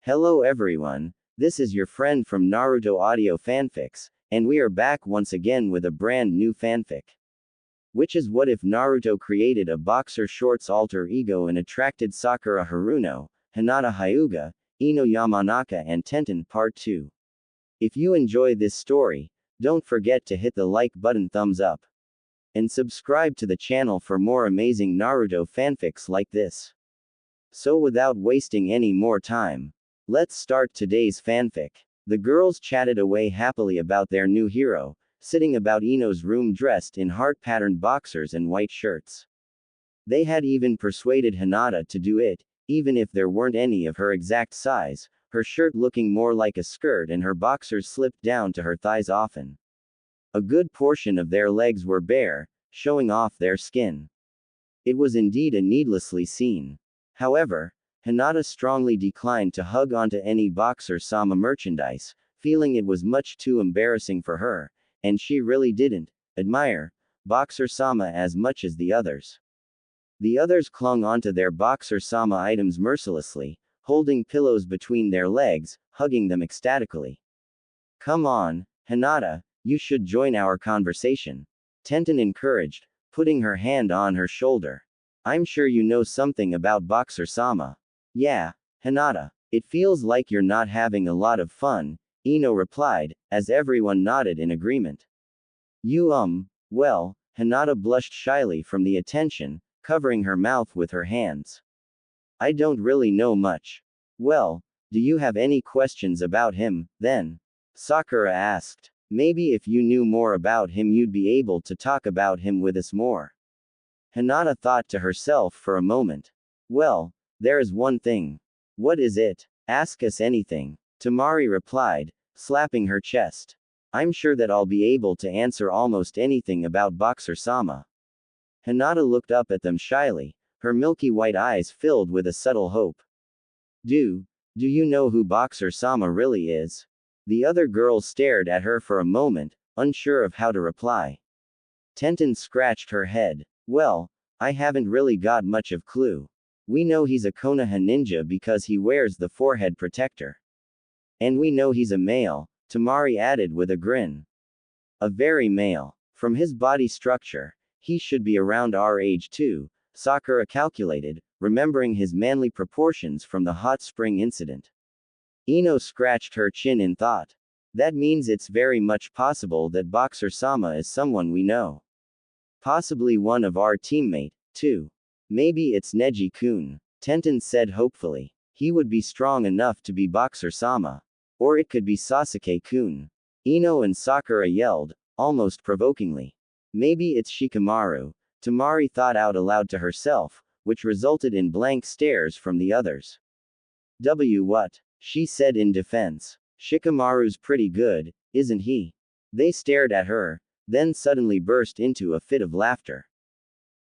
Hello everyone, this is your friend from Naruto Audio Fanfics, and we are back once again with a brand new fanfic. Which is what if Naruto created a boxer shorts alter ego and attracted Sakura Haruno, Hinata Hyuga, Ino Yamanaka and Tenten Part 2. If you enjoy this story, don't forget to hit the like button, thumbs up, and subscribe to the channel for more amazing Naruto fanfics like this. So without wasting any more time, let's start today's fanfic. The girls chatted away happily about their new hero, sitting about Ino's room dressed in heart-patterned boxers and white shirts. They had even persuaded Hinata to do it, even if there weren't any of her exact size, her shirt looking more like a skirt and her boxers slipped down to her thighs often. A good portion of their legs were bare, showing off their skin. It was indeed a needlessly scene. However, Hinata strongly declined to hug onto any boxer-sama merchandise, feeling it was much too embarrassing for her, and she really didn't admire boxer-sama as much as the others. The others clung onto their boxer-sama items mercilessly, holding pillows between their legs, hugging them ecstatically. Come on, Hinata, you should join our conversation, Tenten encouraged, putting her hand on her shoulder. I'm sure you know something about boxer-sama. Yeah, Hinata, it feels like you're not having a lot of fun, Ino replied, as everyone nodded in agreement. Well, Hinata blushed shyly from the attention, covering her mouth with her hands. I don't really know much. Well, do you have any questions about him, then? Sakura asked. Maybe if you knew more about him you'd be able to talk about him with us more. Hinata thought to herself for a moment. Well, there is one thing. What is it? Ask us anything, Tamari replied, slapping her chest. I'm sure that I'll be able to answer almost anything about Boxer-sama. Hinata looked up at them shyly, her milky white eyes filled with a subtle hope. Do you know who Boxer-sama really is? The other girls stared at her for a moment, unsure of how to reply. Tenten scratched her head. Well, I haven't really got much of clue. We know he's a Konoha ninja because he wears the forehead protector. And we know he's a male, Tamari added with a grin. A very male. From his body structure, he should be around our age too, Sakura calculated, remembering his manly proportions from the hot spring incident. Ino scratched her chin in thought. That means it's very much possible that Boxer-sama is someone we know. Possibly one of our teammate, too. Maybe it's Neji-kun, Tenten said hopefully. He would be strong enough to be Boxer-sama. Or it could be Sasuke-kun. Ino and Sakura yelled, almost provokingly. Maybe it's Shikamaru, Tamari thought out aloud to herself, which resulted in blank stares from the others. What? She said in defense. Shikamaru's pretty good, isn't he? They stared at her, then suddenly burst into a fit of laughter.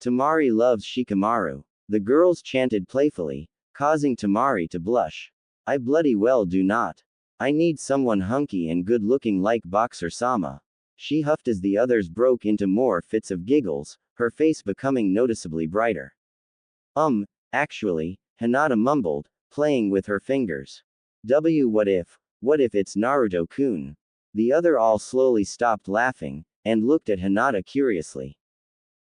Tamari loves Shikamaru. The girls chanted playfully, causing Tamari to blush. I bloody well do not. I need someone hunky and good-looking like Boxer-sama. She huffed as the others broke into more fits of giggles, her face becoming noticeably brighter. Actually, Hinata mumbled, playing with her fingers. What if it's Naruto-kun? The other all slowly stopped laughing, and looked at Hinata curiously.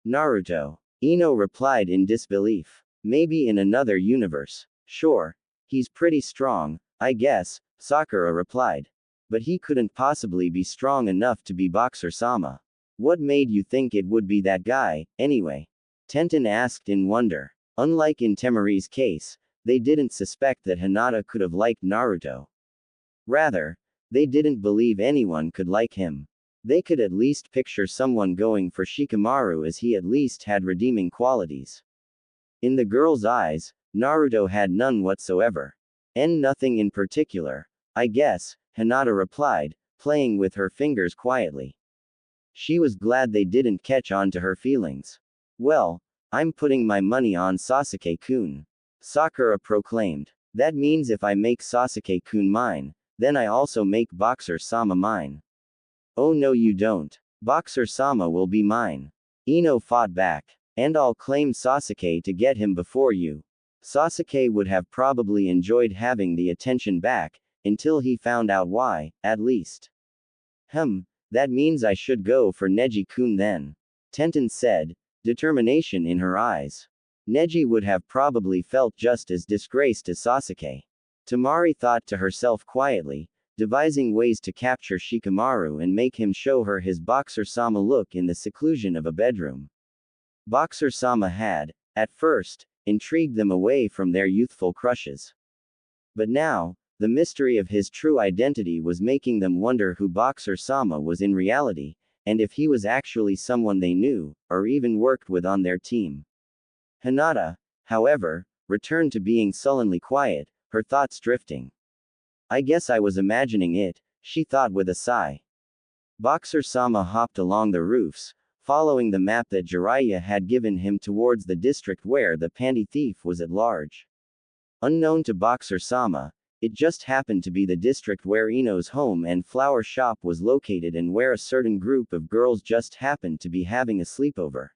Naruto, Ino replied in disbelief. Maybe in another universe. Sure. He's pretty strong, I guess, Sakura replied. But he couldn't possibly be strong enough to be Boxer-sama. What made you think it would be that guy, anyway? Tenten asked in wonder. Unlike in Temari's case, they didn't suspect that Hinata could have liked Naruto. Rather, they didn't believe anyone could like him. They could at least picture someone going for Shikamaru as he at least had redeeming qualities. In the girl's eyes, Naruto had none whatsoever. And nothing in particular, I guess, Hinata replied, playing with her fingers quietly. She was glad they didn't catch on to her feelings. Well, I'm putting my money on Sasuke-kun, Sakura proclaimed. That means if I make Sasuke-kun mine, then I also make Boxer-sama mine. Oh no you don't. Boxer-sama will be mine. Ino fought back. And I'll claim Sasuke to get him before you. Sasuke would have probably enjoyed having the attention back, until he found out why, at least. That means I should go for Neji-kun then. Tenten said, determination in her eyes. Neji would have probably felt just as disgraced as Sasuke. Tamari thought to herself quietly, devising ways to capture Shikamaru and make him show her his Boxer-sama look in the seclusion of a bedroom. Boxer-sama had, at first, intrigued them away from their youthful crushes. But now, the mystery of his true identity was making them wonder who Boxer-sama was in reality, and if he was actually someone they knew, or even worked with on their team. Hinata, however, returned to being sullenly quiet, her thoughts drifting. I guess I was imagining it, she thought with a sigh. Boxer-sama hopped along the roofs, following the map that Jiraiya had given him towards the district where the panty thief was at large. Unknown to Boxer-sama, it just happened to be the district where Ino's home and flower shop was located and where a certain group of girls just happened to be having a sleepover.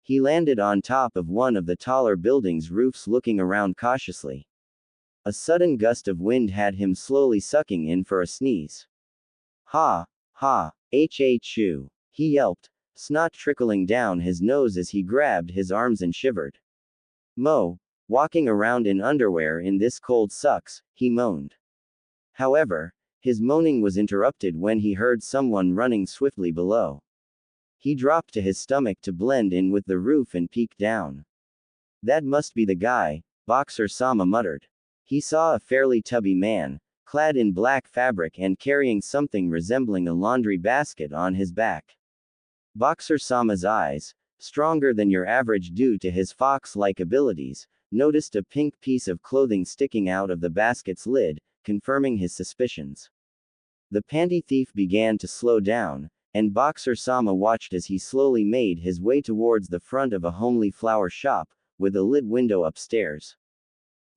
He landed on top of one of the taller building's roofs looking around cautiously. A sudden gust of wind had him slowly sucking in for a sneeze. Ha! Ha! H-H-Chew! He yelped, snot trickling down his nose as he grabbed his arms and shivered. Mo! Walking around in underwear in this cold sucks, he moaned. However, his moaning was interrupted when he heard someone running swiftly below. He dropped to his stomach to blend in with the roof and peeked down. That must be the guy, Boxer-sama muttered. He saw a fairly tubby man, clad in black fabric and carrying something resembling a laundry basket on his back. Boxer-sama's eyes, stronger than your average due to his fox-like abilities, noticed a pink piece of clothing sticking out of the basket's lid, confirming his suspicions. The panty thief began to slow down, and Boxer-sama watched as he slowly made his way towards the front of a homely flower shop, with a lit window upstairs.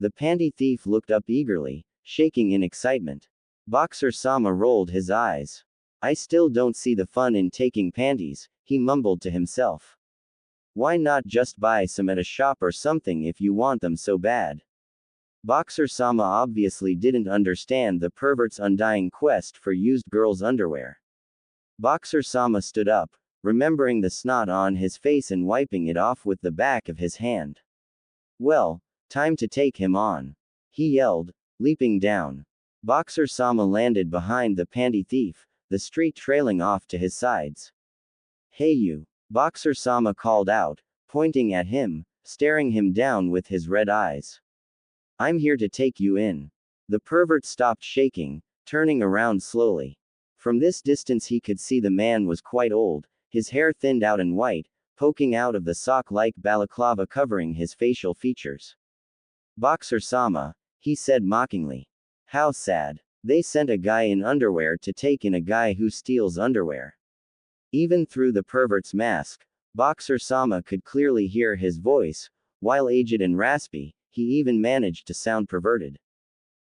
The panty thief looked up eagerly, shaking in excitement. Boxer-sama rolled his eyes. I still don't see the fun in taking panties, he mumbled to himself. Why not just buy some at a shop or something if you want them so bad? Boxer-sama obviously didn't understand the pervert's undying quest for used girls' underwear. Boxer-sama stood up, remembering the snot on his face and wiping it off with the back of his hand. Well, time to take him on, he yelled, leaping down. Boxer-sama landed behind the panty thief, the street trailing off to his sides. Hey you, Boxer-sama called out, pointing at him, staring him down with his red eyes. I'm here to take you in. The pervert stopped shaking, turning around slowly. From this distance he could see the man was quite old, his hair thinned out and white, poking out of the sock-like balaclava covering his facial features. Boxer-sama, he said mockingly. How sad. They sent a guy in underwear to take in a guy who steals underwear. Even through the pervert's mask, Boxer-sama could clearly hear his voice, while aged and raspy, he even managed to sound perverted.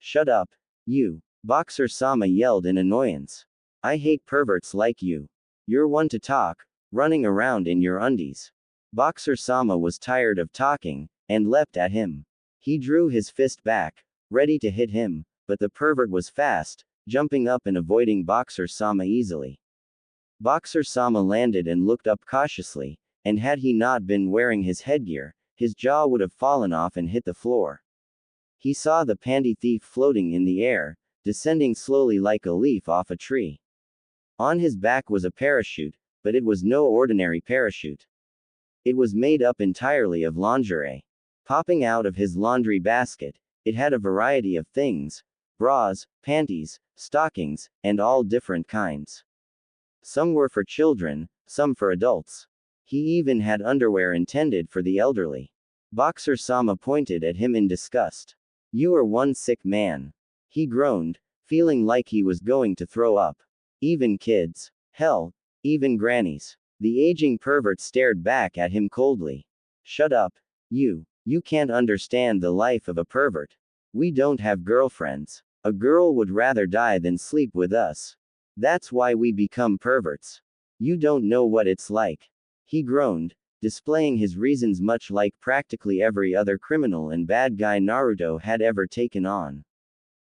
Shut up, you, Boxer-sama yelled in annoyance. I hate perverts like you. You're one to talk, running around in your undies. Boxer-sama was tired of talking, and leapt at him. He drew his fist back, ready to hit him, but the pervert was fast, jumping up and avoiding Boxer-sama easily. Boxer-sama landed and looked up cautiously, and had he not been wearing his headgear, his jaw would have fallen off and hit the floor. He saw the panty thief floating in the air, descending slowly like a leaf off a tree. On his back was a parachute, but it was no ordinary parachute. It was made up entirely of lingerie. Popping out of his laundry basket, it had a variety of things: bras, panties, stockings, and all different kinds. Some were for children, some for adults. He even had underwear intended for the elderly. Boxer-sama pointed at him in disgust. You are one sick man. He groaned, feeling like he was going to throw up. Even kids. Hell, even grannies. The aging pervert stared back at him coldly. Shut up, you. You can't understand the life of a pervert. We don't have girlfriends. A girl would rather die than sleep with us. That's why we become perverts. You don't know what it's like. He groaned, displaying his reasons much like practically every other criminal and bad guy Naruto had ever taken on.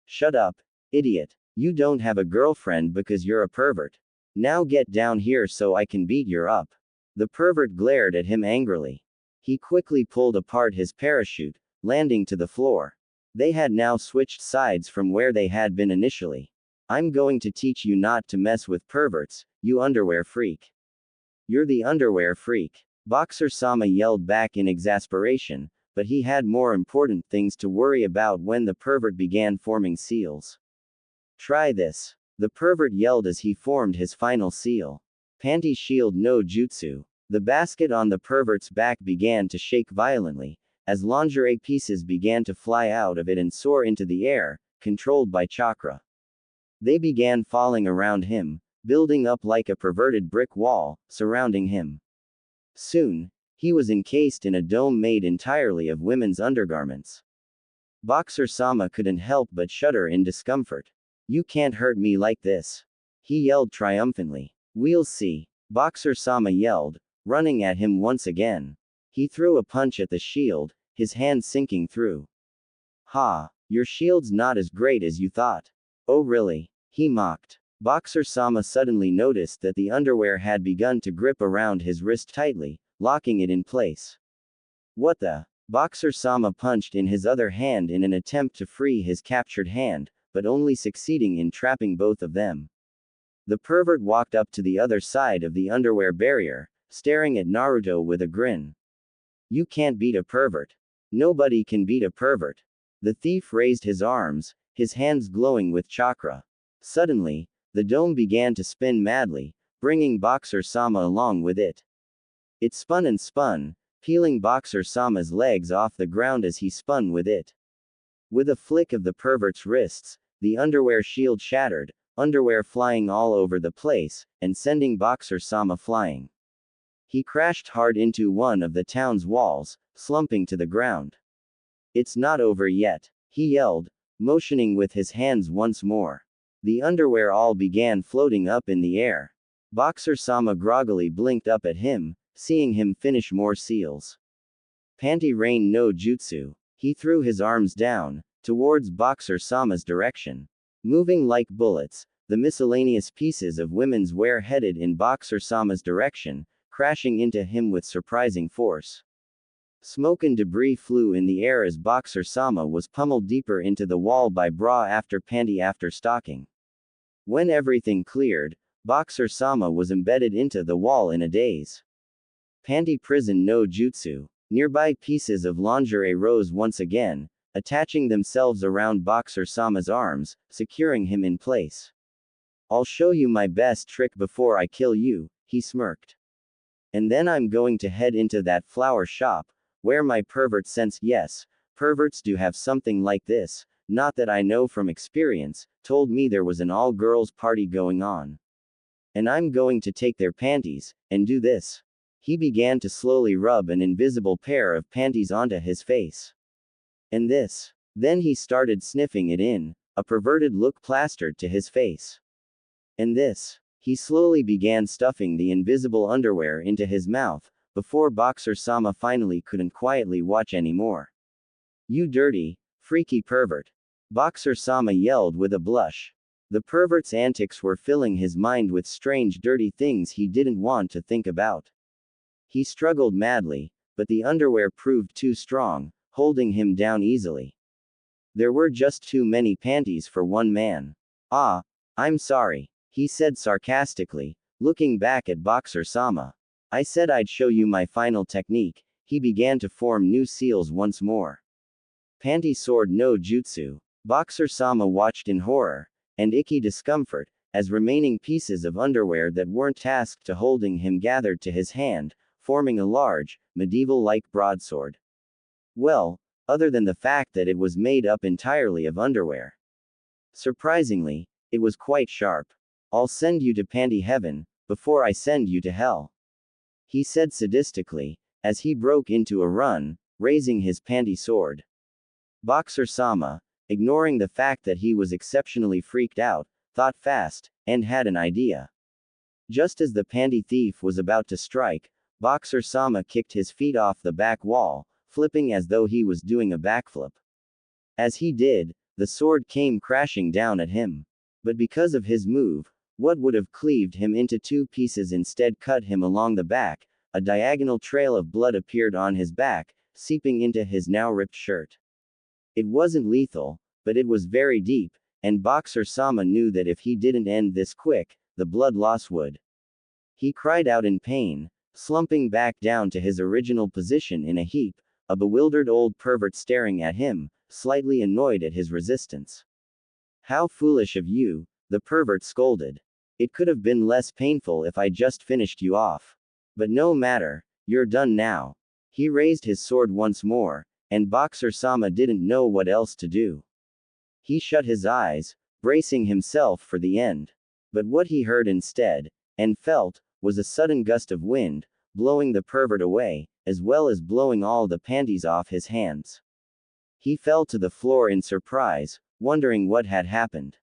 Shut up, idiot. You don't have a girlfriend because you're a pervert. Now get down here so I can beat you up. The pervert glared at him angrily. He quickly pulled apart his parachute, landing to the floor. They had now switched sides from where they had been initially. I'm going to teach you not to mess with perverts, you underwear freak. You're the underwear freak. Boxer Sama yelled back in exasperation, but he had more important things to worry about when the pervert began forming seals. Try this. The pervert yelled as he formed his final seal. Panty Shield no Jutsu. The basket on the pervert's back began to shake violently, as lingerie pieces began to fly out of it and soar into the air, controlled by chakra. They began falling around him, building up like a perverted brick wall, surrounding him. Soon, he was encased in a dome made entirely of women's undergarments. Boxer Sama couldn't help but shudder in discomfort. You can't hurt me like this. He yelled triumphantly. We'll see. Boxer Sama yelled, running at him once again. He threw a punch at the shield, his hand sinking through. Ha, your shield's not as great as you thought. Oh really? He mocked. Boxer Sama suddenly noticed that the underwear had begun to grip around his wrist tightly, locking it in place. What the? Boxer Sama punched in his other hand in an attempt to free his captured hand, but only succeeding in trapping both of them. The pervert walked up to the other side of the underwear barrier, staring at Naruto with a grin. You can't beat a pervert. Nobody can beat a pervert. The thief raised his arms, his hands glowing with chakra. Suddenly, the dome began to spin madly, bringing Boxer Sama along with it. It spun and spun, peeling Boxer Sama's legs off the ground as he spun with it. With a flick of the pervert's wrists, the underwear shield shattered, underwear flying all over the place, and sending Boxer Sama flying. He crashed hard into one of the town's walls, slumping to the ground. It's not over yet, he yelled, motioning with his hands once more. The underwear all began floating up in the air. Boxer Sama groggily blinked up at him, seeing him finish more seals. Panty Rain no Jutsu. He threw his arms down, towards Boxer Sama's direction. Moving like bullets, the miscellaneous pieces of women's wear headed in Boxer Sama's direction, crashing into him with surprising force. Smoke and debris flew in the air as Boxer Sama was pummeled deeper into the wall by bra after panty after stocking. When everything cleared, Boxer Sama was embedded into the wall in a daze. Panty Prison no Jutsu. Nearby pieces of lingerie rose once again, attaching themselves around Boxer Sama's arms, securing him in place. I'll show you my best trick before I kill you, he smirked. And then I'm going to head into that flower shop, where my pervert sense, yes, perverts do have something like this, not that I know from experience, told me there was an all-girls party going on. And I'm going to take their panties, and do this. He began to slowly rub an invisible pair of panties onto his face. And this. Then he started sniffing it in, a perverted look plastered to his face. And this. He slowly began stuffing the invisible underwear into his mouth, before Boxer Sama finally couldn't quietly watch anymore. You dirty, freaky pervert. Boxer Sama yelled with a blush. The pervert's antics were filling his mind with strange dirty things he didn't want to think about. He struggled madly, but the underwear proved too strong, holding him down easily. There were just too many panties for one man. Ah, I'm sorry, he said sarcastically, looking back at Boxer Sama. I said I'd show you my final technique. He began to form new seals once more. Panty Sword no Jutsu. Boxer Sama watched in horror and icky discomfort, as remaining pieces of underwear that weren't tasked to holding him gathered to his hand, forming a large, medieval-like broadsword. Well, other than the fact that it was made up entirely of underwear. Surprisingly, it was quite sharp. I'll send you to panty heaven, before I send you to hell. He said sadistically, as he broke into a run, raising his panty sword. Boxer Sama, ignoring the fact that he was exceptionally freaked out, thought fast, and had an idea. Just as the panty thief was about to strike, Boxer-sama kicked his feet off the back wall, flipping as though he was doing a backflip. As he did, the sword came crashing down at him. But because of his move, what would have cleaved him into two pieces instead cut him along the back. A diagonal trail of blood appeared on his back, seeping into his now ripped shirt. It wasn't lethal, but it was very deep, and Boxer-sama knew that if he didn't end this quick, the blood loss would. He cried out in pain, slumping back down to his original position in a heap, a bewildered old pervert staring at him, slightly annoyed at his resistance. "How foolish of you," the pervert scolded. "It could have been less painful if I just finished you off. But no matter, you're done now." He raised his sword once more, and Boxer-sama didn't know what else to do. He shut his eyes, bracing himself for the end. But what he heard instead, and felt, was a sudden gust of wind, blowing the pervert away, as well as blowing all the panties off his hands. He fell to the floor in surprise, wondering what had happened.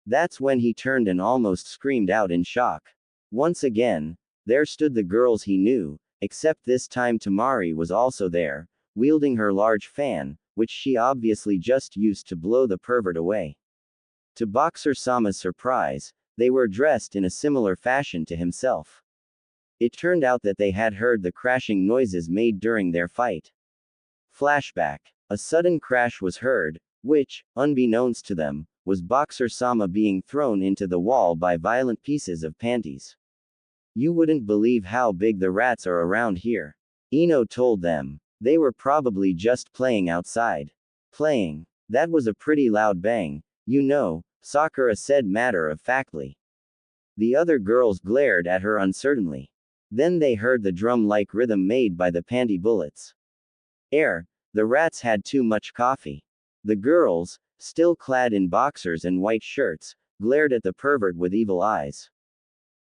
That's when he turned and almost screamed out in shock. Once again, there stood the girls he knew, except this time Tamari was also there, wielding her large fan, which she obviously just used to blow the pervert away. To Boxer-sama's surprise, they were dressed in a similar fashion to himself. It turned out that they had heard the crashing noises made during their fight. Flashback. A sudden crash was heard, which, unbeknownst to them, was Boxer-sama being thrown into the wall by violent pieces of panties. "You wouldn't believe how big the rats are around here," Ino told them. "They were probably just playing outside." "Playing? That was a pretty loud bang, you know," Sakura said matter-of-factly. The other girls glared at her uncertainly. Then they heard the drum-like rhythm made by the panty bullets. The rats had too much coffee. The girls, still clad in boxers and white shirts, glared at the pervert with evil eyes.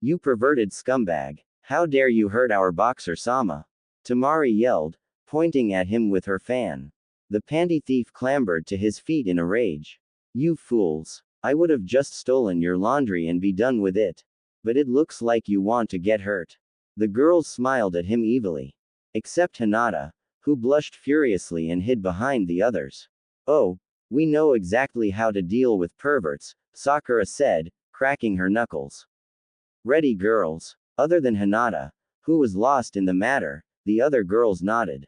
"You perverted scumbag. How dare you hurt our Boxer-sama?" Tamari yelled, pointing at him with her fan. The panty thief clambered to his feet in a rage. "You fools. I would have just stolen your laundry and be done with it. But it looks like you want to get hurt." The girls smiled at him evilly. Except Hinata, who blushed furiously and hid behind the others. "Oh, we know exactly how to deal with perverts," Sakura said, cracking her knuckles. "Ready, girls?" Other than Hinata, who was lost in the matter, the other girls nodded.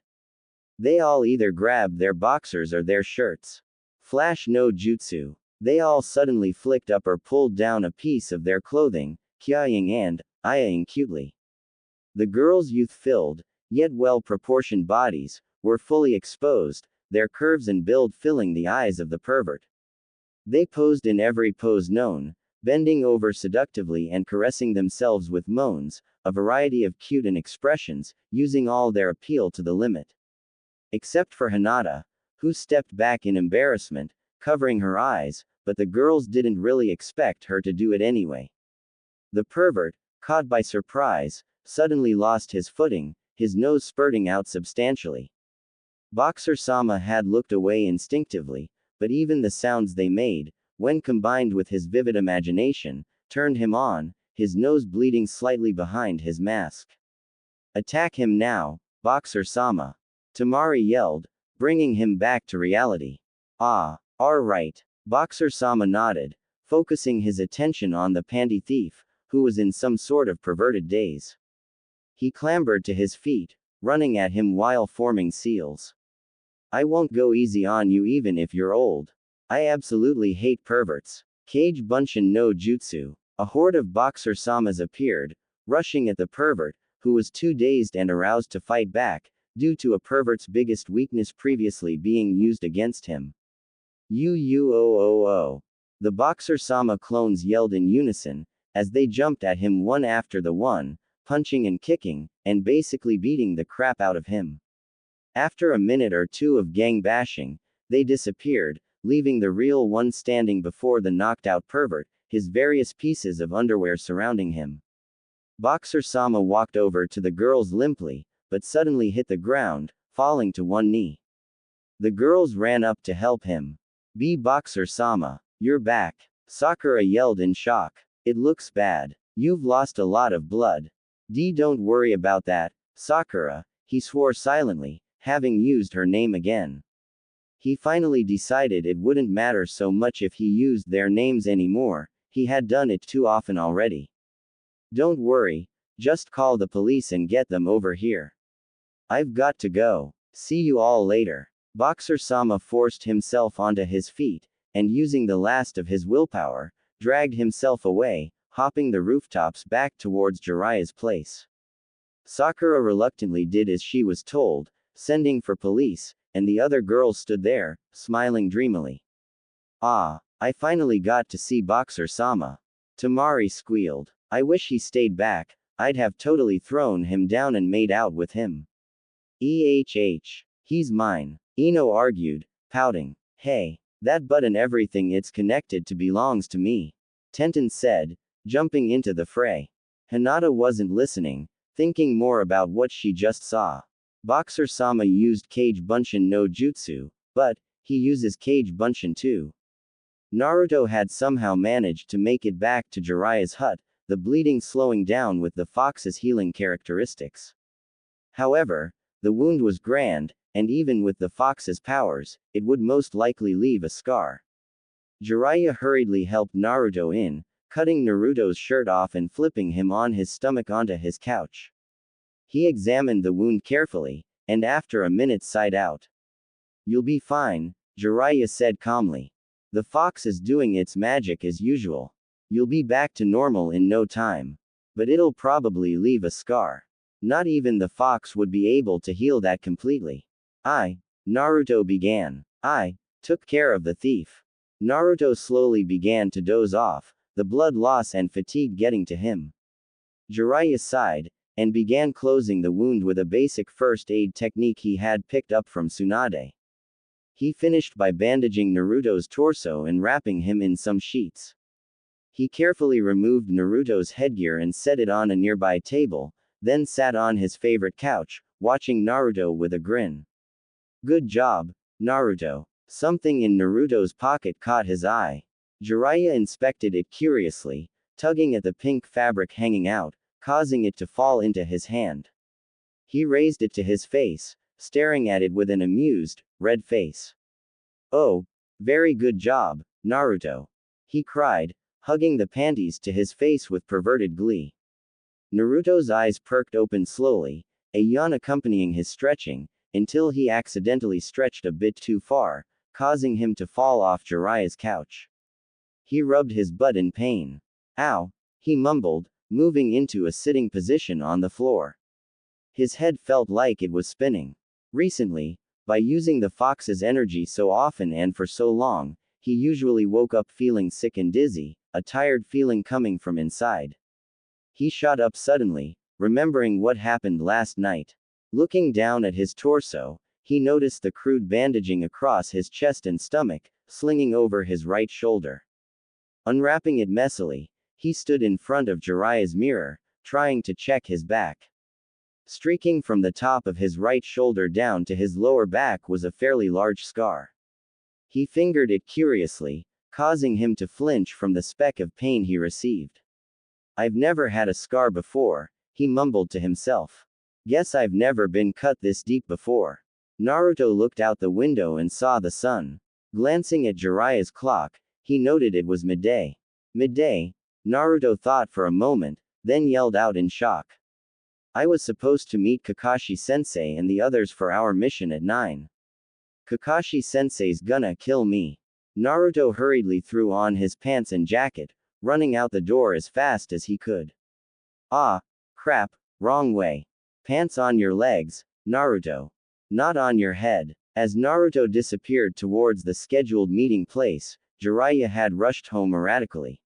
They all either grabbed their boxers or their shirts. Flash no jutsu. They all suddenly flicked up or pulled down a piece of their clothing, kyaing and ayaing cutely. The girls' youth-filled, yet well-proportioned bodies, were fully exposed, their curves and build filling the eyes of the pervert. They posed in every pose known, bending over seductively and caressing themselves with moans, a variety of cute and expressions, using all their appeal to the limit. Except for Hinata, who stepped back in embarrassment, covering her eyes, but the girls didn't really expect her to do it anyway. The pervert, caught by surprise, suddenly lost his footing, his nose spurting out substantially. Boxer-sama had looked away instinctively, but even the sounds they made, when combined with his vivid imagination, turned him on, his nose bleeding slightly behind his mask. "Attack him now, Boxer-sama!" Tamari yelled, bringing him back to reality. "Ah, alright." Boxer-sama nodded, focusing his attention on the panty thief, who was in some sort of perverted daze. He clambered to his feet, running at him while forming seals. "I won't go easy on you even if you're old. I absolutely hate perverts." Kage Bunshin no Jutsu. A horde of Boxer-samas appeared, rushing at the pervert, who was too dazed and aroused to fight back, due to a pervert's biggest weakness previously being used against him. "Oh. The Boxer-sama clones yelled in unison, as they jumped at him one after the one, punching and kicking, and basically beating the crap out of him. After a minute or two of gang bashing, they disappeared, leaving the real one standing before the knocked-out pervert, his various pieces of underwear surrounding him. Boxer-sama walked over to the girls limply, but suddenly hit the ground, falling to one knee. The girls ran up to help him. "B Boxer-sama, you're back," Sakura yelled in shock. "It looks bad. You've lost a lot of blood." "Don't worry about that, Sakura, he swore silently, having used her name again. He finally decided it wouldn't matter so much if he used their names anymore, he had done it too often already. Don't worry, just call the police and get them over here. I've got to go. See you all later. Boxer-sama forced himself onto his feet, and using the last of his willpower, dragged himself away, hopping the rooftops back towards Jiraiya's place. Sakura reluctantly did as she was told, sending for police, and the other girls stood there, smiling dreamily. Ah, I finally got to see Boxer-sama. Tamari squealed. I wish he stayed back, I'd have totally thrown him down and made out with him. He's mine. Ino argued, pouting. Hey, that button everything it's connected to belongs to me. Tenten said, jumping into the fray. Hinata wasn't listening, thinking more about what she just saw. Boxer-sama used Kage Bunshin no Jutsu, but he uses Kage Bunshin too. Naruto had somehow managed to make it back to Jiraiya's hut, the bleeding slowing down with the fox's healing characteristics. However, the wound was grand, and even with the fox's powers, it would most likely leave a scar. Jiraiya hurriedly helped Naruto in, cutting Naruto's shirt off and flipping him on his stomach onto his couch. He examined the wound carefully, and after a minute sighed out. You'll be fine, Jiraiya said calmly. The fox is doing its magic as usual. You'll be back to normal in no time. But it'll probably leave a scar. Not even the fox would be able to heal that completely. Naruto began. I took care of the thief. Naruto slowly began to doze off, the blood loss and fatigue getting to him. Jiraiya sighed, and began closing the wound with a basic first aid technique he had picked up from Tsunade. He finished by bandaging Naruto's torso and wrapping him in some sheets. He carefully removed Naruto's headgear and set it on a nearby table, then sat on his favorite couch, watching Naruto with a grin. Good job, Naruto. Something in Naruto's pocket caught his eye. Jiraiya inspected it curiously, tugging at the pink fabric hanging out, causing it to fall into his hand. He raised it to his face, staring at it with an amused, red face. Oh, very good job, Naruto. He cried, hugging the panties to his face with perverted glee. Naruto's eyes perked open slowly, a yawn accompanying his stretching, until he accidentally stretched a bit too far, causing him to fall off Jiraiya's couch. He rubbed his butt in pain. Ow, he mumbled, moving into a sitting position on the floor. His head felt like it was spinning. Recently, by using the fox's energy so often and for so long, he usually woke up feeling sick and dizzy, a tired feeling coming from inside. He shot up suddenly, remembering what happened last night. Looking down at his torso, he noticed the crude bandaging across his chest and stomach, slinging over his right shoulder. Unwrapping it messily, he stood in front of Jiraiya's mirror, trying to check his back. Streaking from the top of his right shoulder down to his lower back was a fairly large scar. He fingered it curiously, causing him to flinch from the speck of pain he received. I've never had a scar before, he mumbled to himself. Guess I've never been cut this deep before. Naruto looked out the window and saw the sun. Glancing at Jiraiya's clock, he noted it was midday. Midday? Naruto thought for a moment, then yelled out in shock. I was supposed to meet Kakashi-sensei and the others for our mission at 9. Kakashi-sensei's gonna kill me. Naruto hurriedly threw on his pants and jacket, running out the door as fast as he could. Ah, crap, wrong way. Pants on your legs, Naruto. Not on your head. As Naruto disappeared towards the scheduled meeting place, Jiraiya had rushed home erratically.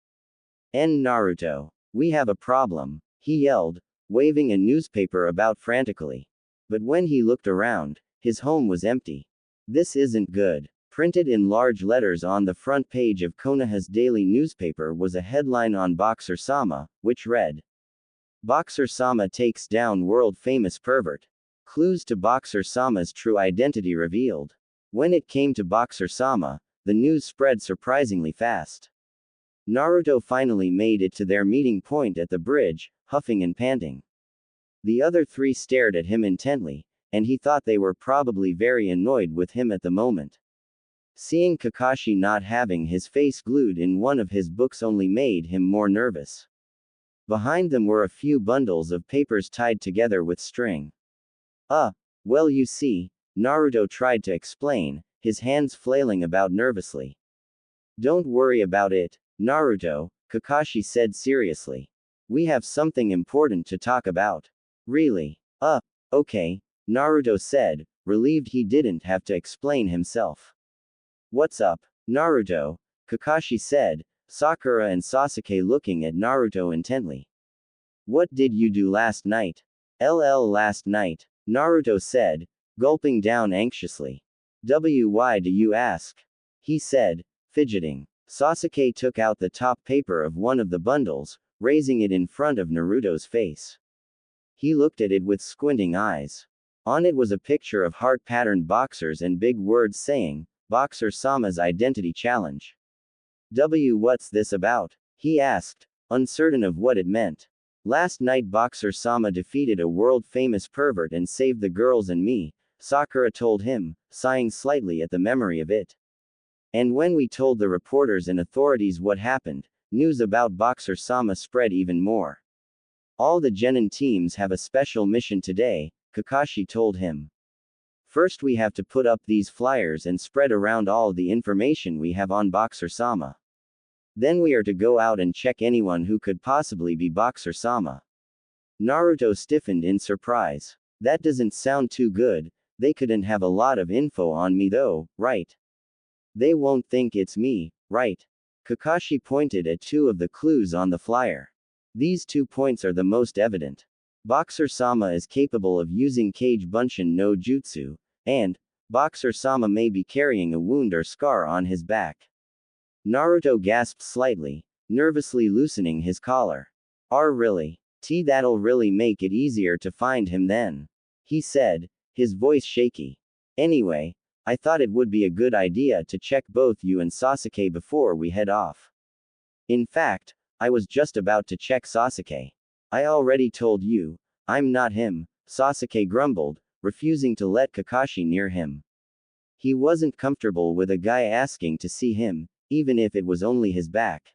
Naruto. We have a problem, he yelled, waving a newspaper about frantically. But when he looked around, his home was empty. This isn't good. Printed in large letters on the front page of Konoha's daily newspaper was a headline on Boxer-sama, which read, Boxer-sama takes down world-famous pervert. Clues to Boxer-sama's true identity revealed. When it came to Boxer-sama, the news spread surprisingly fast. Naruto finally made it to their meeting point at the bridge, huffing and panting. The other three stared at him intently, and he thought they were probably very annoyed with him at the moment. Seeing Kakashi not having his face glued in one of his books only made him more nervous. Behind them were a few bundles of papers tied together with string. Well, you see, Naruto tried to explain, his hands flailing about nervously. Don't worry about it, Naruto, Kakashi said seriously. We have something important to talk about. Really? Okay, Naruto said, relieved he didn't have to explain himself. What's up, Naruto? Kakashi said, Sakura and Sasuke looking at Naruto intently. What did you do last night? Last night, Naruto said, gulping down anxiously. Why do you ask? He said, fidgeting. Sasuke took out the top paper of one of the bundles, raising it in front of Naruto's face. He looked at it with squinting eyes. On it was a picture of heart-patterned boxers and big words saying, Boxer Sama's Identity Challenge. What's this about? He asked, uncertain of what it meant. Last night Boxer Sama defeated a world-famous pervert and saved the girls and me, Sakura told him, sighing slightly at the memory of it. And when we told the reporters and authorities what happened, news about Boxer Sama spread even more. All the genin teams have a special mission today, Kakashi told him. First we have to put up these flyers and spread around all the information we have on Boxer Sama. Then we are to go out and check anyone who could possibly be Boxer Sama. Naruto stiffened in surprise. That doesn't sound too good, they couldn't have a lot of info on me though, right? They won't think it's me, right? Kakashi pointed at two of the clues on the flyer. These 2 points are the most evident. Boxer Sama is capable of using Kage Bunshin no Jutsu, and Boxer Sama may be carrying a wound or scar on his back. Naruto gasped slightly, nervously loosening his collar. Really? That'll really make it easier to find him then. He said, his voice shaky. Anyway, I thought it would be a good idea to check both you and Sasuke before we head off. In fact, I was just about to check Sasuke. I already told you, I'm not him, Sasuke grumbled, refusing to let Kakashi near him. He wasn't comfortable with a guy asking to see him, even if it was only his back.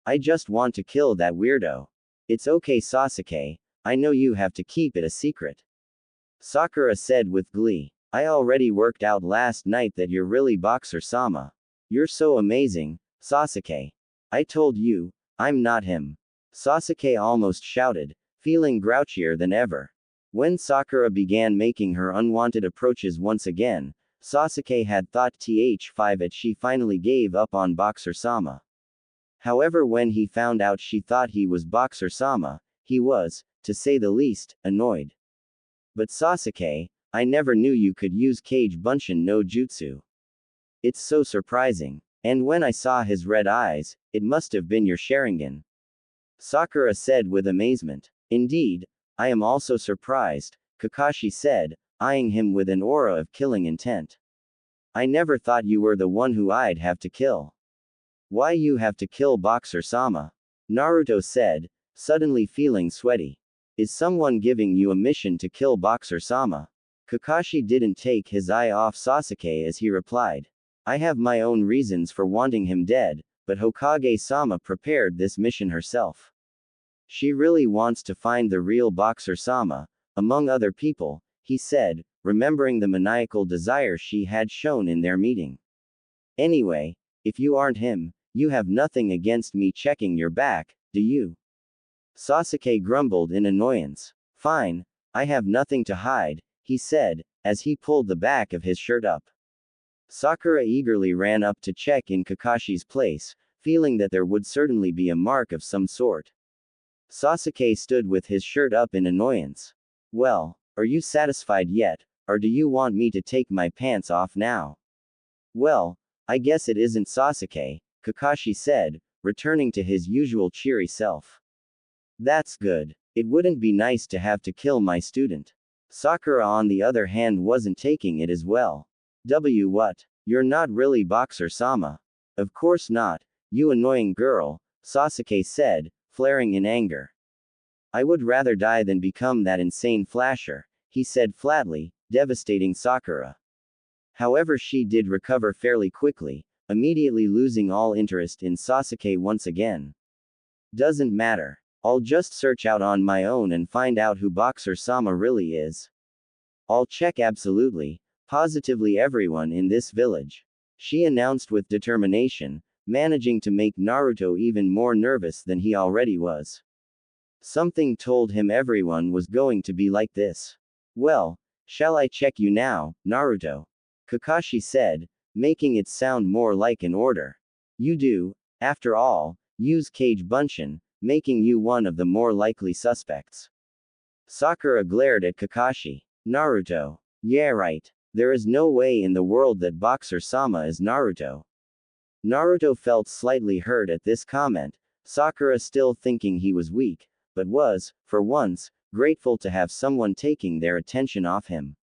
I just want to kill that weirdo. It's okay Sasuke, I know you have to keep it a secret. Sakura said with glee. I already worked out last night that you're really Boxer Sama. You're so amazing, Sasuke. I told you, I'm not him. Sasuke almost shouted, feeling grouchier than ever. When Sakura began making her unwanted approaches once again, Sasuke had thought th5 at she finally gave up on Boxer Sama. However, when he found out she thought he was Boxer Sama, he was, to say the least, annoyed. But Sasuke, I never knew you could use Kage Bunshin no Jutsu. It's so surprising. And when I saw his red eyes, it must have been your Sharingan. Sakura said with amazement. Indeed, I am also surprised, Kakashi said, eyeing him with an aura of killing intent. I never thought you were the one who I'd have to kill. Why you have to kill Boxer Sama? Naruto said, suddenly feeling sweaty. Is someone giving you a mission to kill Boxer Sama? Kakashi didn't take his eye off Sasuke as he replied. I have my own reasons for wanting him dead, but Hokage-sama prepared this mission herself. She really wants to find the real Boxer Sama, among other people, he said, remembering the maniacal desire she had shown in their meeting. Anyway, if you aren't him, you have nothing against me checking your back, do you? Sasuke grumbled in annoyance. Fine, I have nothing to hide, he said, as he pulled the back of his shirt up. Sakura eagerly ran up to check in Kakashi's place, feeling that there would certainly be a mark of some sort. Sasuke stood with his shirt up in annoyance. Well, are you satisfied yet, or do you want me to take my pants off now? Well, I guess it isn't Sasuke, Kakashi said, returning to his usual cheery self. That's good. It wouldn't be nice to have to kill my student. Sakura on the other hand wasn't taking it as well. What? You're not really Boxer Sama. Of course not, you annoying girl, Sasuke said, flaring in anger. I would rather die than become that insane flasher, he said flatly, devastating Sakura. However, she did recover fairly quickly, immediately losing all interest in Sasuke once again. Doesn't matter. I'll just search out on my own and find out who Boxer Sama really is. I'll check absolutely, positively everyone in this village, she announced with determination, managing to make Naruto even more nervous than he already was. Something told him everyone was going to be like this. Well, shall I check you now, Naruto? Kakashi said, making it sound more like an order. You do, after all, use Kage Bunshin, making you one of the more likely suspects. Sakura glared at Kakashi. Naruto. Yeah, right. There is no way in the world that Boxer Sama is Naruto. Naruto felt slightly hurt at this comment, Sakura still thinking he was weak, but was, for once, grateful to have someone taking their attention off him.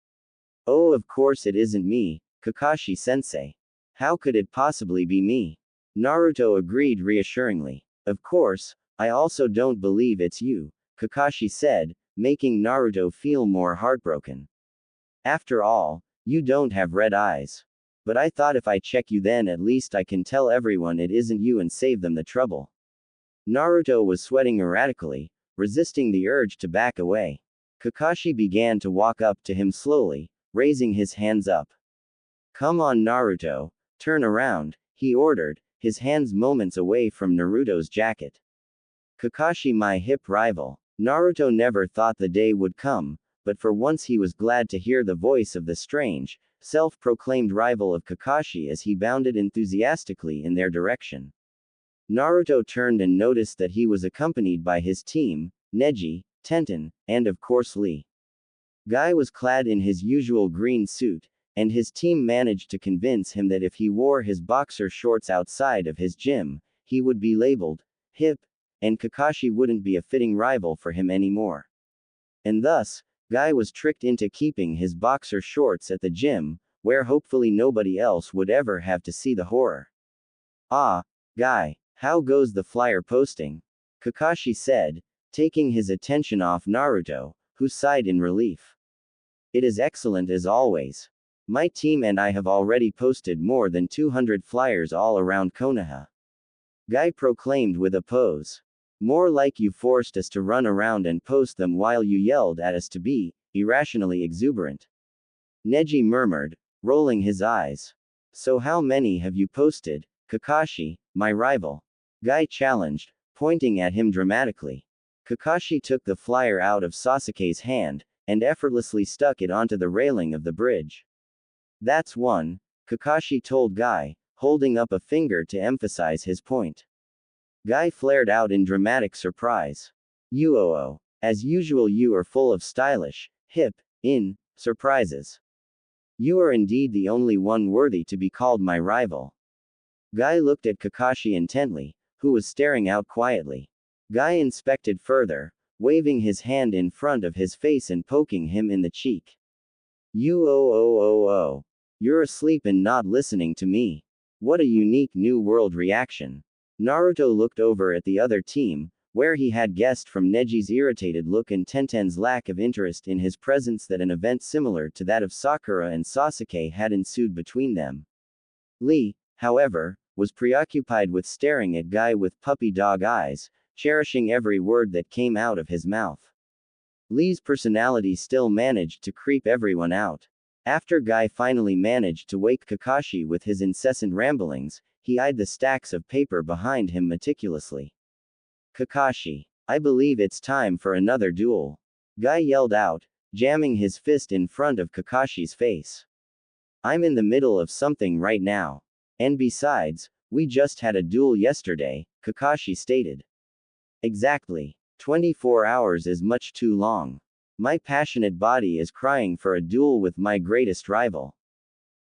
Oh, of course it isn't me, Kakashi-sensei. How could it possibly be me? Naruto agreed reassuringly. Of course, I also don't believe it's you, Kakashi said, making Naruto feel more heartbroken. After all, you don't have red eyes. But I thought if I check you then at least I can tell everyone it isn't you and save them the trouble. Naruto was sweating erratically, resisting the urge to back away. Kakashi began to walk up to him slowly, raising his hands up. Come on Naruto, turn around, he ordered, his hands moments away from Naruto's jacket. Kakashi, my hip rival. Naruto never thought the day would come, but for once he was glad to hear the voice of the strange, self-proclaimed rival of Kakashi as he bounded enthusiastically in their direction. Naruto turned and noticed that he was accompanied by his team, Neji, Tenten, and of course Lee. Guy was clad in his usual green suit, and his team managed to convince him that if he wore his boxer shorts outside of his gym, he would be labeled hip, and Kakashi wouldn't be a fitting rival for him anymore. And thus, Guy was tricked into keeping his boxer shorts at the gym, where hopefully nobody else would ever have to see the horror. Ah, Guy, how goes the flyer posting? Kakashi said, taking his attention off Naruto, who sighed in relief. It is excellent as always. My team and I have already posted more than 200 flyers all around Konoha. Guy proclaimed with a pose. More like you forced us to run around and post them while you yelled at us to be irrationally exuberant. Neji murmured, rolling his eyes. So how many have you posted, Kakashi, my rival? Guy challenged, pointing at him dramatically. Kakashi took the flyer out of Sasuke's hand, and effortlessly stuck it onto the railing of the bridge. That's one, Kakashi told Guy, holding up a finger to emphasize his point. Guy flared out in dramatic surprise. Uoo. As usual you are full of stylish, hip, surprises. You are indeed the only one worthy to be called my rival. Guy looked at Kakashi intently, who was staring out quietly. Guy inspected further, waving his hand in front of his face and poking him in the cheek. Uoo. You're asleep and not listening to me. What a unique new world reaction. Naruto looked over at the other team, where he had guessed from Neji's irritated look and Tenten's lack of interest in his presence that an event similar to that of Sakura and Sasuke had ensued between them. Lee, however, was preoccupied with staring at Guy with puppy dog eyes, cherishing every word that came out of his mouth. Lee's personality still managed to creep everyone out. After Guy finally managed to wake Kakashi with his incessant ramblings, he eyed the stacks of paper behind him meticulously. Kakashi, I believe it's time for another duel. Guy yelled out, jamming his fist in front of Kakashi's face. I'm in the middle of something right now. And besides, we just had a duel yesterday, Kakashi stated. Exactly. 24 hours is much too long. My passionate body is crying for a duel with my greatest rival.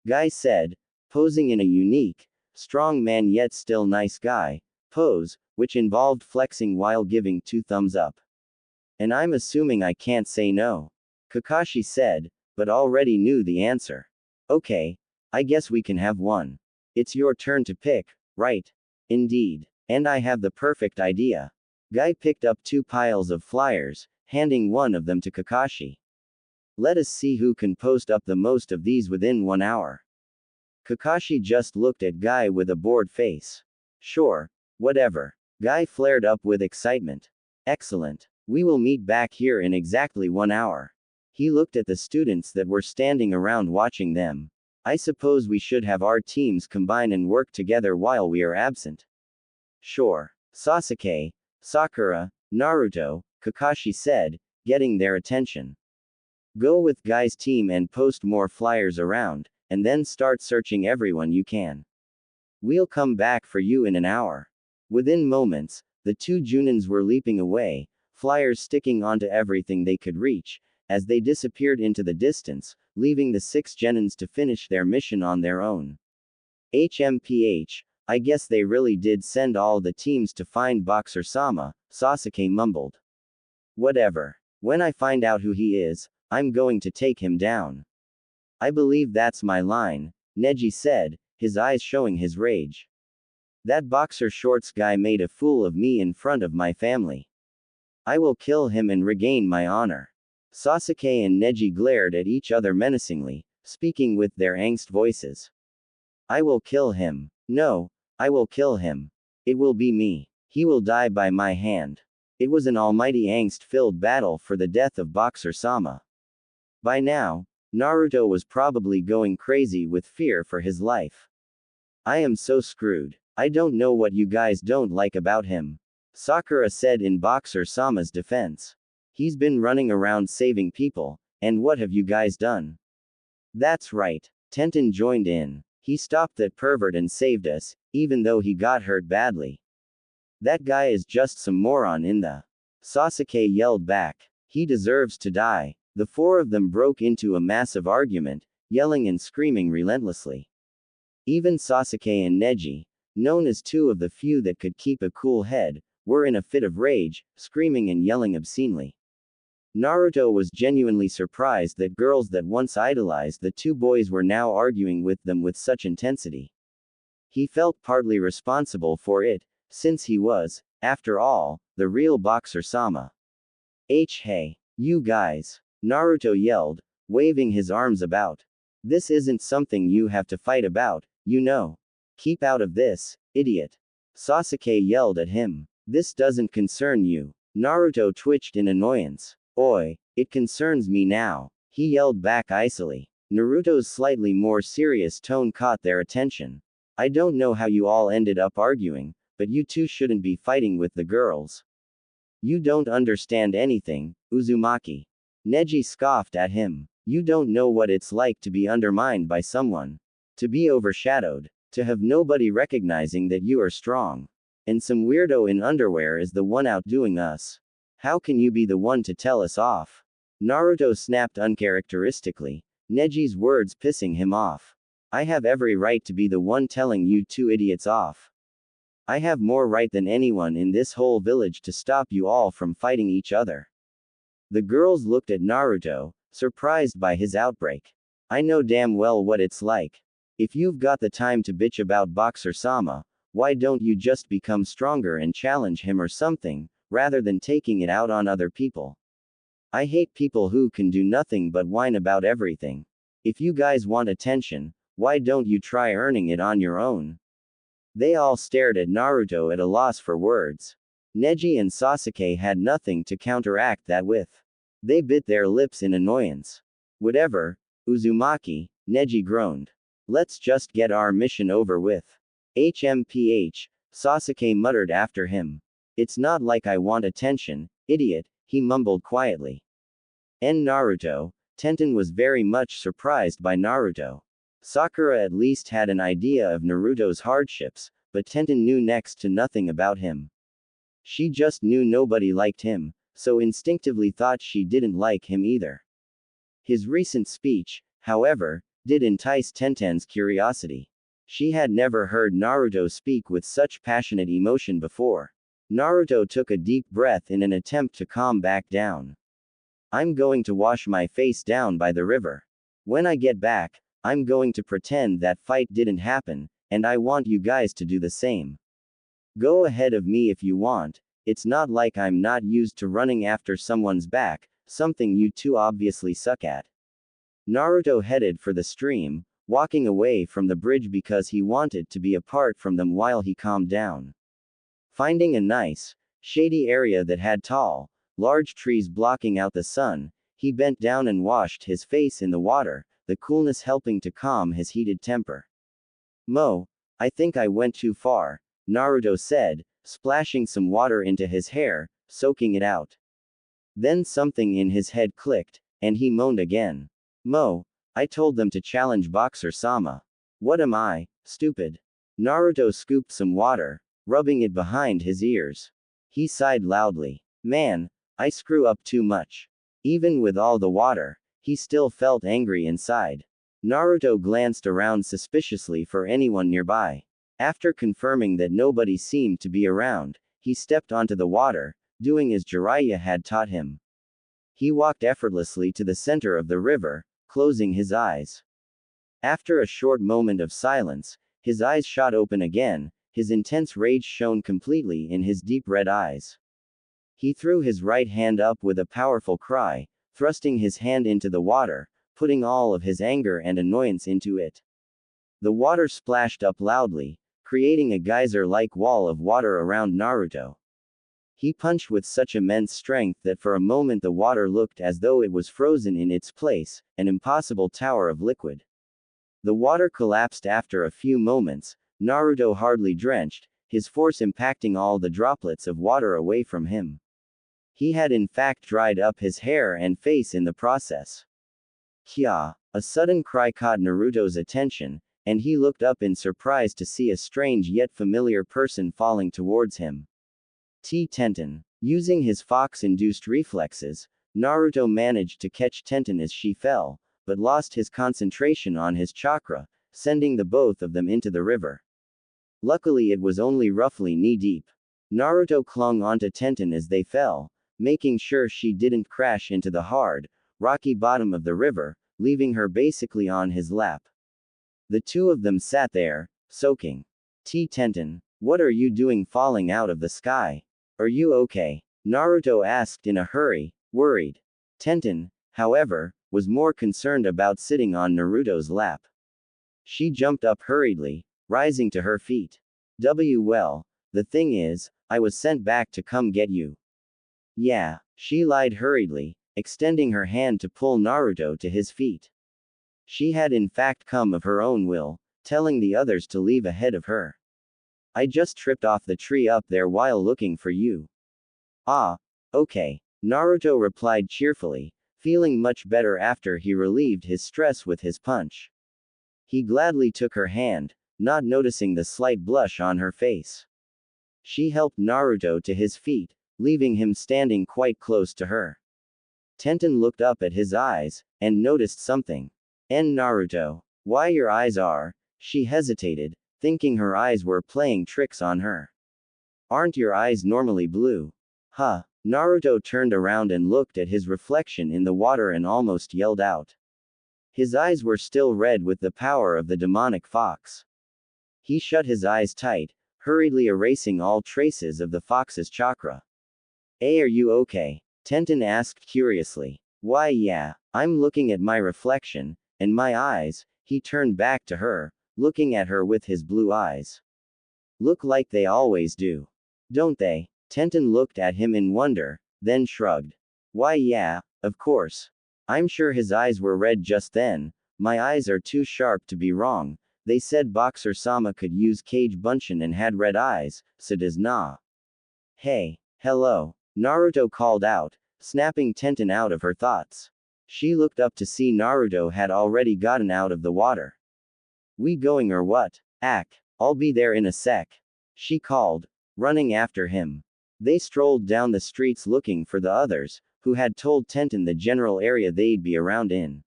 Guy said, posing in a unique, strong man yet still nice guy pose, which involved flexing while giving 2 thumbs up. And I'm assuming I can't say no. Kakashi said, but already knew the answer. Okay, I guess we can have one. It's your turn to pick, right? Indeed. And I have the perfect idea. Guy picked up 2 piles of flyers, handing one of them to Kakashi. Let us see who can post up the most of these within 1 hour. Kakashi just looked at Guy with a bored face. Sure, whatever. Guy flared up with excitement. Excellent. We will meet back here in exactly 1 hour. He looked at the students that were standing around watching them. I suppose we should have our teams combine and work together while we are absent. Sure. Sasuke, Sakura, Naruto, Kakashi said, getting their attention. Go with Guy's team and post more flyers around, and then start searching everyone you can. We'll come back for you in an hour. Within moments, the 2 Junins were leaping away, flyers sticking onto everything they could reach, as they disappeared into the distance, leaving the 6 Genins to finish their mission on their own. HMPH, I guess they really did send all the teams to find Boxer-sama, Sasuke mumbled. Whatever. When I find out who he is, I'm going to take him down. I believe that's my line, Neji said, his eyes showing his rage. That boxer shorts guy made a fool of me in front of my family. I will kill him and regain my honor. Sasuke and Neji glared at each other menacingly, speaking with their angst voices. I will kill him. No, I will kill him. It will be me. He will die by my hand. It was an almighty angst-filled battle for the death of Boxer-sama. By now, Naruto was probably going crazy with fear for his life. I am so screwed. I don't know what you guys don't like about him. Sakura said in Boxer-sama's defense. He's been running around saving people, and what have you guys done? That's right. Tenten joined in. He stopped that pervert and saved us, even though he got hurt badly. That guy is just some moron in the. Sasuke yelled back. He deserves to die. The 4 of them broke into a massive argument, yelling and screaming relentlessly. Even Sasuke and Neji, known as 2 of the few that could keep a cool head, were in a fit of rage, screaming and yelling obscenely. Naruto was genuinely surprised that girls that once idolized the 2 boys were now arguing with them with such intensity. He felt partly responsible for it, since he was, after all, the real Boxer-sama. Hey, you guys! Naruto yelled, waving his arms about. This isn't something you have to fight about, you know. Keep out of this, idiot. Sasuke yelled at him. This doesn't concern you. Naruto twitched in annoyance. Oi, it concerns me now. He yelled back icily. Naruto's slightly more serious tone caught their attention. I don't know how you all ended up arguing, but you 2 shouldn't be fighting with the girls. You don't understand anything, Uzumaki. Neji scoffed at him. You don't know what it's like to be undermined by someone. To be overshadowed. To have nobody recognizing that you are strong. And some weirdo in underwear is the one outdoing us. How can you be the one to tell us off? Naruto snapped uncharacteristically, Neji's words pissing him off. I have every right to be the one telling you 2 idiots off. I have more right than anyone in this whole village to stop you all from fighting each other. The girls looked at Naruto, surprised by his outbreak. I know damn well what it's like. If you've got the time to bitch about Boxer-sama, why don't you just become stronger and challenge him or something, rather than taking it out on other people? I hate people who can do nothing but whine about everything. If you guys want attention, why don't you try earning it on your own? They all stared at Naruto at a loss for words. Neji and Sasuke had nothing to counteract that with. They bit their lips in annoyance. Whatever, Uzumaki, Neji groaned. Let's just get our mission over with. HMPH, Sasuke muttered after him. It's not like I want attention, idiot, he mumbled quietly. Naruto, Tenten was very much surprised by Naruto. Sakura at least had an idea of Naruto's hardships, but Tenten knew next to nothing about him. She just knew nobody liked him, so instinctively thought she didn't like him either. His recent speech, however, did entice Tenten's curiosity. She had never heard Naruto speak with such passionate emotion before. Naruto took a deep breath in an attempt to calm back down. I'm going to wash my face down by the river. When I get back, I'm going to pretend that fight didn't happen, and I want you guys to do the same. Go ahead of me if you want, It's not like I'm not used to running after someone's back, something you two obviously suck at. Naruto headed for the stream, walking away from the bridge because he wanted to be apart from them while he calmed down. Finding a nice, shady area that had tall, large trees blocking out the sun, he bent down and washed his face in the water, the coolness helping to calm his heated temper. I think I went too far, Naruto said, splashing some water into his hair, soaking it out. Then something in his head clicked, and he moaned again. I told them to challenge Boxer Sama. What am I, stupid? Naruto scooped some water, rubbing it behind his ears. He sighed loudly. Man, I screw up too much. Even with all the water, he still felt angry inside. Naruto glanced around suspiciously for anyone nearby. After confirming that nobody seemed to be around, he stepped onto the water, doing as Jiraiya had taught him. He walked effortlessly to the center of the river, closing his eyes. After a short moment of silence, his eyes shot open again, his intense rage shone completely in his deep red eyes. He threw his right hand up with a powerful cry, thrusting his hand into the water, putting all of his anger and annoyance into it. The water splashed up loudly, creating a geyser-like wall of water around Naruto. He punched with such immense strength that for a moment the water looked as though it was frozen in its place, an impossible tower of liquid. The water collapsed after a few moments, Naruto hardly drenched, his force impacting all the droplets of water away from him. He had in fact dried up his hair and face in the process. Kya! A sudden cry caught Naruto's attention, and he looked up in surprise to see a strange yet familiar person falling towards him. Tenten. Using his fox-induced reflexes, Naruto managed to catch Tenten as she fell, but lost his concentration on his chakra, sending the both of them into the river. Luckily it was only roughly knee-deep. Naruto clung onto Tenten as they fell, making sure she didn't crash into the hard, rocky bottom of the river, leaving her basically on his lap. The two of them sat there, soaking. Tenten, what are you doing falling out of the sky? Are you okay? Naruto asked in a hurry, worried. Tenten, however, was more concerned about sitting on Naruto's lap. She jumped up hurriedly, rising to her feet. Well, the thing is, I was sent back to come get you. Yeah, she lied hurriedly, extending her hand to pull Naruto to his feet. She had in fact come of her own will, telling the others to leave ahead of her. I just tripped off the tree up there while looking for you. Ah, okay, Naruto replied cheerfully, feeling much better after he relieved his stress with his punch. He gladly took her hand, not noticing the slight blush on her face. She helped Naruto to his feet, leaving him standing quite close to her. Tenten looked up at his eyes, and noticed something. Naruto, why your eyes are? She hesitated, thinking her eyes were playing tricks on her. Aren't your eyes normally blue? Huh. Naruto turned around and looked at his reflection in the water and almost yelled out. His eyes were still red with the power of the demonic fox. He shut his eyes tight, hurriedly erasing all traces of the fox's chakra. Hey, are you okay? Tenten asked curiously. Why yeah, I'm looking at my reflection, and my eyes, he turned back to her, looking at her with his blue eyes. Look like they always do. Don't they? Tenten looked at him in wonder, then shrugged. Why yeah, of course. I'm sure his eyes were red just then. My eyes are too sharp to be wrong. They said Boxer Sama could use Kage Bunshin and had red eyes, so does Na. Hey, hello, Naruto called out, snapping Tenten out of her thoughts. She looked up to see Naruto had already gotten out of the water. We going or what? I'll be there in a sec. She called, running after him. They strolled down the streets looking for the others, who had told Tenten the general area they'd be around in.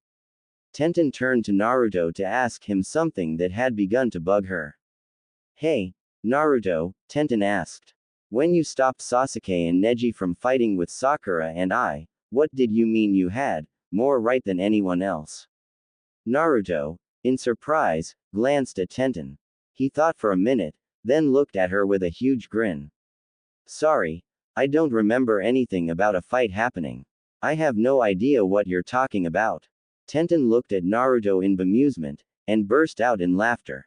Tenten turned to Naruto to ask him something that had begun to bug her. Hey, Naruto, Tenten asked. When you stopped Sasuke and Neji from fighting with Sakura and I, what did you mean you had more right than anyone else? Naruto, in surprise, glanced at Tenten. He thought for a minute, then looked at her with a huge grin. Sorry, I don't remember anything about a fight happening. I have no idea what you're talking about. Tenten looked at Naruto in bemusement, and burst out in laughter.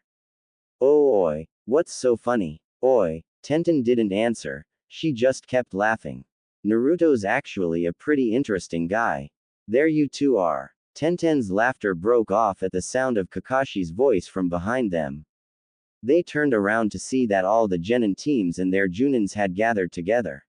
Oh oi, what's so funny? Oi, Tenten didn't answer, she just kept laughing. Naruto's actually a pretty interesting guy. There you two are. Tenten's laughter broke off at the sound of Kakashi's voice from behind them. They turned around to see that all the genin teams and their junins had gathered together.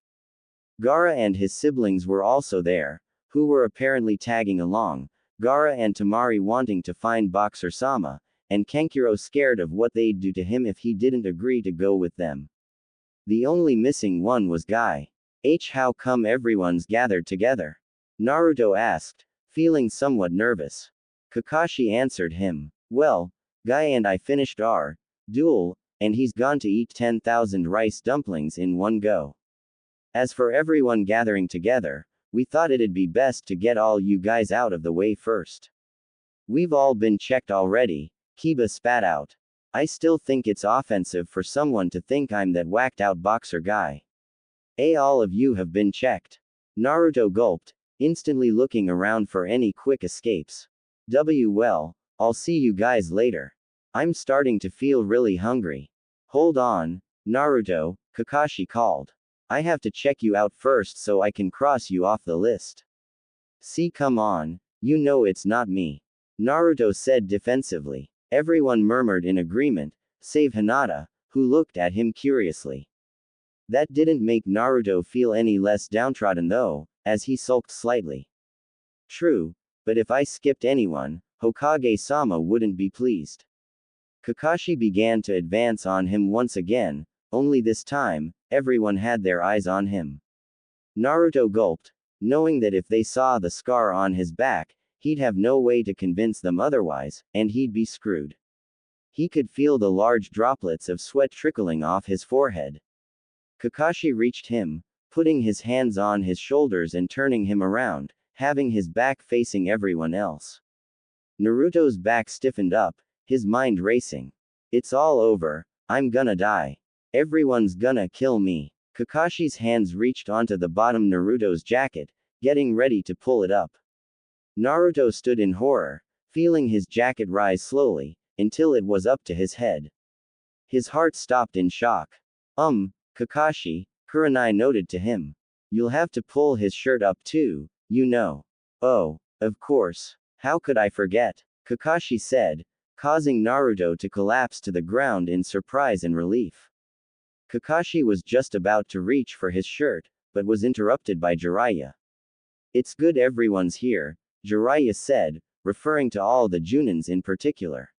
Gaara and his siblings were also there, who were apparently tagging along, Gaara and Tamari wanting to find Boxer-sama, and Kankuro scared of what they'd do to him if he didn't agree to go with them. The only missing one was Guy. How come everyone's gathered together? Naruto asked, feeling somewhat nervous. Kakashi answered him, well, Guy and I finished our duel, and he's gone to eat 10,000 rice dumplings in one go. As for everyone gathering together, we thought it'd be best to get all you guys out of the way first. We've all been checked already, Kiba spat out. I still think it's offensive for someone to think I'm that whacked out boxer guy. All of you have been checked. Naruto gulped, instantly looking around for any quick escapes. Well, I'll see you guys later. I'm starting to feel really hungry. Hold on, Naruto, Kakashi called. I have to check you out first so I can cross you off the list. See, come on, you know it's not me. Naruto said defensively. Everyone murmured in agreement, save Hinata, who looked at him curiously. That didn't make Naruto feel any less downtrodden though, as he sulked slightly. True, but if I skipped anyone, Hokage-sama wouldn't be pleased. Kakashi began to advance on him once again, only this time, everyone had their eyes on him. Naruto gulped, knowing that if they saw the scar on his back, he'd have no way to convince them otherwise, and he'd be screwed. He could feel the large droplets of sweat trickling off his forehead. Kakashi reached him, putting his hands on his shoulders and turning him around, having his back facing everyone else. Naruto's back stiffened up, his mind racing. It's all over, I'm gonna die. Everyone's gonna kill me. Kakashi's hands reached onto the bottom Naruto's jacket, getting ready to pull it up. Naruto stood in horror, feeling his jacket rise slowly, until it was up to his head. His heart stopped in shock. Kakashi, Kurenai noted to him. You'll have to pull his shirt up too, you know. Oh, of course. How could I forget? Kakashi said, causing Naruto to collapse to the ground in surprise and relief. Kakashi was just about to reach for his shirt, but was interrupted by Jiraiya. It's good everyone's here, Jiraiya said, referring to all the Junins in particular.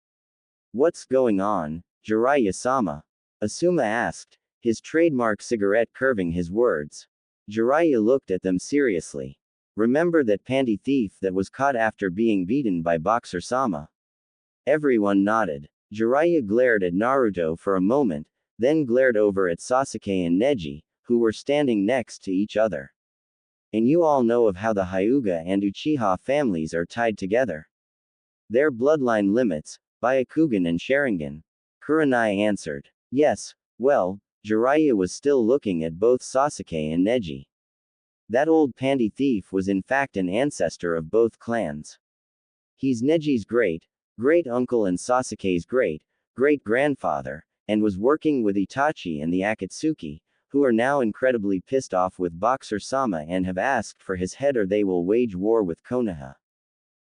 What's going on, Jiraiya-sama? Asuma asked, his trademark cigarette curving his words. Jiraiya looked at them seriously. Remember that panty thief that was caught after being beaten by Boxer-sama? Everyone nodded. Jiraiya glared at Naruto for a moment, then glared over at Sasuke and Neji, who were standing next to each other. And you all know of how the Hyuga and Uchiha families are tied together. Their bloodline limits, Byakugan and Sharingan. Kurenai answered. Yes, well, Jiraiya was still looking at both Sasuke and Neji. That old panty thief was in fact an ancestor of both clans. He's Neji's great-uncle and Sasuke's great-grandfather, and was working with Itachi and the Akatsuki, who are now incredibly pissed off with Boxer-sama and have asked for his head or they will wage war with Konoha.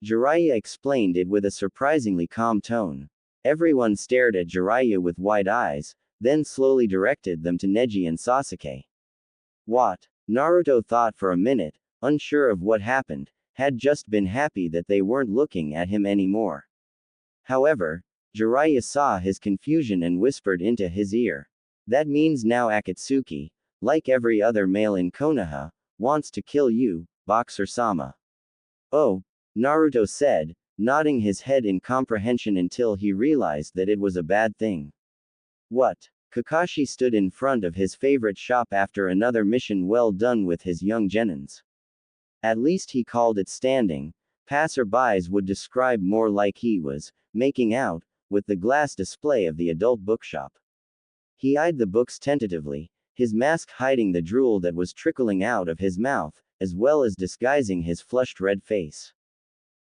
Jiraiya explained it with a surprisingly calm tone. Everyone stared at Jiraiya with wide eyes, then slowly directed them to Neji and Sasuke. What? Naruto thought for a minute, unsure of what happened, had just been happy that they weren't looking at him anymore. However, Jiraiya saw his confusion and whispered into his ear. That means now Akatsuki, like every other male in Konoha, wants to kill you, Boxer-sama. Oh, Naruto said, nodding his head in comprehension until he realized that it was a bad thing. What? Kakashi stood in front of his favorite shop after another mission well done with his young genins. At least he called it standing. Passerbys would describe more like he was making out with the glass display of the adult bookshop. He eyed the books tentatively, his mask hiding the drool that was trickling out of his mouth, as well as disguising his flushed red face.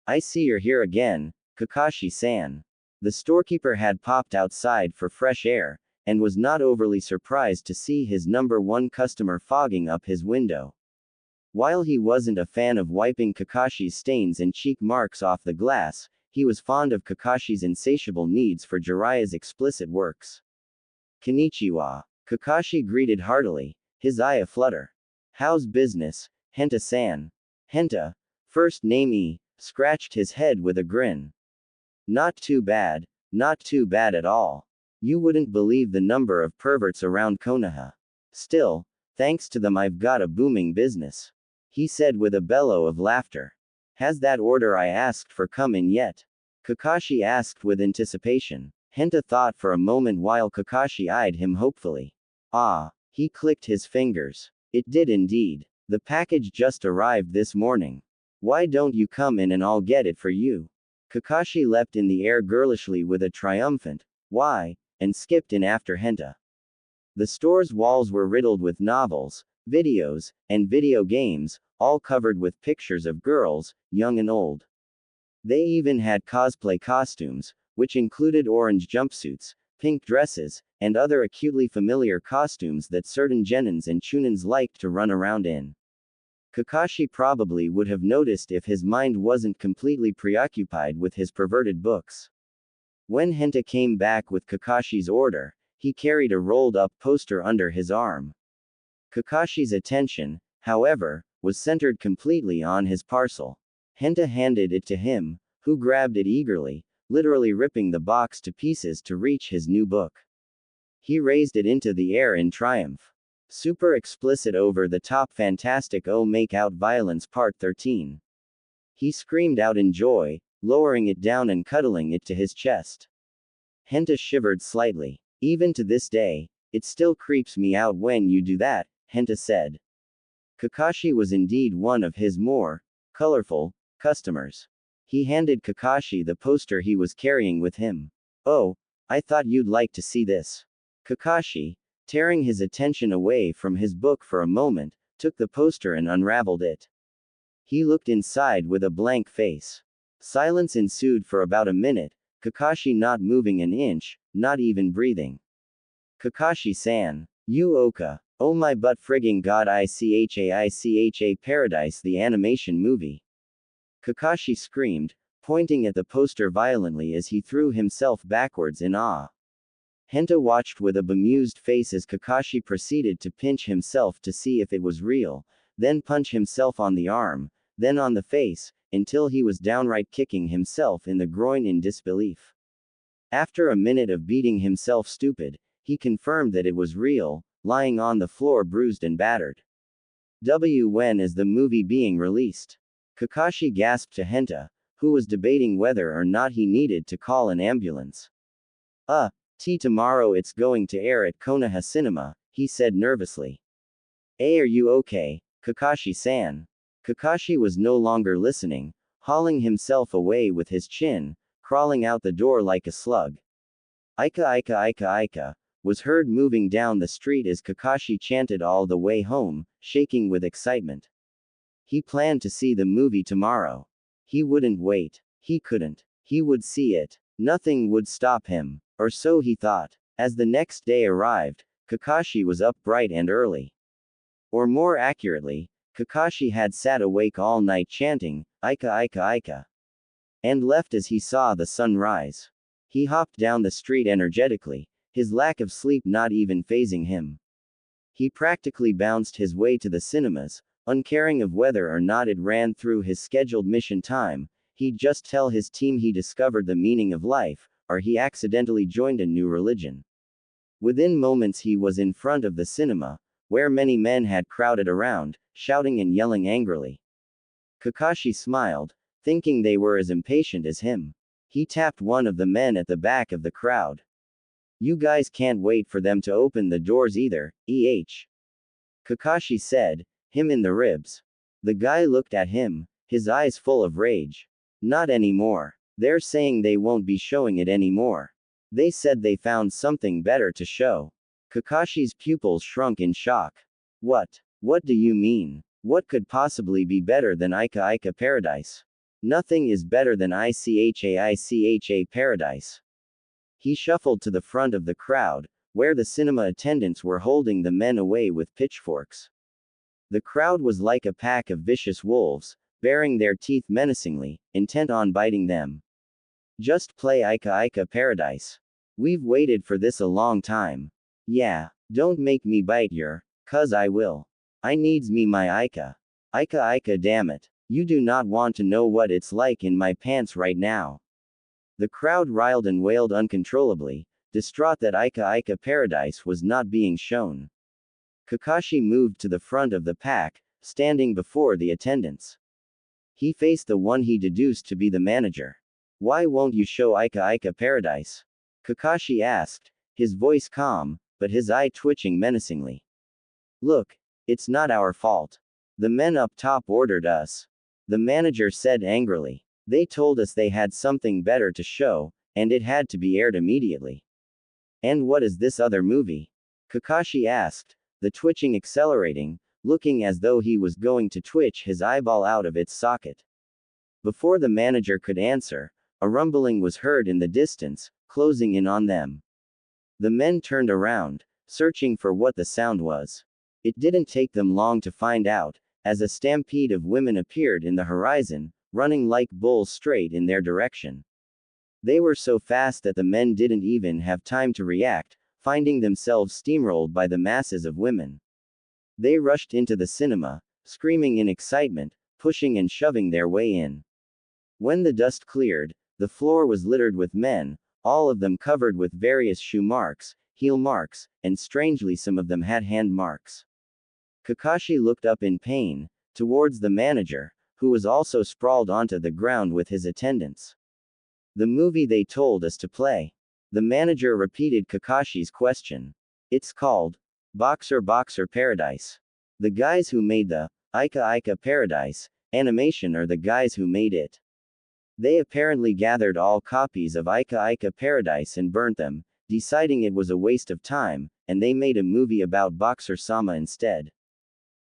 I see you're here again, Kakashi-san. The storekeeper had popped outside for fresh air, and was not overly surprised to see his number one customer fogging up his window. While he wasn't a fan of wiping Kakashi's stains and cheek marks off the glass, he was fond of Kakashi's insatiable needs for Jiraiya's explicit works. Konnichiwa. Kakashi greeted heartily, his eye aflutter. How's business, Henta-san? Henta, first name E, scratched his head with a grin. Not too bad at all. You wouldn't believe the number of perverts around Konoha. Still, thanks to them I've got a booming business. He said with a bellow of laughter. Has that order I asked for come in yet? Kakashi asked with anticipation. Henta thought for a moment while Kakashi eyed him hopefully. Ah, he clicked his fingers. It did indeed. The package just arrived this morning. Why don't you come in and I'll get it for you? Kakashi leapt in the air girlishly with a triumphant, why, and skipped in after Henta. The store's walls were riddled with novels, videos, and video games, all covered with pictures of girls, young and old. They even had cosplay costumes, which included orange jumpsuits, pink dresses, and other acutely familiar costumes that certain genins and chunins liked to run around in. Kakashi probably would have noticed if his mind wasn't completely preoccupied with his perverted books. When Henta came back with Kakashi's order, he carried a rolled-up poster under his arm. Kakashi's attention, however, was centered completely on his parcel. Henta handed it to him, who grabbed it eagerly, literally ripping the box to pieces to reach his new book. He raised it into the air in triumph. Super explicit over the top fantastic oh make out violence part 13. He screamed out in joy, lowering it down and cuddling it to his chest. Henta shivered slightly. Even to this day, it still creeps me out when you do that, Henta said. Kakashi was indeed one of his more colorful customers. He handed Kakashi the poster he was carrying with him. Oh, I thought you'd like to see this. Kakashi, tearing his attention away from his book for a moment, took the poster and unraveled it. He looked inside with a blank face. Silence ensued for about a minute, Kakashi not moving an inch, not even breathing. Kakashi-san. You Oka. Oh my butt frigging god ICHA Paradise the animation movie. Kakashi screamed, pointing at the poster violently as he threw himself backwards in awe. Henta watched with a bemused face as Kakashi proceeded to pinch himself to see if it was real, then punch himself on the arm, then on the face, until he was downright kicking himself in the groin in disbelief. After a minute of beating himself stupid, he confirmed that it was real, lying on the floor bruised and battered. When is the movie being released? Kakashi gasped to Henta, who was debating whether or not he needed to call an ambulance. Tomorrow it's going to air at Konoha Cinema, he said nervously. Are you okay, Kakashi-san? Kakashi was no longer listening, hauling himself away with his chin, crawling out the door like a slug. Ika, was heard moving down the street as Kakashi chanted all the way home, shaking with excitement. He planned to see the movie tomorrow. He wouldn't wait. He couldn't. He would see it. Nothing would stop him. Or so he thought. As the next day arrived, Kakashi was up bright and early. Or more accurately, Kakashi had sat awake all night chanting, Ika, and left as he saw the sun rise. He hopped down the street energetically, his lack of sleep not even fazing him. He practically bounced his way to the cinemas, uncaring of whether or not it ran through his scheduled mission time. He'd just tell his team he discovered the meaning of life, or he accidentally joined a new religion. Within moments he was in front of the cinema, where many men had crowded around, shouting and yelling angrily. Kakashi smiled, thinking they were as impatient as him. He tapped one of the men at the back of the crowd. You guys can't wait for them to open the doors either, Kakashi said, him in the ribs. The guy looked at him, his eyes full of rage. Not anymore. They're saying they won't be showing it anymore. They said they found something better to show. Kakashi's pupils shrunk in shock. What? What do you mean? What could possibly be better than Ica Ica Paradise? Nothing is better than ICHA Paradise. He shuffled to the front of the crowd, where the cinema attendants were holding the men away with pitchforks. The crowd was like a pack of vicious wolves, baring their teeth menacingly, intent on biting them. Just play Ica Ica Paradise. We've waited for this a long time. Yeah, don't make me bite your, 'cause I will. I needs me my Ica. Ica Ica damn it. You do not want to know what it's like in my pants right now. The crowd riled and wailed uncontrollably, distraught that Ica Ica Paradise was not being shown. Kakashi moved to the front of the pack, standing before the attendants. He faced the one he deduced to be the manager. Why won't you show Ica Ica Paradise? Kakashi asked, his voice calm, but his eye twitching menacingly. Look, it's not our fault. The men up top ordered us. The manager said angrily. They told us they had something better to show, and it had to be aired immediately. And what is this other movie? Kakashi asked, the twitching accelerating, looking as though he was going to twitch his eyeball out of its socket. Before the manager could answer, a rumbling was heard in the distance, closing in on them. The men turned around, searching for what the sound was. It didn't take them long to find out, as a stampede of women appeared in the horizon, running like bulls straight in their direction. They were so fast that the men didn't even have time to react, finding themselves steamrolled by the masses of women. They rushed into the cinema, screaming in excitement, pushing and shoving their way in. When the dust cleared, the floor was littered with men, all of them covered with various shoe marks, heel marks, and strangely some of them had hand marks. Kakashi looked up in pain, towards the manager, who was also sprawled onto the ground with his attendants. The movie they told us to play. The manager repeated Kakashi's question. It's called Boxer Paradise. The guys who made the Ica Ica Paradise animation are the guys who made it. They apparently gathered all copies of Ica Ica Paradise and burnt them, deciding it was a waste of time, and they made a movie about Boxer-sama instead.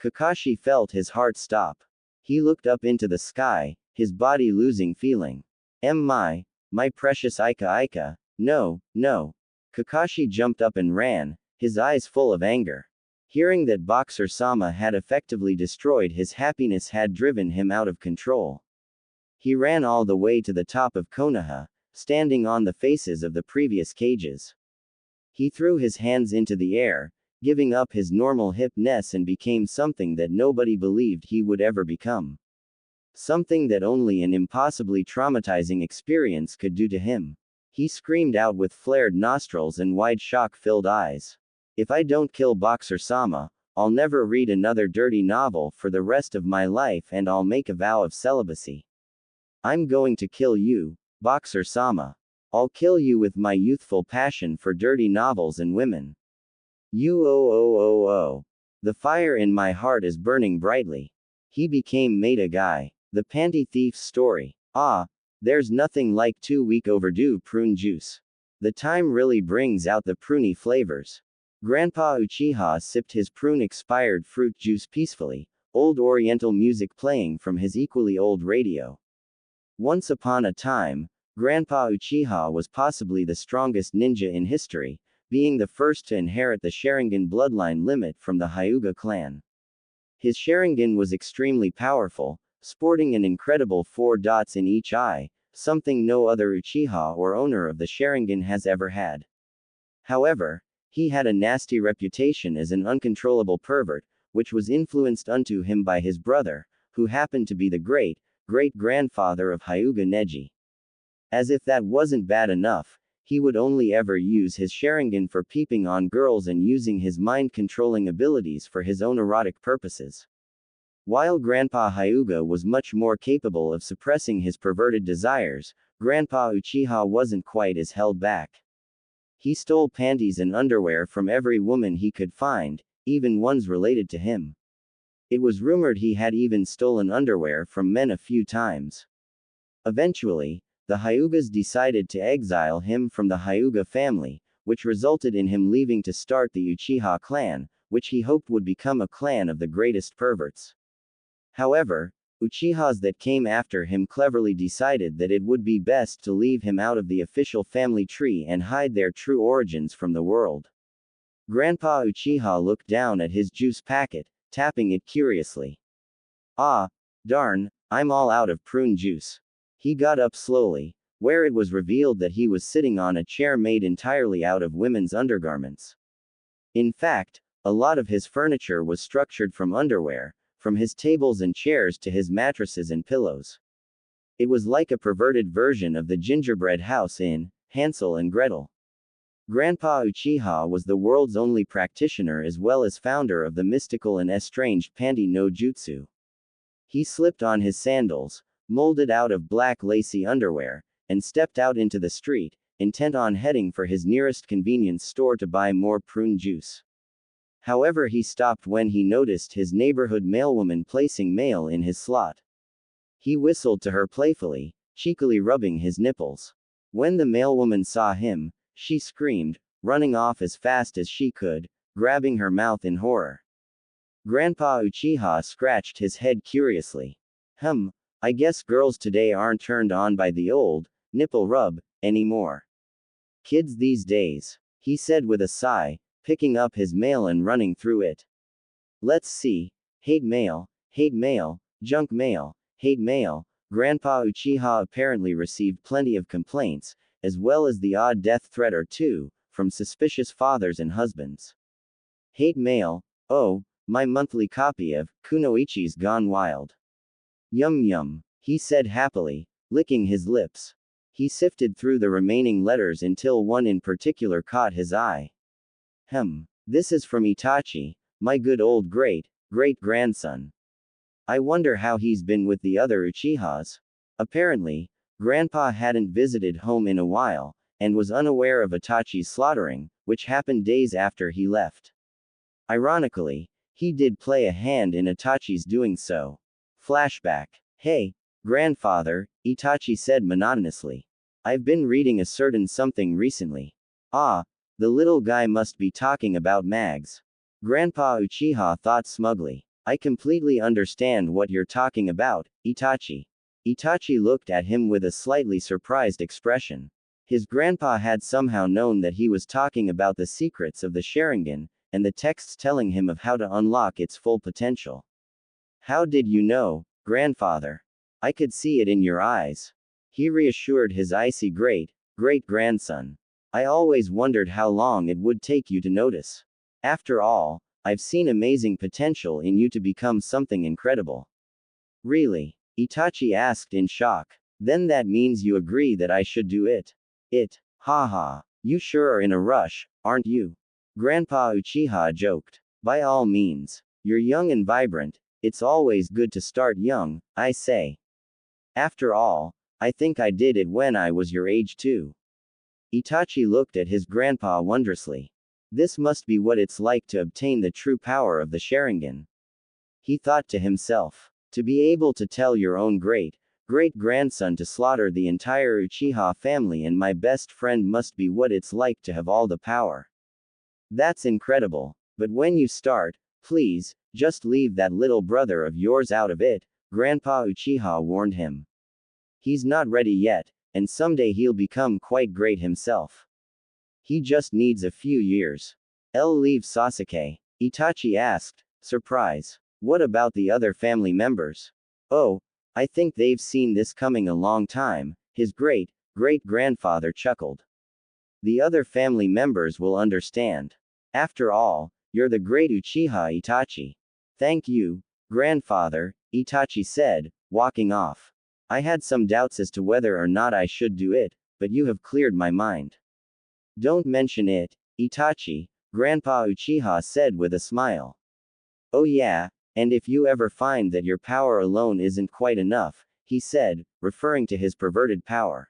Kakashi felt his heart stop. He looked up into the sky, his body losing feeling. My precious Ica Ica, no, no. Kakashi jumped up and ran, his eyes full of anger. Hearing that Boxer-sama had effectively destroyed his happiness had driven him out of control. He ran all the way to the top of Konoha, standing on the faces of the previous cages. He threw his hands into the air, giving up his normal hipness and became something that nobody believed he would ever become. Something that only an impossibly traumatizing experience could do to him. He screamed out with flared nostrils and wide shock-filled eyes. If I don't kill Boxer-sama, I'll never read another dirty novel for the rest of my life and I'll make a vow of celibacy. I'm going to kill you, Boxer-sama. I'll kill you with my youthful passion for dirty novels and women. The fire in my heart is burning brightly. He became Meta Guy. The Panty Thief's story. There's nothing like 2-week overdue prune juice. The time really brings out the pruny flavors. Grandpa Uchiha sipped his prune-expired fruit juice peacefully, old oriental music playing from his equally old radio. Once upon a time, Grandpa Uchiha was possibly the strongest ninja in history, being the first to inherit the Sharingan bloodline limit from the Hyuga clan. His Sharingan was extremely powerful, sporting an incredible 4 dots in each eye, something no other Uchiha or owner of the Sharingan has ever had. However, he had a nasty reputation as an uncontrollable pervert, which was influenced unto him by his brother, who happened to be the great-grandfather of Hyuga Neji. As if that wasn't bad enough, he would only ever use his Sharingan for peeping on girls and using his mind-controlling abilities for his own erotic purposes. While Grandpa Hyuga was much more capable of suppressing his perverted desires, Grandpa Uchiha wasn't quite as held back. He stole panties and underwear from every woman he could find, even ones related to him. It was rumored he had even stolen underwear from men a few times. Eventually, the Hyugas decided to exile him from the Hyuga family, which resulted in him leaving to start the Uchiha clan, which he hoped would become a clan of the greatest perverts. However, Uchihas that came after him cleverly decided that it would be best to leave him out of the official family tree and hide their true origins from the world. Grandpa Uchiha looked down at his juice packet, tapping it curiously. Ah, darn, I'm all out of prune juice. He got up slowly, where it was revealed that he was sitting on a chair made entirely out of women's undergarments. In fact, a lot of his furniture was structured from underwear, from his tables and chairs to his mattresses and pillows. It was like a perverted version of the gingerbread house in Hansel and Gretel. Grandpa Uchiha was the world's only practitioner as well as founder of the mystical and estranged Panty no Jutsu. He slipped on his sandals, molded out of black lacy underwear, and stepped out into the street, intent on heading for his nearest convenience store to buy more prune juice. However, he stopped when he noticed his neighborhood mailwoman placing mail in his slot. He whistled to her playfully, cheekily rubbing his nipples. When the mailwoman saw him, she screamed, running off as fast as she could, grabbing her mouth in horror. Grandpa Uchiha scratched his head curiously. I guess girls today aren't turned on by the old nipple rub anymore. Kids these days, he said with a sigh, picking up his mail and running through it. Let's see. Hate mail, junk mail, hate mail. Grandpa Uchiha apparently received plenty of complaints, as well as the odd death threat or two, from suspicious fathers and husbands. Hate mail, oh, my monthly copy of Kunoichi's Gone Wild. Yum yum, he said happily, licking his lips. He sifted through the remaining letters until one in particular caught his eye. This is from Itachi, my good old great-grandson. I wonder how he's been with the other Uchihas. Apparently, Grandpa hadn't visited home in a while, and was unaware of Itachi's slaughtering, which happened days after he left. Ironically, he did play a hand in Itachi's doing so. Flashback. Hey, grandfather, Itachi said monotonously. I've been reading a certain something recently. Ah, the little guy must be talking about mags. Grandpa Uchiha thought smugly. I completely understand what you're talking about, Itachi. Itachi looked at him with a slightly surprised expression. His grandpa had somehow known that he was talking about the secrets of the Sharingan, and the texts telling him of how to unlock its full potential. How did you know, grandfather? I could see it in your eyes. He reassured his icy great-grandson. I always wondered how long it would take you to notice. After all, I've seen amazing potential in you to become something incredible. Really? Itachi asked in shock. Then that means you agree that I should do it. Haha. You sure are in a rush, aren't you? Grandpa Uchiha joked. By all means. You're young and vibrant. It's always good to start young, I say. After all, I think I did it when I was your age too. Itachi looked at his grandpa wondrously. This must be what it's like to obtain the true power of the Sharingan. He thought to himself. To be able to tell your own great-grandson to slaughter the entire Uchiha family and my best friend must be what it's like to have all the power. That's incredible. But when you start, please, just leave that little brother of yours out of it, Grandpa Uchiha warned him. He's not ready yet, and someday he'll become quite great himself. He just needs a few years. I'll leave Sasuke? Itachi asked, surprise. What about the other family members? Oh, I think they've seen this coming a long time, his great-grandfather chuckled. The other family members will understand. After all, you're the great Uchiha Itachi. Thank you, grandfather, Itachi said, walking off. I had some doubts as to whether or not I should do it, but you have cleared my mind. Don't mention it, Itachi, Grandpa Uchiha said with a smile. Oh yeah, and if you ever find that your power alone isn't quite enough, he said, referring to his perverted power.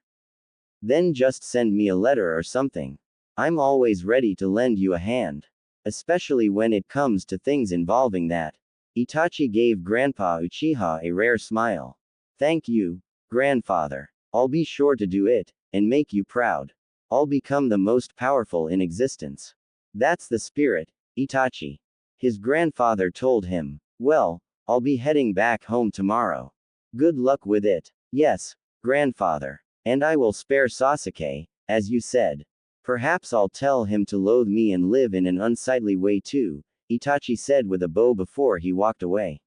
Then just send me a letter or something. I'm always ready to lend you a hand. Especially when it comes to things involving that. Itachi gave Grandpa Uchiha a rare smile. Thank you, grandfather. I'll be sure to do it, and make you proud. I'll become the most powerful in existence. That's the spirit, Itachi. His grandfather told him. Well, I'll be heading back home tomorrow. Good luck with it. Yes, grandfather. And I will spare Sasuke, as you said. Perhaps I'll tell him to loathe me and live in an unsightly way too, Itachi said with a bow before he walked away.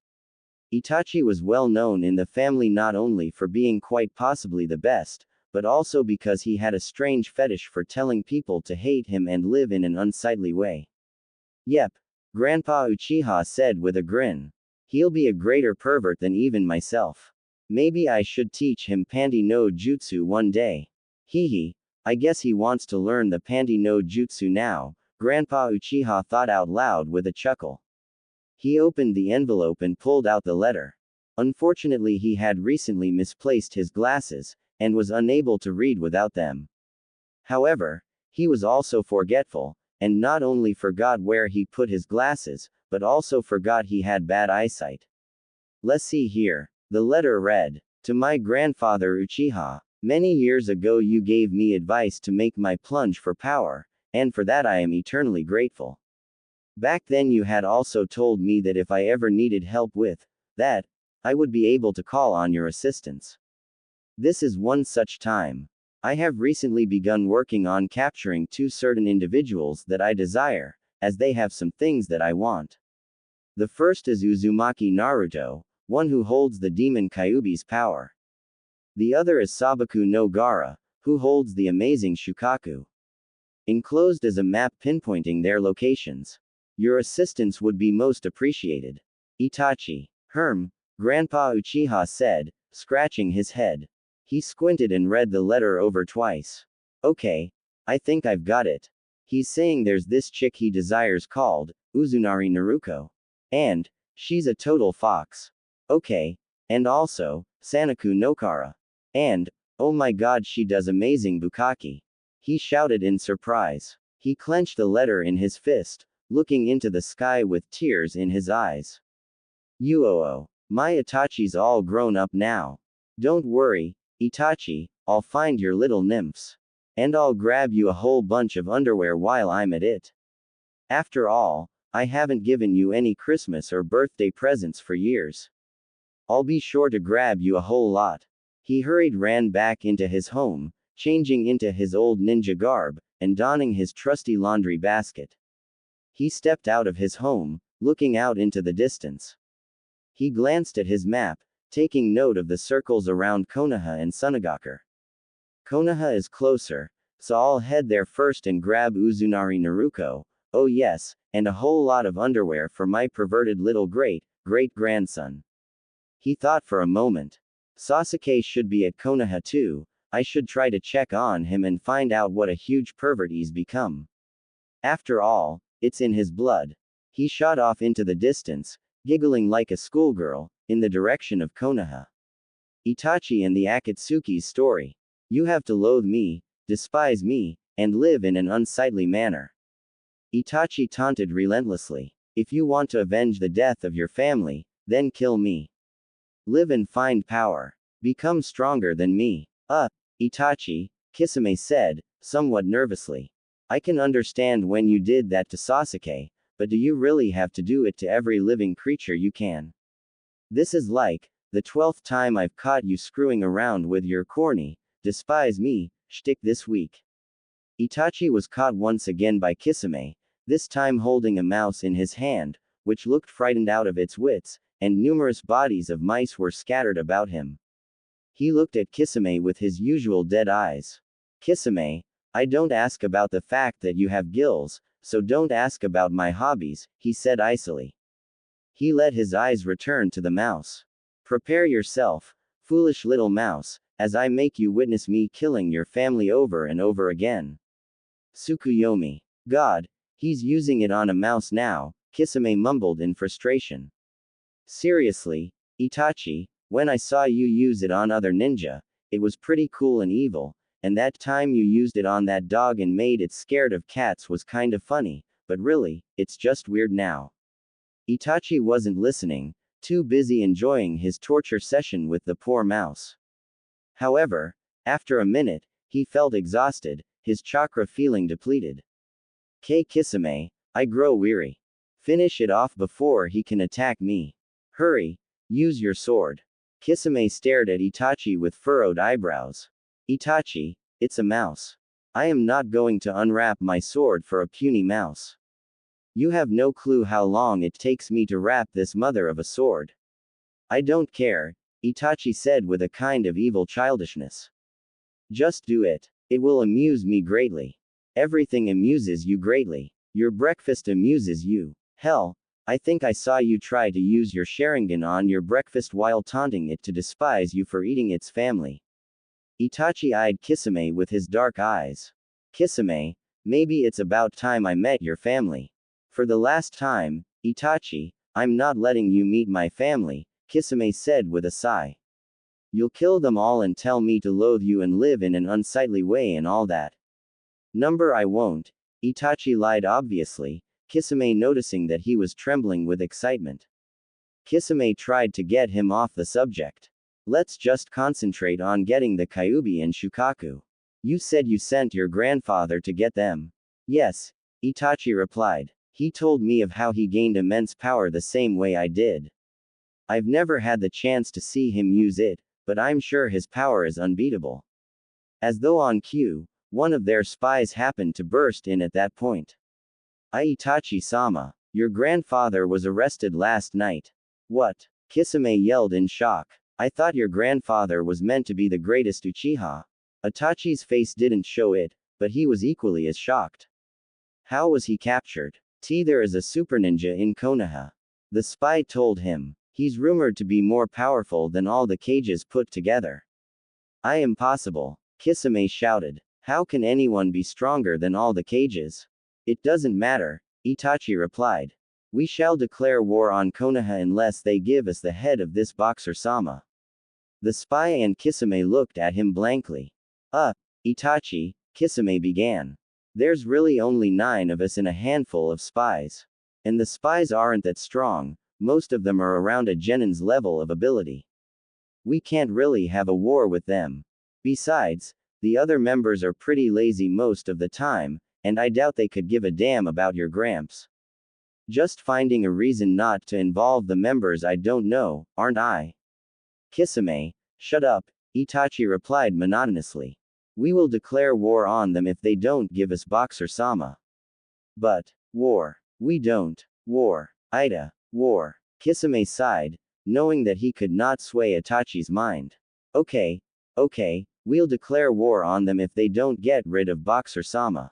Itachi was well known in the family not only for being quite possibly the best, but also because he had a strange fetish for telling people to hate him and live in an unsightly way. Yep, Grandpa Uchiha said with a grin. He'll be a greater pervert than even myself. Maybe I should teach him panty no jutsu one day. Hee, I guess he wants to learn the panty no jutsu now, Grandpa Uchiha thought out loud with a chuckle. He opened the envelope and pulled out the letter. Unfortunately, he had recently misplaced his glasses, and was unable to read without them. However, he was also forgetful, and not only forgot where he put his glasses, but also forgot he had bad eyesight. Let's see here. The letter read, "To my grandfather Uchiha, many years ago you gave me advice to make my plunge for power, and for that I am eternally grateful. Back then you had also told me that if I ever needed help with that, I would be able to call on your assistance. This is one such time. I have recently begun working on capturing two certain individuals that I desire, as they have some things that I want. The first is Uzumaki Naruto, one who holds the demon Kyuubi's power. The other is Sabaku no Gaara, who holds the amazing Shukaku. Enclosed is a map pinpointing their locations. Your assistance would be most appreciated. Itachi." Grandpa Uchiha said, scratching his head. He squinted and read the letter over twice. Okay, I think I've got it. He's saying there's this chick he desires called Uzunari Naruko. And she's a total fox. Okay, and also Sanaku Nokara. And, oh my god, she does amazing bukkake. He shouted in surprise. He clenched the letter in his fist, looking into the sky with tears in his eyes. Uoo. My Itachi's all grown up now. Don't worry, Itachi, I'll find your little nymphs. And I'll grab you a whole bunch of underwear while I'm at it. After all, I haven't given you any Christmas or birthday presents for years. I'll be sure to grab you a whole lot. He ran back into his home, changing into his old ninja garb, and donning his trusty laundry basket. He stepped out of his home, looking out into the distance. He glanced at his map, taking note of the circles around Konoha and Sunagakure. Konoha is closer, so I'll head there first and grab Uzunari Naruko, oh yes, and a whole lot of underwear for my perverted little great-grandson. He thought for a moment. Sasuke should be at Konoha too. I should try to check on him and find out what a huge pervert he's become. After all, it's in his blood. He shot off into the distance, giggling like a schoolgirl, in the direction of Konoha. Itachi and the Akatsuki's story. You have to loathe me, despise me, and live in an unsightly manner. Itachi taunted relentlessly. If you want to avenge the death of your family, then kill me. Live and find power. Become stronger than me. Itachi, Kisame said, somewhat nervously. I can understand when you did that to Sasuke, but do you really have to do it to every living creature you can? This is like the 12th time I've caught you screwing around with your corny, despise me, shtick this week. Itachi was caught once again by Kisame, this time holding a mouse in his hand, which looked frightened out of its wits, and numerous bodies of mice were scattered about him. He looked at Kisame with his usual dead eyes. Kisame, I don't ask about the fact that you have gills, so don't ask about my hobbies, he said icily. He let his eyes return to the mouse. Prepare yourself, foolish little mouse, as I make you witness me killing your family over and over again. Tsukuyomi. God, he's using it on a mouse now, Kisame mumbled in frustration. Seriously, Itachi, when I saw you use it on other ninja, it was pretty cool and evil, and that time you used it on that dog and made it scared of cats was kind of funny, but really, it's just weird now. Itachi wasn't listening, too busy enjoying his torture session with the poor mouse. However, after a minute, he felt exhausted, his chakra feeling depleted. Kisame, I grow weary. Finish it off before he can attack me. Hurry, use your sword. Kisame stared at Itachi with furrowed eyebrows. Itachi, it's a mouse. I am not going to unwrap my sword for a puny mouse. You have no clue how long it takes me to wrap this mother of a sword. I don't care, Itachi said with a kind of evil childishness. Just do it. It will amuse me greatly. Everything amuses you greatly. Your breakfast amuses you. Hell, I think I saw you try to use your Sharingan on your breakfast while taunting it to despise you for eating its family. Itachi eyed Kisame with his dark eyes. Kisame, maybe it's about time I met your family. For the last time, Itachi, I'm not letting you meet my family, Kisame said with a sigh. You'll kill them all and tell me to loathe you and live in an unsightly way and all that. Number I won't, Itachi lied obviously, Kisame noticing that he was trembling with excitement. Kisame tried to get him off the subject. Let's just concentrate on getting the Kyuubi and Shukaku. You said you sent your grandfather to get them. Yes, Itachi replied. He told me of how he gained immense power the same way I did. I've never had the chance to see him use it, but I'm sure his power is unbeatable. As though on cue, one of their spies happened to burst in at that point. Itachi-sama, your grandfather was arrested last night. What? Kisame yelled in shock. I thought your grandfather was meant to be the greatest Uchiha. Itachi's face didn't show it, but he was equally as shocked. How was he captured? There is a super ninja in Konoha. The spy told him. He's rumored to be more powerful than all the cages put together. Impossible, Kisame shouted. How can anyone be stronger than all the cages? It doesn't matter, Itachi replied. We shall declare war on Konoha unless they give us the head of this boxer-sama. The spy and Kisame looked at him blankly. Itachi, Kisame began. There's really only 9 of us in a handful of spies. And the spies aren't that strong, most of them are around a genin's level of ability. We can't really have a war with them. Besides, the other members are pretty lazy most of the time, and I doubt they could give a damn about your gramps. Just finding a reason not to involve the members I don't know, aren't I? Kisame, shut up, Itachi replied monotonously. We will declare war on them if they don't give us Boxer-sama. But, war. We don't. War. War. Kisame sighed, knowing that he could not sway Itachi's mind. Okay, we'll declare war on them if they don't get rid of Boxer-sama.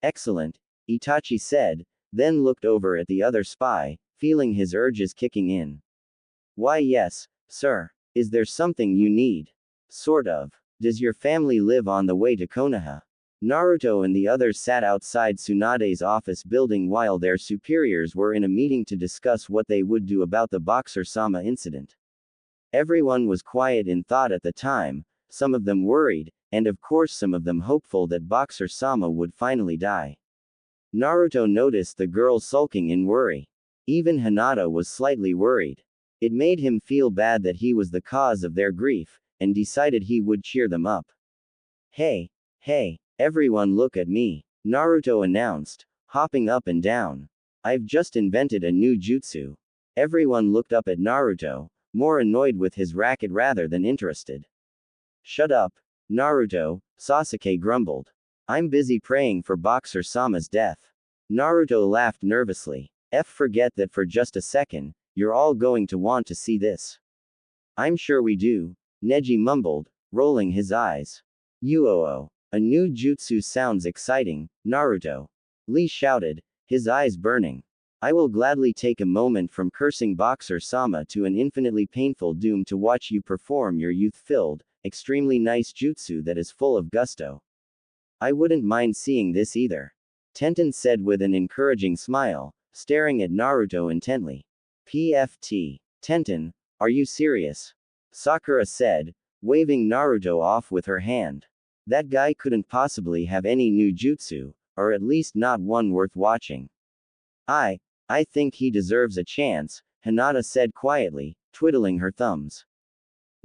Excellent, Itachi said, then looked over at the other spy, feeling his urges kicking in. Why yes, sir. Is there something you need? Sort of. Does your family live on the way to Konoha? Naruto and the others sat outside Tsunade's office building while their superiors were in a meeting to discuss what they would do about the Boxer-sama incident. Everyone was quiet in thought at the time, some of them worried, and of course some of them hopeful that Boxer-sama would finally die. Naruto noticed the girls sulking in worry. Even Hinata was slightly worried. It made him feel bad that he was the cause of their grief, and decided he would cheer them up. Hey, everyone look at me, Naruto announced, hopping up and down. I've just invented a new jutsu. Everyone looked up at Naruto, more annoyed with his racket rather than interested. Shut up, Naruto, Sasuke grumbled. I'm busy praying for Boxer-sama's death. Naruto laughed nervously. Forget that for just a second, you're all going to want to see this. I'm sure we do, Neji mumbled, rolling his eyes. A new jutsu sounds exciting, Naruto. Lee shouted, his eyes burning. I will gladly take a moment from cursing Boxer-sama to an infinitely painful doom to watch you perform your youth-filled, extremely nice jutsu that is full of gusto. I wouldn't mind seeing this either. Tenten said with an encouraging smile, staring at Naruto intently. PFT. Tenten, are you serious? Sakura said, waving Naruto off with her hand. That guy couldn't possibly have any new jutsu, or at least not one worth watching. I think he deserves a chance, Hinata said quietly, twiddling her thumbs.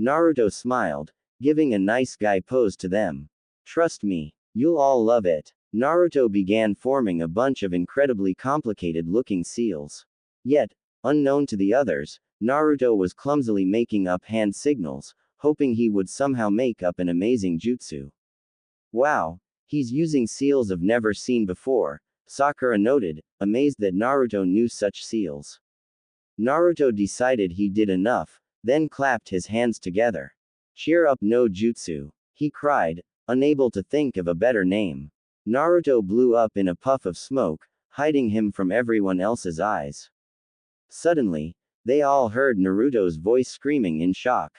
Naruto smiled, giving a nice guy pose to them. Trust me, You'll all love it. Naruto began forming a bunch of incredibly complicated looking seals. Yet, unknown to the others, Naruto was clumsily making up hand signals, hoping he would somehow make up an amazing jutsu. Wow, he's using seals I've never seen before, Sakura noted, amazed that Naruto knew such seals. Naruto decided he did enough, then clapped his hands together. Cheer up no jutsu, he cried, unable to think of a better name. Naruto blew up in a puff of smoke, hiding him from everyone else's eyes. Suddenly, they all heard Naruto's voice screaming in shock.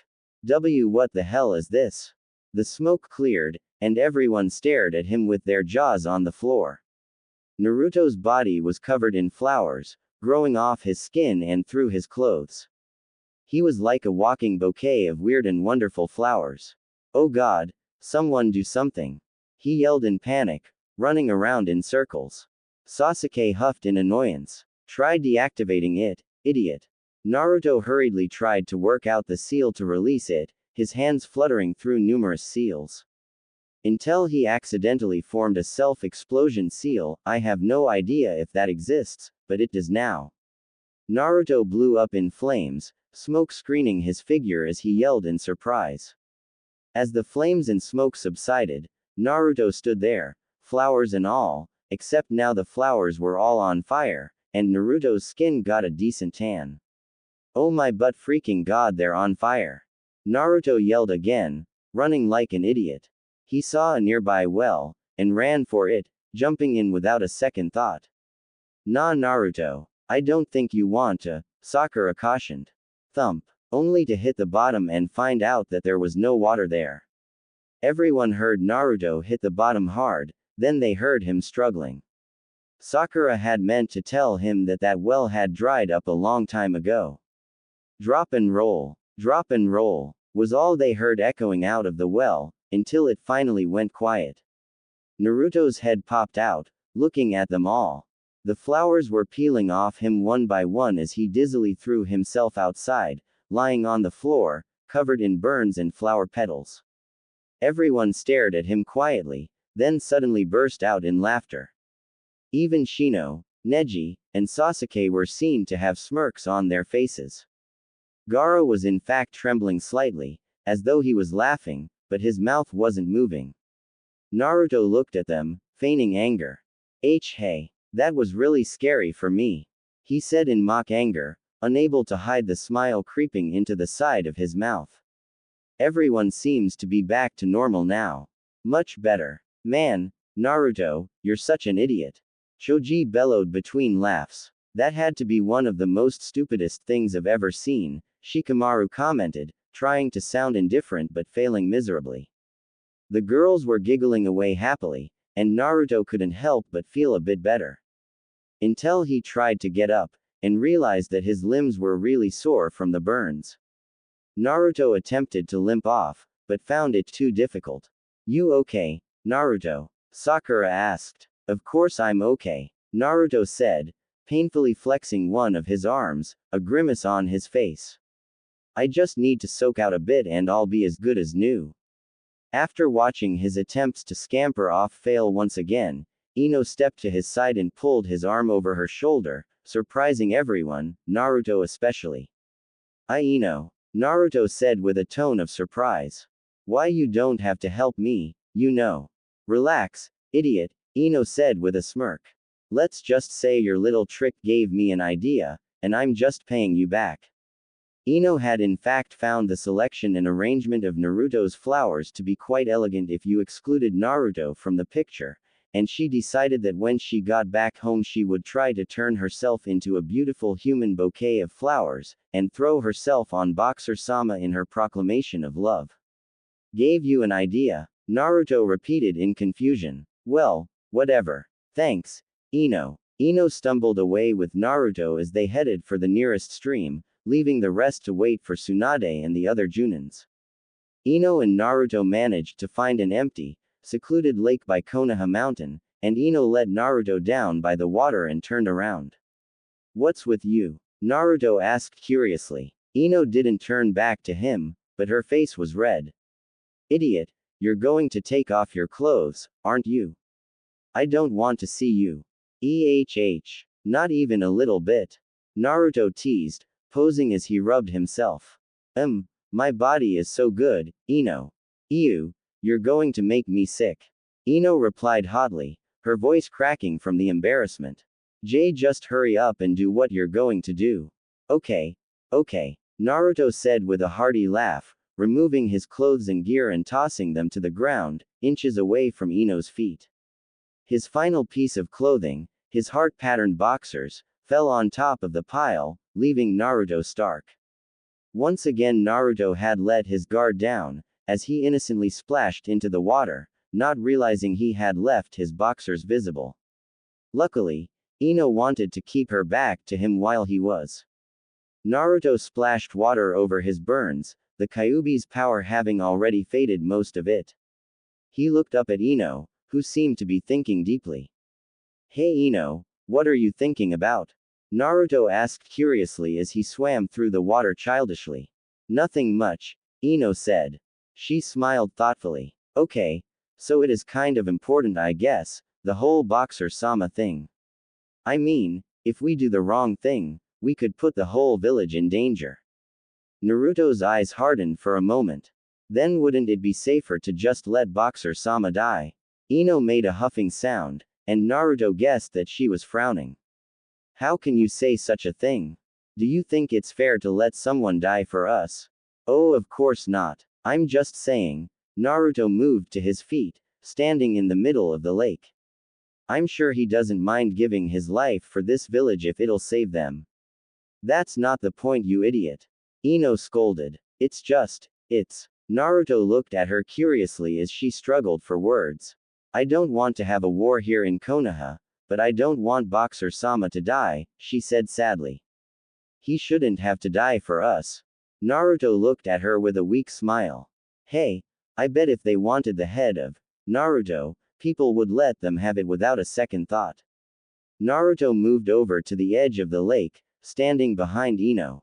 What the hell is this? The smoke cleared, and everyone stared at him with their jaws on the floor. Naruto's body was covered in flowers, growing off his skin and through his clothes. He was like a walking bouquet of weird and wonderful flowers. Oh God, someone do something! He yelled in panic, running around in circles. Sasuke huffed in annoyance. Try deactivating it, idiot. Naruto hurriedly tried to work out the seal to release it, his hands fluttering through numerous seals. Until he accidentally formed a self-explosion seal. I have no idea if that exists, but it does now. Naruto blew up in flames, smoke screening his figure as he yelled in surprise. As the flames and smoke subsided, Naruto stood there, flowers and all, except now the flowers were all on fire, and Naruto's skin got a decent tan. Oh my butt freaking god, they're on fire. Naruto yelled again, running like an idiot. He saw a nearby well, and ran for it, jumping in without a second thought. Nah Naruto, I don't think you want to, Sakura cautioned. Thump, only to hit the bottom and find out that there was no water there. Everyone heard Naruto hit the bottom hard, then they heard him struggling. Sakura had meant to tell him that that well had dried up a long time ago. Drop and roll, was all they heard echoing out of the well, until it finally went quiet. Naruto's head popped out, looking at them all. The flowers were peeling off him one by one as he dizzily threw himself outside, lying on the floor, covered in burns and flower petals. Everyone stared at him quietly, then suddenly burst out in laughter. Even Shino, Neji, and Sasuke were seen to have smirks on their faces. Gaara was in fact trembling slightly, as though he was laughing, but his mouth wasn't moving. Naruto looked at them, feigning anger. Hey, that was really scary for me, he said in mock anger, unable to hide the smile creeping into the side of his mouth. Everyone seems to be back to normal now. Much better. Man, Naruto, you're such an idiot. Choji bellowed between laughs. That had to be one of the most stupidest things I've ever seen, Shikamaru commented, trying to sound indifferent but failing miserably. The girls were giggling away happily, and Naruto couldn't help but feel a bit better. Until he tried to get up, and realized that his limbs were really sore from the burns. Naruto attempted to limp off, but found it too difficult. You okay, Naruto? Sakura asked. Of course I'm okay, Naruto said, painfully flexing one of his arms, a grimace on his face. I just need to soak out a bit and I'll be as good as new. After watching his attempts to scamper off fail once again, Ino stepped to his side and pulled his arm over her shoulder, surprising everyone, Naruto especially. Ino, Naruto said with a tone of surprise. Why you don't have to help me, you know. Relax, idiot, Ino said with a smirk. Let's just say your little trick gave me an idea, and I'm just paying you back. Ino had in fact found the selection and arrangement of Naruto's flowers to be quite elegant if you excluded Naruto from the picture, and she decided that when she got back home she would try to turn herself into a beautiful human bouquet of flowers, and throw herself on Boxer-sama in her proclamation of love. Gave you an idea? Naruto repeated in confusion. Well, whatever. Thanks, Ino. Ino stumbled away with Naruto as they headed for the nearest stream, leaving the rest to wait for Tsunade and the other Junins. Ino and Naruto managed to find an empty, secluded lake by Konoha Mountain, and Ino let Naruto down by the water and turned around. What's with you? Naruto asked curiously. Ino didn't turn back to him, but her face was red. Idiot, you're going to take off your clothes, aren't you? I don't want to see you. Not even a little bit. Naruto teased, posing as he rubbed himself. My body is so good, Ino. You're going to make me sick. Ino replied hotly, her voice cracking from the embarrassment. Just hurry up and do what you're going to do. Okay. Naruto said with a hearty laugh, removing his clothes and gear and tossing them to the ground, inches away from Ino's feet. His final piece of clothing, his heart-patterned boxers, fell on top of the pile, leaving Naruto stark. Once again Naruto had let his guard down, as he innocently splashed into the water, not realizing he had left his boxers visible. Luckily, Ino wanted to keep her back to him while he was. Naruto splashed water over his burns, the Kyuubi's power having already faded most of it. He looked up at Ino, who seemed to be thinking deeply. Hey Ino, what are you thinking about? Naruto asked curiously as he swam through the water childishly. Nothing much, Ino said. She smiled thoughtfully. Okay, so it is kind of important I guess, the whole Boxer-sama thing. I mean, if we do the wrong thing, we could put the whole village in danger. Naruto's eyes hardened for a moment. Then wouldn't it be safer to just let Boxer-sama die? Ino made a huffing sound, and Naruto guessed that she was frowning. How can you say such a thing? Do you think it's fair to let someone die for us? Oh, of course not. I'm just saying. Naruto moved to his feet, standing in the middle of the lake. I'm sure he doesn't mind giving his life for this village if it'll save them. That's not the point, you idiot. Ino scolded. It's. Naruto looked at her curiously as she struggled for words. I don't want to have a war here in Konoha, but I don't want Boxer-sama to die, she said sadly. He shouldn't have to die for us. Naruto looked at her with a weak smile. Hey, I bet if they wanted the head of Naruto, people would let them have it without a second thought. Naruto moved over to the edge of the lake, standing behind Ino.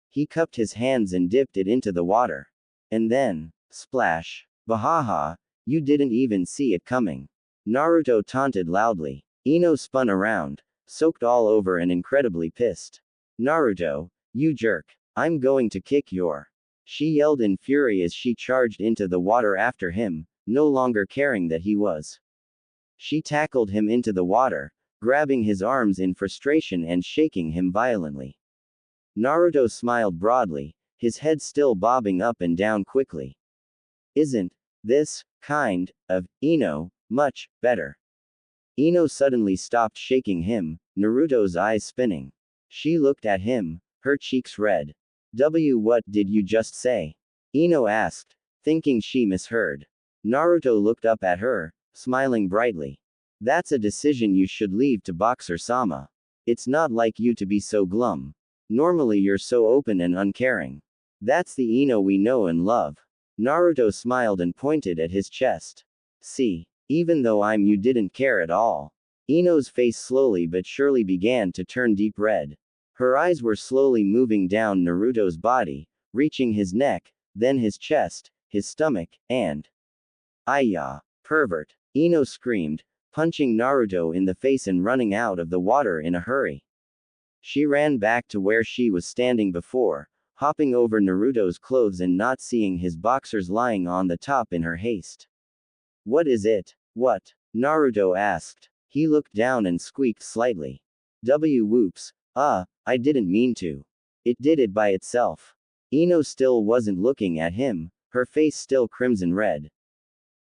He cupped his hands and dipped it into the water. And then, splash. Bahaha, you didn't even see it coming. Naruto taunted loudly. Ino spun around, soaked all over and incredibly pissed. Naruto, you jerk. I'm going to kick your. She yelled in fury as she charged into the water after him, no longer caring that he was. She tackled him into the water, grabbing his arms in frustration and shaking him violently. Naruto smiled broadly, his head still bobbing up and down quickly. Isn't this kind of Ino much better? Ino suddenly stopped shaking him, Naruto's eyes spinning. She looked at him, her cheeks red. What did you just say? Ino asked, thinking she misheard. Naruto looked up at her, smiling brightly. That's a decision you should leave to Boxer-sama. It's not like you to be so glum. Normally you're so open and uncaring. That's the Ino we know and love. Naruto smiled and pointed at his chest. See, even though you didn't care at all. Ino's face slowly but surely began to turn deep red. Her eyes were slowly moving down Naruto's body, reaching his neck, then his chest, his stomach, and. Ayya! Pervert! Ino screamed, punching Naruto in the face and running out of the water in a hurry. She ran back to where she was standing before, hopping over Naruto's clothes and not seeing his boxers lying on the top in her haste. What is it? What? Naruto asked. He looked down and squeaked slightly. Whoops. I didn't mean to. It did it by itself. Ino still wasn't looking at him, her face still crimson red.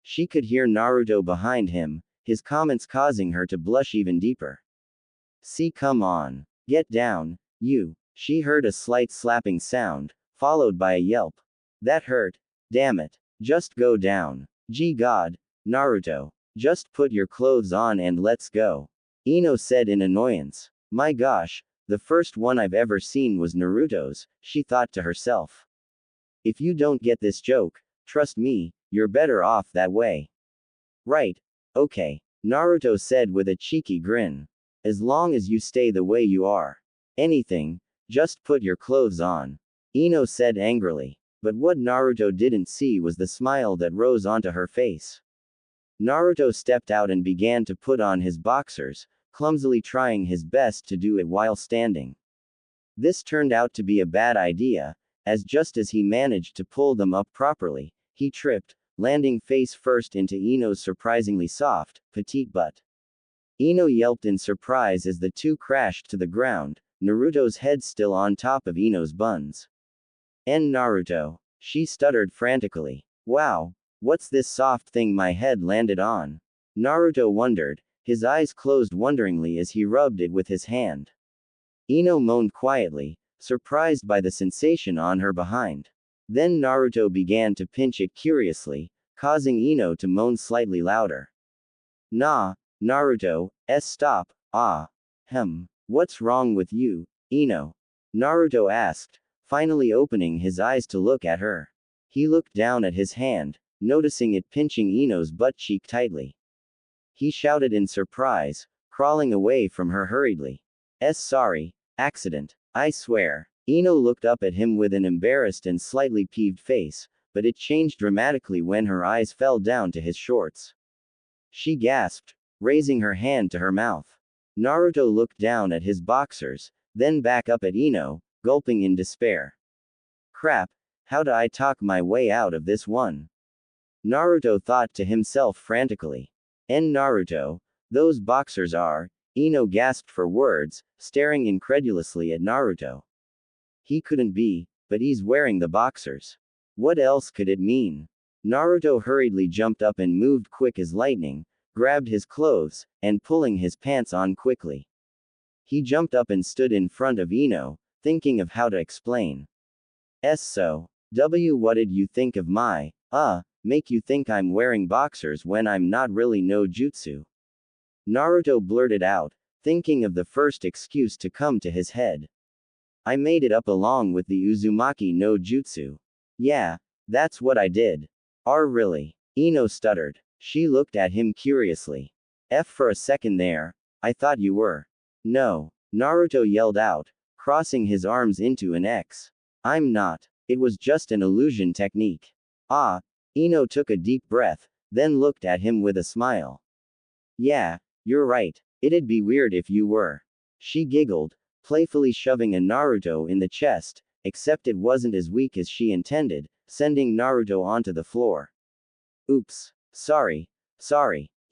She could hear Naruto behind him, his comments causing her to blush even deeper. See, come on. Get down, you. She heard a slight slapping sound, followed by a yelp. That hurt. Damn it. Just go down. Gee God, Naruto. Just put your clothes on and let's go. Ino said in annoyance. My gosh, the first one I've ever seen was Naruto's, she thought to herself. If you don't get this joke, trust me, you're better off that way. Right. Okay. Naruto said with a cheeky grin. As long as you stay the way you are. Anything, just put your clothes on. Ino said angrily. But what Naruto didn't see was the smile that rose onto her face. Naruto stepped out and began to put on his boxers, clumsily trying his best to do it while standing. This turned out to be a bad idea, as just as he managed to pull them up properly, he tripped, landing face first into Ino's surprisingly soft, petite butt. Ino yelped in surprise as the two crashed to the ground, Naruto's head still on top of Ino's buns. Naruto. She stuttered frantically. Wow, what's this soft thing my head landed on? Naruto wondered, his eyes closed wonderingly as he rubbed it with his hand. Ino moaned quietly, surprised by the sensation on her behind. Then Naruto began to pinch it curiously, causing Ino to moan slightly louder. Nah, Naruto, stop, what's wrong with you, Ino? Naruto asked, finally opening his eyes to look at her. He looked down at his hand, noticing it pinching Ino's butt cheek tightly. He shouted in surprise, crawling away from her hurriedly. Sorry, accident, I swear. Ino looked up at him with an embarrassed and slightly peeved face, but it changed dramatically when her eyes fell down to his shorts. She gasped, raising her hand to her mouth. Naruto looked down at his boxers, then back up at Ino, gulping in despair. Crap, how do I talk my way out of this one? Naruto thought to himself frantically. Naruto, those boxers are. Ino gasped for words, staring incredulously at Naruto. He couldn't be, but he's wearing the boxers. What else could it mean? Naruto hurriedly jumped up and moved quick as lightning, grabbed his clothes, and pulling his pants on quickly. He jumped up and stood in front of Ino, thinking of how to explain. So, what did you think of my, make you think I'm wearing boxers when I'm not really no jutsu? Naruto blurted out, thinking of the first excuse to come to his head. I made it up along with the Uzumaki no jutsu. Yeah, that's what I did. Really? Ino stuttered. She looked at him curiously. For a second there, I thought you were. No, Naruto yelled out, crossing his arms into an X. I'm not. It was just an illusion technique. Ino took a deep breath, then looked at him with a smile. Yeah, you're right. It'd be weird if you were. She giggled, playfully shoving a Naruto in the chest, except it wasn't as weak as she intended, sending Naruto onto the floor. Oops. Sorry.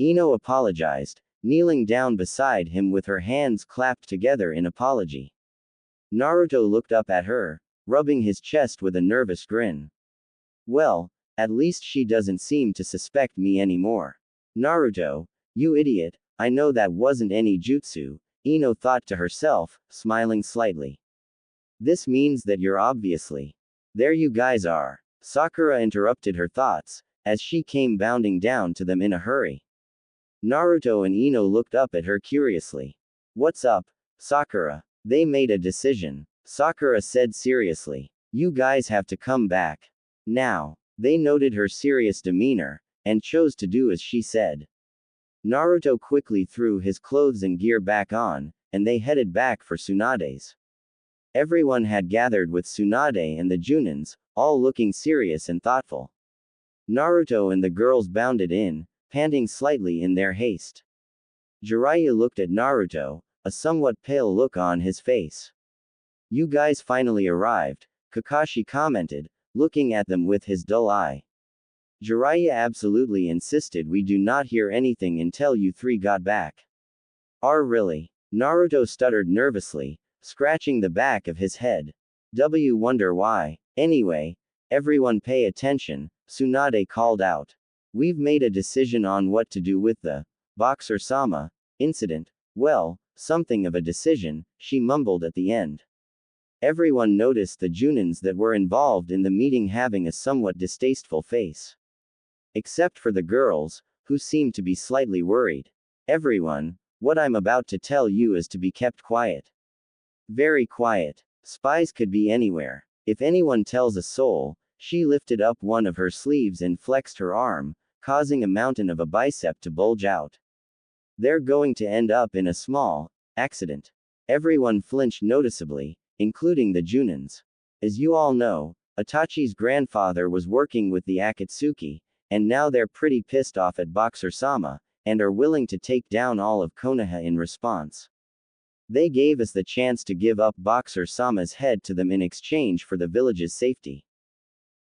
Ino apologized, kneeling down beside him with her hands clapped together in apology. Naruto looked up at her, rubbing his chest with a nervous grin. Well, at least she doesn't seem to suspect me anymore. Naruto, you idiot, I know that wasn't any jutsu, Ino thought to herself, smiling slightly. This means that you're obviously. There you guys are. Sakura interrupted her thoughts, as she came bounding down to them in a hurry. Naruto and Ino looked up at her curiously. What's up, Sakura? They made a decision. Sakura said seriously. You guys have to come back. Now. They noted her serious demeanor, and chose to do as she said. Naruto quickly threw his clothes and gear back on, and they headed back for Tsunade's. Everyone had gathered with Tsunade and the Junins, all looking serious and thoughtful. Naruto and the girls bounded in, panting slightly in their haste. Jiraiya looked at Naruto, a somewhat pale look on his face. You guys finally arrived, Kakashi commented, looking at them with his dull eye. Jiraiya absolutely insisted we do not hear anything until you three got back. Really? Naruto stuttered nervously, scratching the back of his head. Wonder why. Anyway, everyone pay attention, Tsunade called out. We've made a decision on what to do with the Boxer-sama incident. Well, something of a decision, she mumbled at the end. Everyone noticed the Junins that were involved in the meeting having a somewhat distasteful face. Except for the girls, who seemed to be slightly worried. Everyone, what I'm about to tell you is to be kept quiet. Very quiet. Spies could be anywhere. If anyone tells a soul, she lifted up one of her sleeves and flexed her arm, causing a mountain of a bicep to bulge out. They're going to end up in a small accident. Everyone flinched noticeably, including the Junins. As you all know, Itachi's grandfather was working with the Akatsuki, and now they're pretty pissed off at Boxer-sama, and are willing to take down all of Konoha in response. They gave us the chance to give up Boxer-sama's head to them in exchange for the village's safety.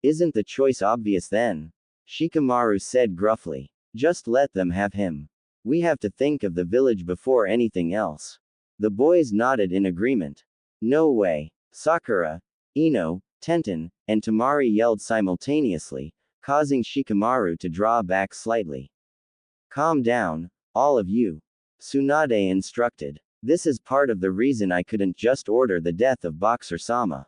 Isn't the choice obvious then? Shikamaru said gruffly. Just let them have him. We have to think of the village before anything else. The boys nodded in agreement. No way. Sakura, Ino, Tenten, and Temari yelled simultaneously, causing Shikamaru to draw back slightly. Calm down, all of you. Tsunade instructed. This is part of the reason I couldn't just order the death of Boxer-sama.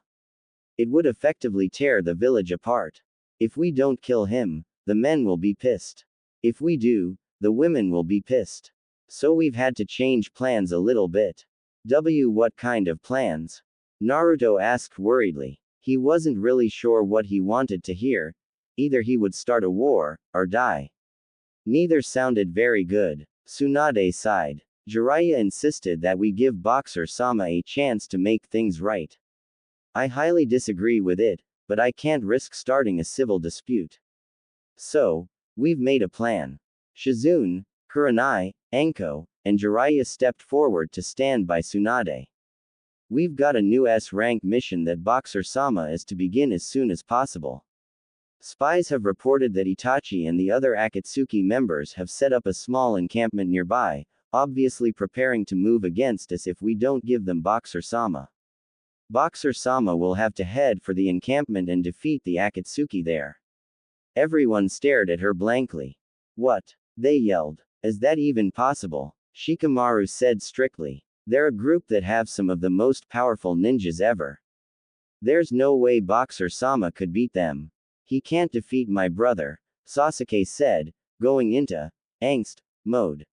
It would effectively tear the village apart. If we don't kill him, the men will be pissed. If we do, the women will be pissed. So we've had to change plans a little bit. What kind of plans? Naruto asked worriedly. He wasn't really sure what he wanted to hear. Either he would start a war, or die. Neither sounded very good. Tsunade sighed. Jiraiya insisted that we give Boxer-sama a chance to make things right. I highly disagree with it, but I can't risk starting a civil dispute. So, we've made a plan. Shizune, Kurenai, Anko, and Jiraiya stepped forward to stand by Tsunade. We've got a new S-rank mission that Boxer-sama is to begin as soon as possible. Spies have reported that Itachi and the other Akatsuki members have set up a small encampment nearby, obviously preparing to move against us if we don't give them Boxer-sama. Boxer-sama will have to head for the encampment and defeat the Akatsuki there. Everyone stared at her blankly. What? They yelled. Is that even possible? Shikamaru said strictly. They're a group that have some of the most powerful ninjas ever. There's no way Boxer-sama could beat them. He can't defeat my brother, Sasuke said, going into angst mode.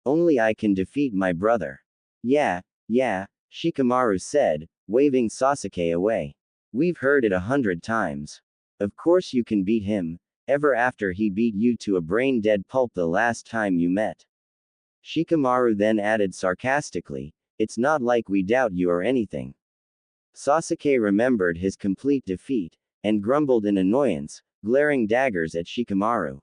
Only I can defeat my brother. Yeah, Shikamaru said, waving Sasuke away. We've heard it 100 times. Of course you can beat him, ever after he beat you to a brain-dead pulp the last time you met. Shikamaru then added sarcastically, it's not like we doubt you or anything. Sasuke remembered his complete defeat, and grumbled in annoyance, glaring daggers at Shikamaru.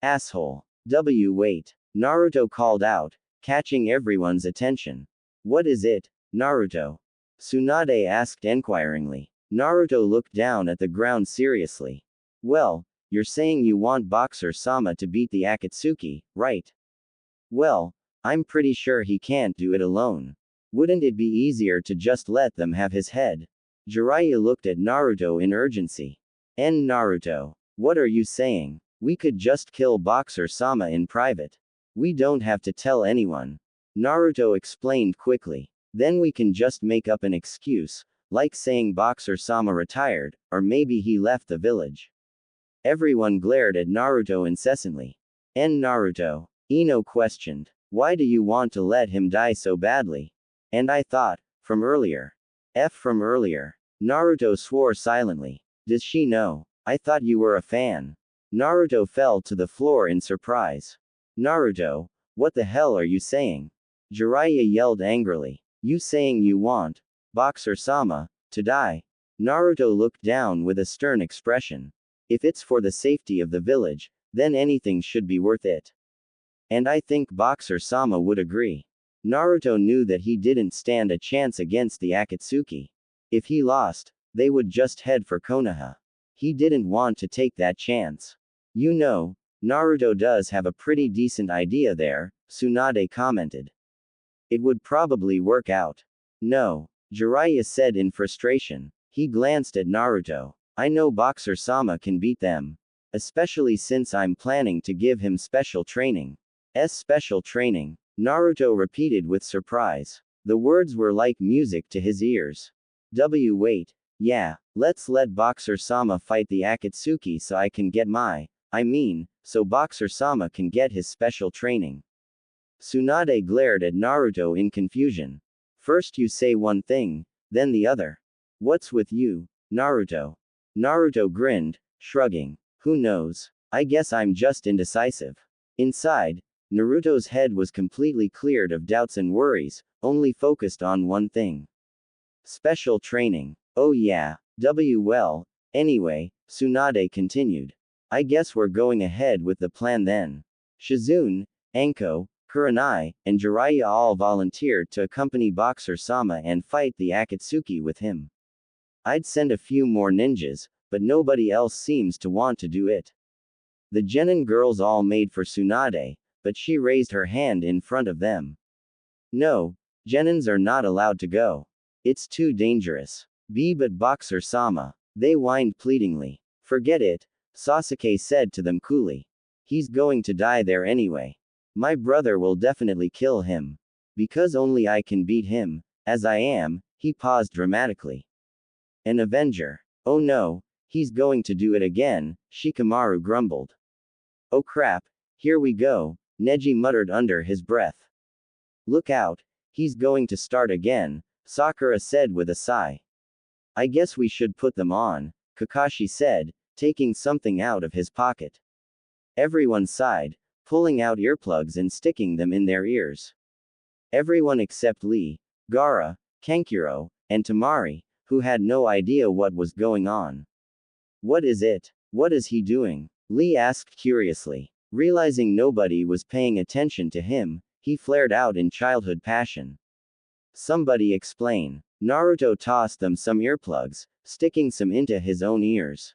Asshole. Wait. Naruto called out, catching everyone's attention. What is it, Naruto? Tsunade asked inquiringly. Naruto looked down at the ground seriously. Well, you're saying you want Boxer-sama to beat the Akatsuki, right? Well, I'm pretty sure he can't do it alone. Wouldn't it be easier to just let them have his head? Jiraiya looked at Naruto in urgency. Naruto. What are you saying? We could just kill Boxer-sama in private. We don't have to tell anyone. Naruto explained quickly. Then we can just make up an excuse, like saying Boxer-sama retired, or maybe he left the village. Everyone glared at Naruto incessantly. Naruto. Ino questioned. Why do you want to let him die so badly? And I thought, from earlier. From earlier. Naruto swore silently. Does she know? I thought you were a fan. Naruto fell to the floor in surprise. Naruto, what the hell are you saying? Jiraiya yelled angrily. You saying you want Boxer-sama to die? Naruto looked down with a stern expression. If it's for the safety of the village, then anything should be worth it. And I think Boxer-sama would agree. Naruto knew that he didn't stand a chance against the Akatsuki. If he lost, they would just head for Konoha. He didn't want to take that chance. You know, Naruto does have a pretty decent idea there, Tsunade commented. It would probably work out. No, Jiraiya said in frustration. He glanced at Naruto. I know Boxer-sama can beat them. Especially since I'm planning to give him special training. Special training, Naruto repeated with surprise. The words were like music to his ears. Wait. Yeah, let's let Boxer-sama fight the Akatsuki so I can get so Boxer-sama can get his special training. Tsunade glared at Naruto in confusion. First you say one thing, then the other. What's with you, Naruto? Naruto grinned, shrugging. Who knows? I guess I'm just indecisive. Inside, Naruto's head was completely cleared of doubts and worries, only focused on one thing. Special training. Oh yeah. Well, Anyway, Tsunade continued. I guess we're going ahead with the plan then. Shizune, Anko, Kurenai, and Jiraiya all volunteered to accompany Boxer Sama and fight the Akatsuki with him. I'd send a few more ninjas, but nobody else seems to want to do it. The genin girls all made for Tsunade, but she raised her hand in front of them. No, genins are not allowed to go. It's too dangerous. But Boxer Sama. They whined pleadingly. Forget it, Sasuke said to them coolly. He's going to die there anyway. My brother will definitely kill him. Because only I can beat him, as I am, he paused dramatically. An Avenger. Oh no, he's going to do it again, Shikamaru grumbled. Oh crap, here we go, Neji muttered under his breath. Look out, he's going to start again, Sakura said with a sigh. I guess we should put them on, Kakashi said, taking something out of his pocket. Everyone sighed, pulling out earplugs and sticking them in their ears. Everyone except Lee, Gaara, Kankuro, and Tamari, who had no idea what was going on. What is it? What is he doing? Lee asked curiously. Realizing nobody was paying attention to him, he flared out in childhood passion. Somebody explain. Naruto tossed them some earplugs, sticking some into his own ears.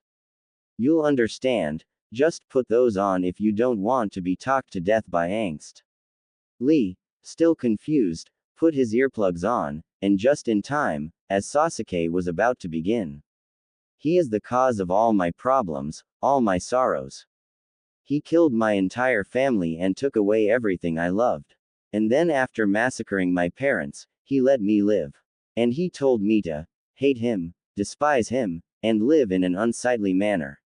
You'll understand, just put those on if you don't want to be talked to death by angst. Lee, still confused, put his earplugs on, and just in time, as Sasuke was about to begin. He is the cause of all my problems, all my sorrows. He killed my entire family and took away everything I loved. And then after massacring my parents, he let me live. And he told me to hate him, despise him, and live in an unsightly manner.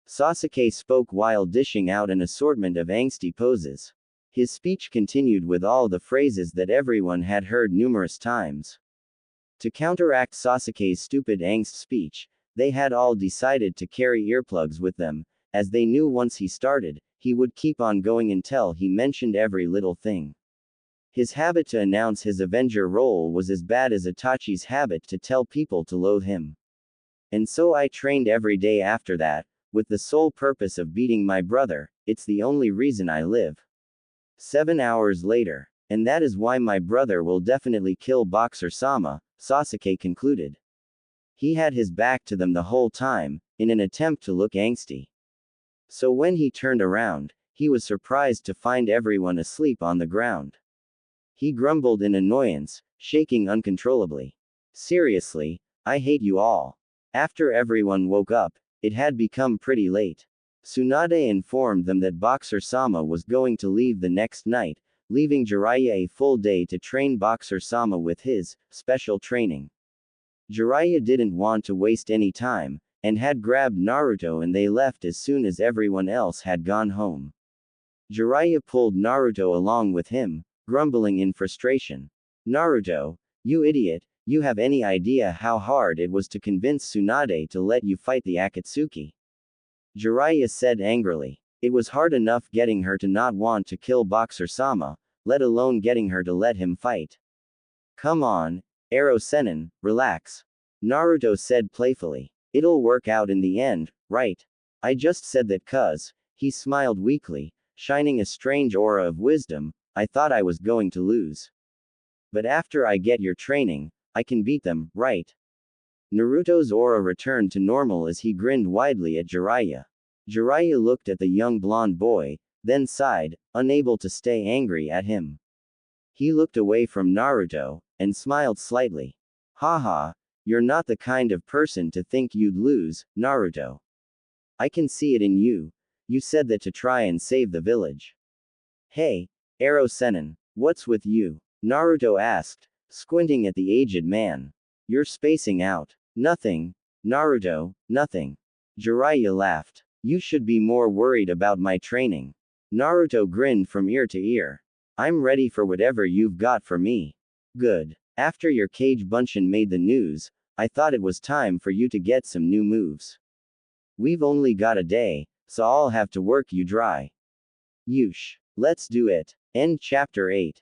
Sasuke spoke while dishing out an assortment of angsty poses. His speech continued with all the phrases that everyone had heard numerous times. To counteract Sasuke's stupid angst speech, they had all decided to carry earplugs with them, as they knew once he started, he would keep on going until he mentioned every little thing. His habit to announce his Avenger role was as bad as Itachi's habit to tell people to loathe him. And so I trained every day after that, with the sole purpose of beating my brother. It's the only reason I live. 7 hours later. And that is why my brother will definitely kill Boxer Sama, Sasuke concluded. He had his back to them the whole time, in an attempt to look angsty. So when he turned around, he was surprised to find everyone asleep on the ground. He grumbled in annoyance, shaking uncontrollably. Seriously, I hate you all. After everyone woke up, it had become pretty late. Tsunade informed them that Boxer Sama was going to leave the next night, leaving Jiraiya a full day to train Boxer Sama with his special training. Jiraiya didn't want to waste any time, and had grabbed Naruto and they left as soon as everyone else had gone home. Jiraiya pulled Naruto along with him, grumbling in frustration. Naruto, you idiot, you have any idea how hard it was to convince Tsunade to let you fight the Akatsuki? Jiraiya said angrily. It was hard enough getting her to not want to kill Boxer Sama, let alone getting her to let him fight. Come on, Ero Sennin, relax. Naruto said playfully. It'll work out in the end, right? I just said that 'cause, he smiled weakly, shining a strange aura of wisdom. I thought I was going to lose. But after I get your training, I can beat them, right? Naruto's aura returned to normal as he grinned widely at Jiraiya. Jiraiya looked at the young blonde boy, then sighed, unable to stay angry at him. He looked away from Naruto, and smiled slightly. Haha, you're not the kind of person to think you'd lose, Naruto. I can see it in you. You said that to try and save the village. Hey, Ero Sennin, what's with you? Naruto asked, squinting at the aged man. You're spacing out. Nothing, Naruto, nothing. Jiraiya laughed. You should be more worried about my training. Naruto grinned from ear to ear. I'm ready for whatever you've got for me. Good. After your Kage Bunshin made the news, I thought it was time for you to get some new moves. We've only got a day, so I'll have to work you dry. Yush. Let's do it. End chapter 8.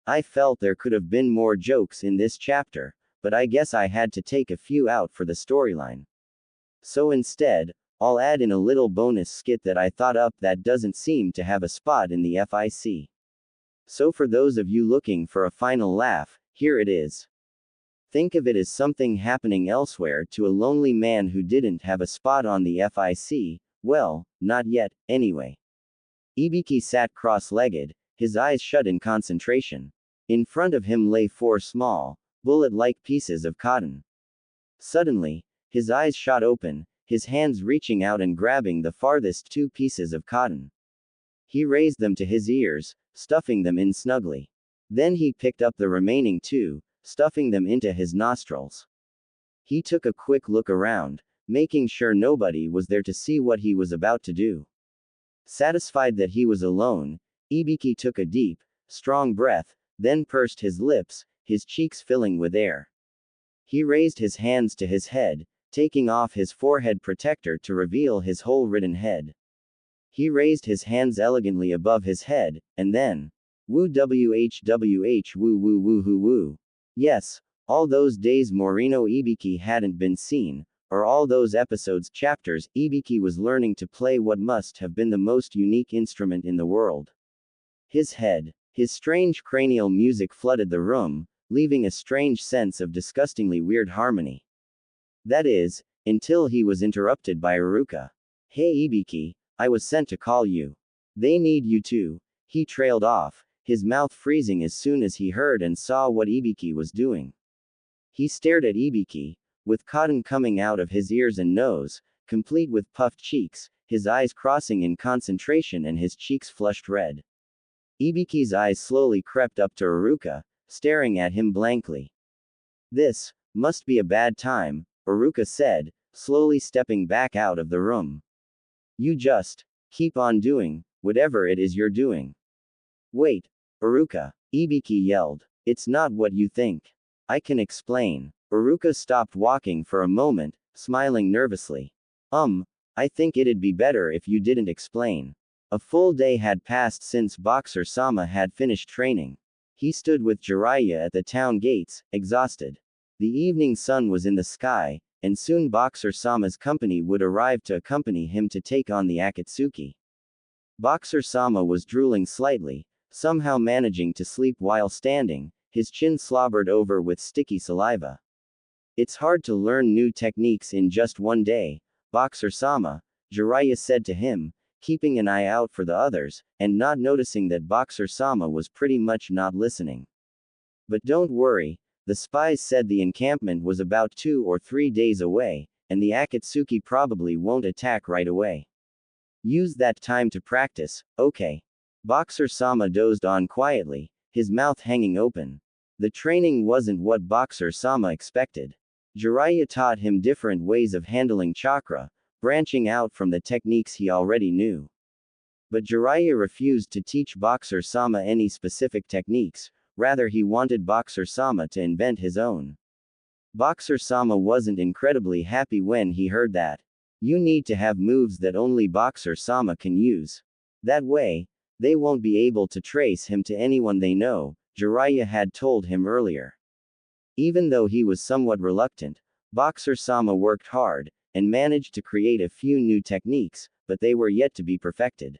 I felt there could have been more jokes in this chapter, but I guess I had to take a few out for the storyline. So instead, I'll add in a little bonus skit that I thought up that doesn't seem to have a spot in the FIC. So for those of you looking for a final laugh, here it is. Think of it as something happening elsewhere to a lonely man who didn't have a spot on the FIC, well, not yet, anyway. Ibiki sat cross-legged, his eyes shut in concentration. In front of him lay 4 small, bullet-like pieces of cotton. Suddenly, his eyes shot open, his hands reaching out and grabbing the farthest 2 pieces of cotton. He raised them to his ears, stuffing them in snugly. Then he picked up the remaining 2, stuffing them into his nostrils. He took a quick look around, making sure nobody was there to see what he was about to do. Satisfied that he was alone, Ibiki took a deep, strong breath, then pursed his lips, his cheeks filling with air. He raised his hands to his head, taking off his forehead protector to reveal his hole-ridden head. He raised his hands elegantly above his head, and then, woo whwh woo woo woo hoo woo. Yes, all those days Morino Ibiki hadn't been seen, or all those episodes chapters, Ibiki was learning to play what must have been the most unique instrument in the world. His head. His strange cranial music flooded the room, leaving a strange sense of disgustingly weird harmony. That is, until he was interrupted by Iruka. Hey Ibiki, I was sent to call you. They need you too. He trailed off, his mouth freezing as soon as he heard and saw what Ibiki was doing. He stared at Ibiki, with cotton coming out of his ears and nose, complete with puffed cheeks, his eyes crossing in concentration and his cheeks flushed red. Ibiki's eyes slowly crept up to Iruka, staring at him blankly. This must be a bad time, Iruka said, slowly stepping back out of the room. You just keep on doing whatever it is you're doing. Wait, Iruka, Ibiki yelled. It's not what you think. I can explain. Iruka stopped walking for a moment, smiling nervously. I think it'd be better if you didn't explain. A full day had passed since Boxer Sama had finished training. He stood with Jiraiya at the town gates, exhausted. The evening sun was in the sky, and soon Boxer Sama's company would arrive to accompany him to take on the Akatsuki. Boxer Sama was drooling slightly, somehow managing to sleep while standing, his chin slobbered over with sticky saliva. It's hard to learn new techniques in just one day, Boxer Sama, Jiraiya said to him, keeping an eye out for the others, and not noticing that Boxer Sama was pretty much not listening. But don't worry, the spies said the encampment was about 2 or 3 days away, and the Akatsuki probably won't attack right away. Use that time to practice, okay? Boxer Sama dozed on quietly, his mouth hanging open. The training wasn't what Boxer Sama expected. Jiraiya taught him different ways of handling chakra, branching out from the techniques he already knew. But Jiraiya refused to teach Boxer Sama any specific techniques, rather he wanted Boxer Sama to invent his own. Boxer Sama wasn't incredibly happy when he heard that. You need to have moves that only Boxer Sama can use. That way, they won't be able to trace him to anyone they know, Jiraiya had told him earlier. Even though he was somewhat reluctant, Boxer Sama worked hard, and managed to create a few new techniques, but they were yet to be perfected.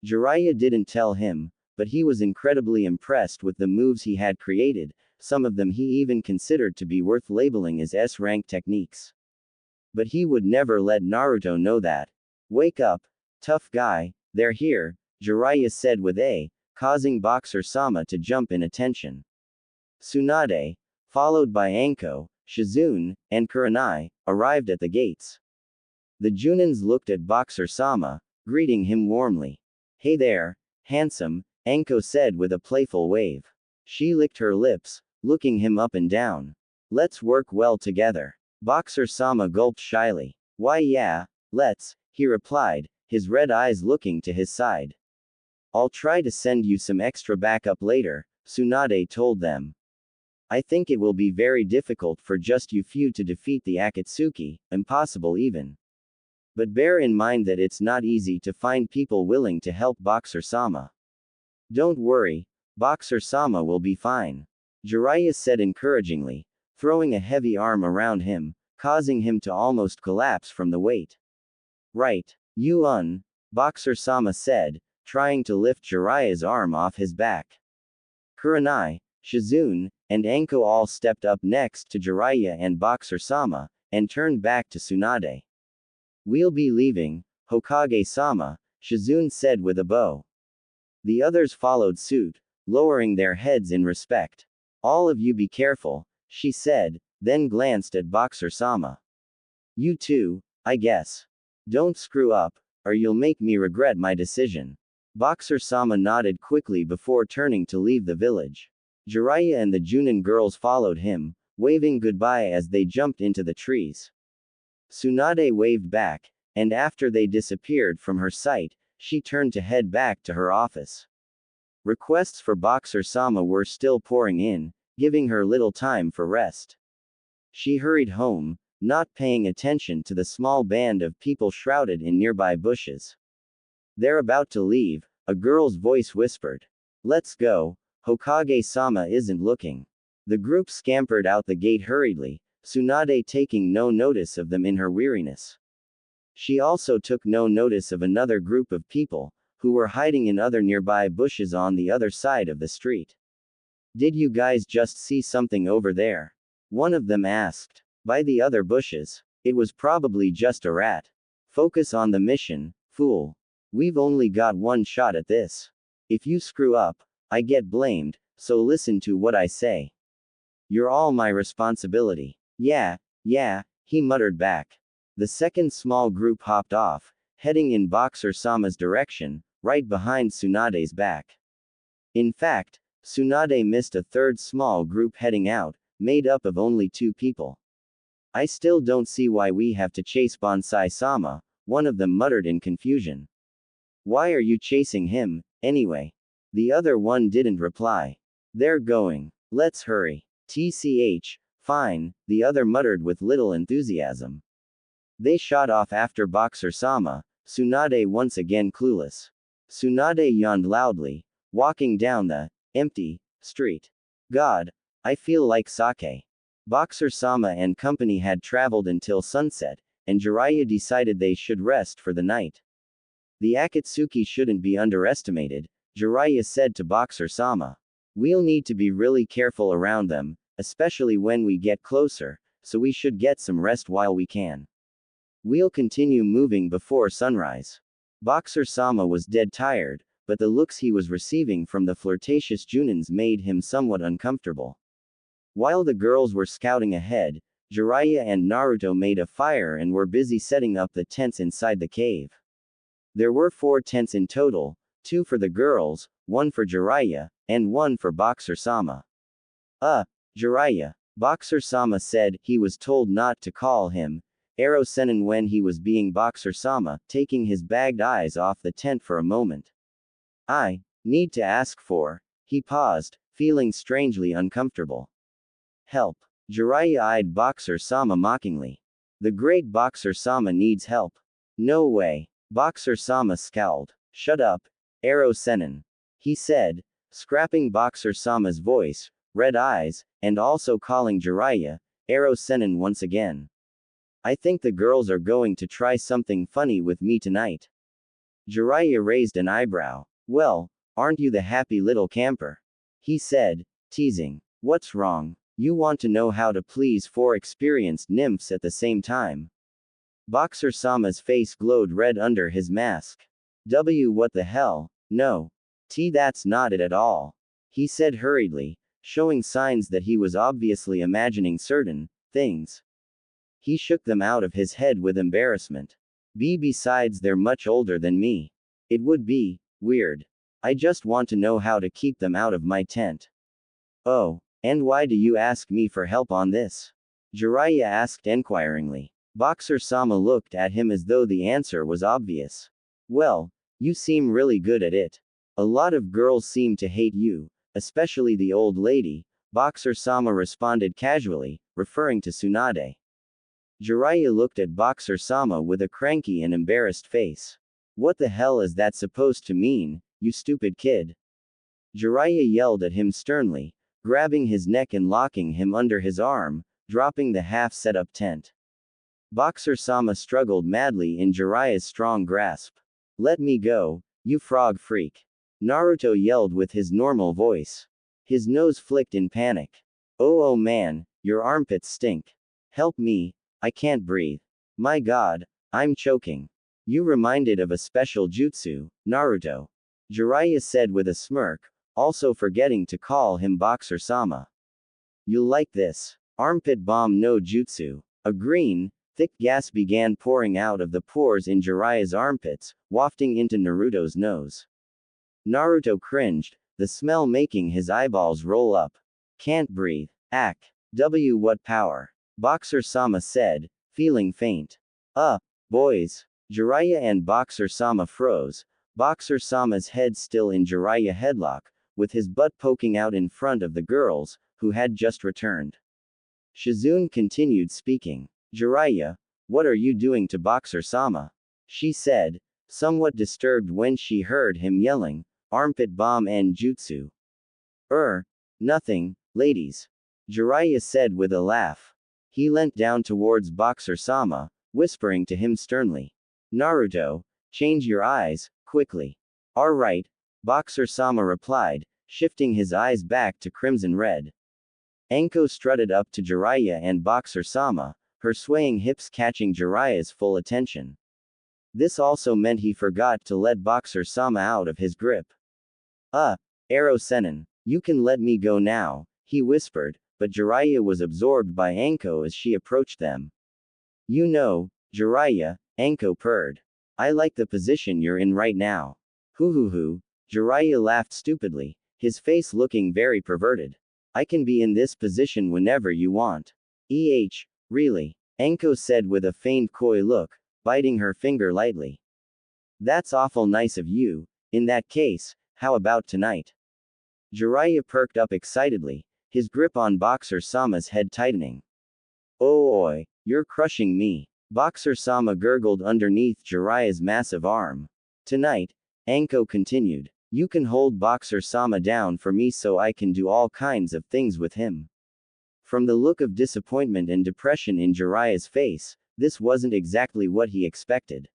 Jiraiya didn't tell him, but he was incredibly impressed with the moves he had created, some of them he even considered to be worth labeling as S-rank techniques. But he would never let Naruto know that. Wake up, tough guy, they're here, Jiraiya said with causing Boxer Sama to jump in attention. Tsunade, followed by Anko, Shizune, and Kurenai, arrived at the gates. The Junins looked at Boxer Sama, greeting him warmly. Hey there, handsome, Anko said with a playful wave. She licked her lips, looking him up and down. Let's work well together. Boxer Sama gulped shyly. Why yeah, let's, he replied, his red eyes looking to his side. I'll try to send you some extra backup later, Tsunade told them. I think it will be very difficult for just you few to defeat the Akatsuki, impossible even. But bear in mind that it's not easy to find people willing to help Boxer Sama. Don't worry, Boxer Sama will be fine. Jiraiya said encouragingly, throwing a heavy arm around him, causing him to almost collapse from the weight. Right. Boxer-sama said, trying to lift Jiraiya's arm off his back. Kurenai, Shizune, and Enko all stepped up next to Jiraiya and Boxer-sama, and turned back to Tsunade. We'll be leaving, Hokage-sama, Shizune said with a bow. The others followed suit, lowering their heads in respect. All of you be careful, she said, then glanced at Boxer-sama. You too, I guess. Don't screw up, or you'll make me regret my decision. Boxer-sama nodded quickly before turning to leave the village. Jiraiya and the Junin girls followed him, waving goodbye as they jumped into the trees. Tsunade waved back, and after they disappeared from her sight, she turned to head back to her office. Requests for Boxer-sama were still pouring in, giving her little time for rest. She hurried home, not paying attention to the small band of people shrouded in nearby bushes. They're about to leave, a girl's voice whispered. Let's go, Hokage-sama isn't looking. The group scampered out the gate hurriedly, Tsunade taking no notice of them in her weariness. She also took no notice of another group of people, who were hiding in other nearby bushes on the other side of the street. Did you guys just see something over there? One of them asked. By the other bushes. It was probably just a rat. Focus on the mission, fool. We've only got one shot at this. If you screw up, I get blamed, so listen to what I say. You're all my responsibility. Yeah, he muttered back. The second small group hopped off, heading in Boxer-sama's direction, right behind Tsunade's back. In fact, Tsunade missed a third small group heading out, made up of only 2 people. I still don't see why we have to chase Bonsai-sama, one of them muttered in confusion. Why are you chasing him, anyway? The other one didn't reply. They're going. Let's hurry. TCH, fine, the other muttered with little enthusiasm. They shot off after Boxer-sama, Tsunade once again clueless. Tsunade yawned loudly, walking down the empty street. God, I feel like sake. Boxer-sama and company had traveled until sunset, and Jiraiya decided they should rest for the night. The Akatsuki shouldn't be underestimated, Jiraiya said to Boxer-sama. We'll need to be really careful around them, especially when we get closer, so we should get some rest while we can. We'll continue moving before sunrise. Boxer-sama was dead tired, but the looks he was receiving from the flirtatious Junins made him somewhat uncomfortable. While the girls were scouting ahead, Jiraiya and Naruto made a fire and were busy setting up the tents inside the cave. There were 4 tents in total, 2 for the girls, 1 for Jiraiya, and 1 for Boxer-sama. Jiraiya. Boxer-sama said he was told not to call him Ero-senin when he was being Boxer-sama, taking his bagged eyes off the tent for a moment. I need to ask for. He paused, feeling strangely uncomfortable. Help. Jiraiya eyed Boxer-sama mockingly. The great Boxer-sama needs help. No way. Boxer-sama scowled. Shut up, Ero-senin. He said, scrapping Boxer-sama's voice, red eyes, and also calling Jiraiya Ero-senin once again. I think the girls are going to try something funny with me tonight. Jiraiya raised an eyebrow. Well, aren't you the happy little camper? He said, teasing. What's wrong? You want to know how to please 4 experienced nymphs at the same time. Boxer-sama's face glowed red under his mask. What the hell? No. That's not it at all. He said hurriedly, showing signs that he was obviously imagining certain things. He shook them out of his head with embarrassment. Besides, they're much older than me. It would be weird. I just want to know how to keep them out of my tent. Oh, and why do you ask me for help on this? Jiraiya asked inquiringly. Boxer-sama looked at him as though the answer was obvious. Well, you seem really good at it. A lot of girls seem to hate you, especially the old lady, Boxer-sama responded casually, referring to Tsunade. Jiraiya looked at Boxer-sama with a cranky and embarrassed face. What the hell is that supposed to mean, you stupid kid? Jiraiya yelled at him sternly, grabbing his neck and locking him under his arm, dropping the half-set-up tent. Boxer-sama struggled madly in Jiraiya's strong grasp. Let me go, you frog freak. Naruto yelled with his normal voice. His nose flicked in panic. Oh man, your armpits stink. Help me, I can't breathe. My god, I'm choking. You reminded of a special jutsu, Naruto. Jiraiya said with a smirk, also forgetting to call him Boxer-sama. You'll like this. Armpit bomb no jutsu. A green, thick gas began pouring out of the pores in Jiraiya's armpits, wafting into Naruto's nose. Naruto cringed, the smell making his eyeballs roll up. Can't breathe. Ack. What power. Boxer-sama said, feeling faint. Boys. Jiraiya and Boxer-sama froze, Boxer-sama's head still in Jiraiya headlock, with his butt poking out in front of the girls, who had just returned. Shizune continued speaking. Jiraiya, what are you doing to Boxer-sama? She said, somewhat disturbed when she heard him yelling, armpit bomb and jutsu. Nothing, ladies. Jiraiya said with a laugh. He leant down towards Boxer-sama, whispering to him sternly. Naruto, change your eyes, quickly. Alright, Boxer-sama replied, shifting his eyes back to crimson red. Anko strutted up to Jiraiya and Boxer-sama, her swaying hips catching Jiraiya's full attention. This also meant he forgot to let Boxer-sama out of his grip. Arrow Senin, you can let me go now, he whispered, but Jiraiya was absorbed by Anko as she approached them. You know, Jiraiya, Anko purred. I like the position you're in right now. Hoo. Jiraiya laughed stupidly, his face looking very perverted. I can be in this position whenever you want. Really? Anko said with a feigned coy look, biting her finger lightly. That's awful nice of you. In that case, how about tonight? Jiraiya perked up excitedly, his grip on Boxer-sama's head tightening. Oh oi, you're crushing me. Boxer-sama gurgled underneath Jiraiya's massive arm. Tonight, Anko continued, you can hold Boxer-sama down for me so I can do all kinds of things with him. From the look of disappointment and depression in Jiraiya's face, this wasn't exactly what he expected.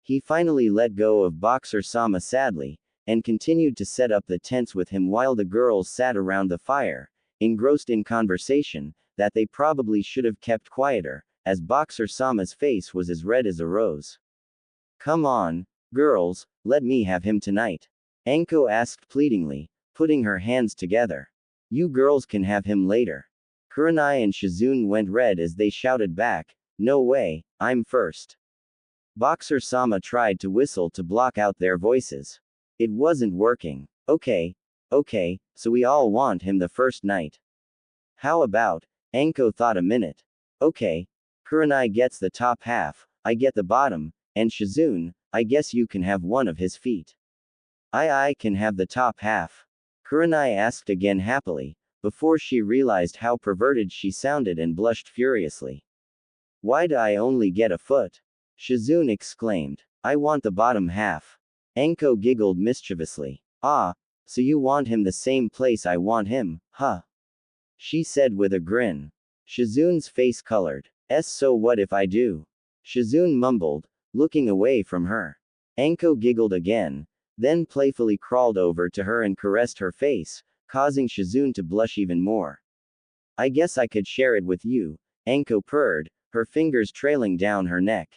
He finally let go of Boxer-sama sadly, and continued to set up the tents with him while the girls sat around the fire, engrossed in conversation, that they probably should have kept quieter, as Boxer-sama's face was as red as a rose. Come on, girls, let me have him tonight. Anko asked pleadingly, putting her hands together. You girls can have him later. Kurenai and Shizune went red as they shouted back, no way, I'm first. Boxer-sama tried to whistle to block out their voices. It wasn't working. Okay, so we all want him the first night. How about, Anko thought a minute. Okay, Kurenai gets the top half, I get the bottom, and Shizune, I guess you can have one of his feet. I can have the top half. Kurenai asked again happily, before she realized how perverted she sounded and blushed furiously. Why'd I only get a foot? Shizune exclaimed. I want the bottom half. Anko giggled mischievously. So you want him the same place I want him, huh? She said with a grin. Shizune's face colored. So what if I do? Shizune mumbled, looking away from her. Anko giggled again, then playfully crawled over to her and caressed her face, causing Shizune to blush even more. I guess I could share it with you, Anko purred, her fingers trailing down her neck.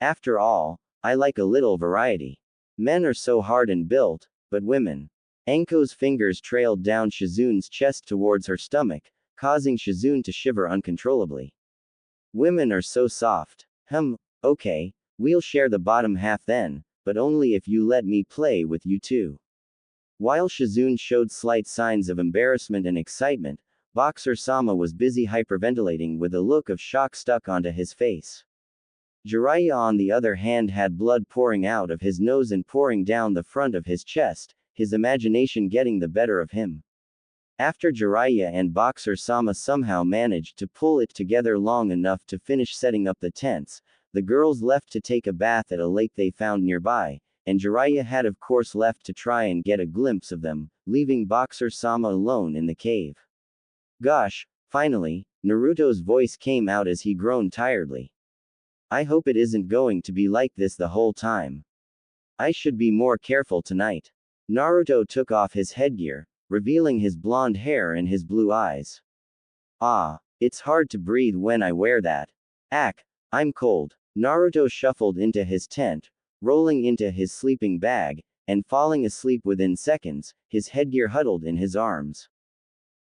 After all, I like a little variety. Men are so hard and built, but women. Anko's fingers trailed down Shizune's chest towards her stomach, causing Shizune to shiver uncontrollably. Women are so soft. Okay, we'll share the bottom half then, but only if you let me play with you too. While Shizune showed slight signs of embarrassment and excitement, Boxer-sama was busy hyperventilating with a look of shock stuck onto his face. Jiraiya on the other hand had blood pouring out of his nose and pouring down the front of his chest, his imagination getting the better of him. After Jiraiya and Boxer-sama somehow managed to pull it together long enough to finish setting up the tents, the girls left to take a bath at a lake they found nearby, and Jiraiya had of course left to try and get a glimpse of them, leaving Boxer-sama alone in the cave. Gosh, finally, Naruto's voice came out as he groaned tiredly. I hope it isn't going to be like this the whole time. I should be more careful tonight. Naruto took off his headgear, revealing his blonde hair and his blue eyes. Ah, it's hard to breathe when I wear that. Ack, I'm cold. Naruto shuffled into his tent, rolling into his sleeping bag, and falling asleep within seconds, his headgear huddled in his arms.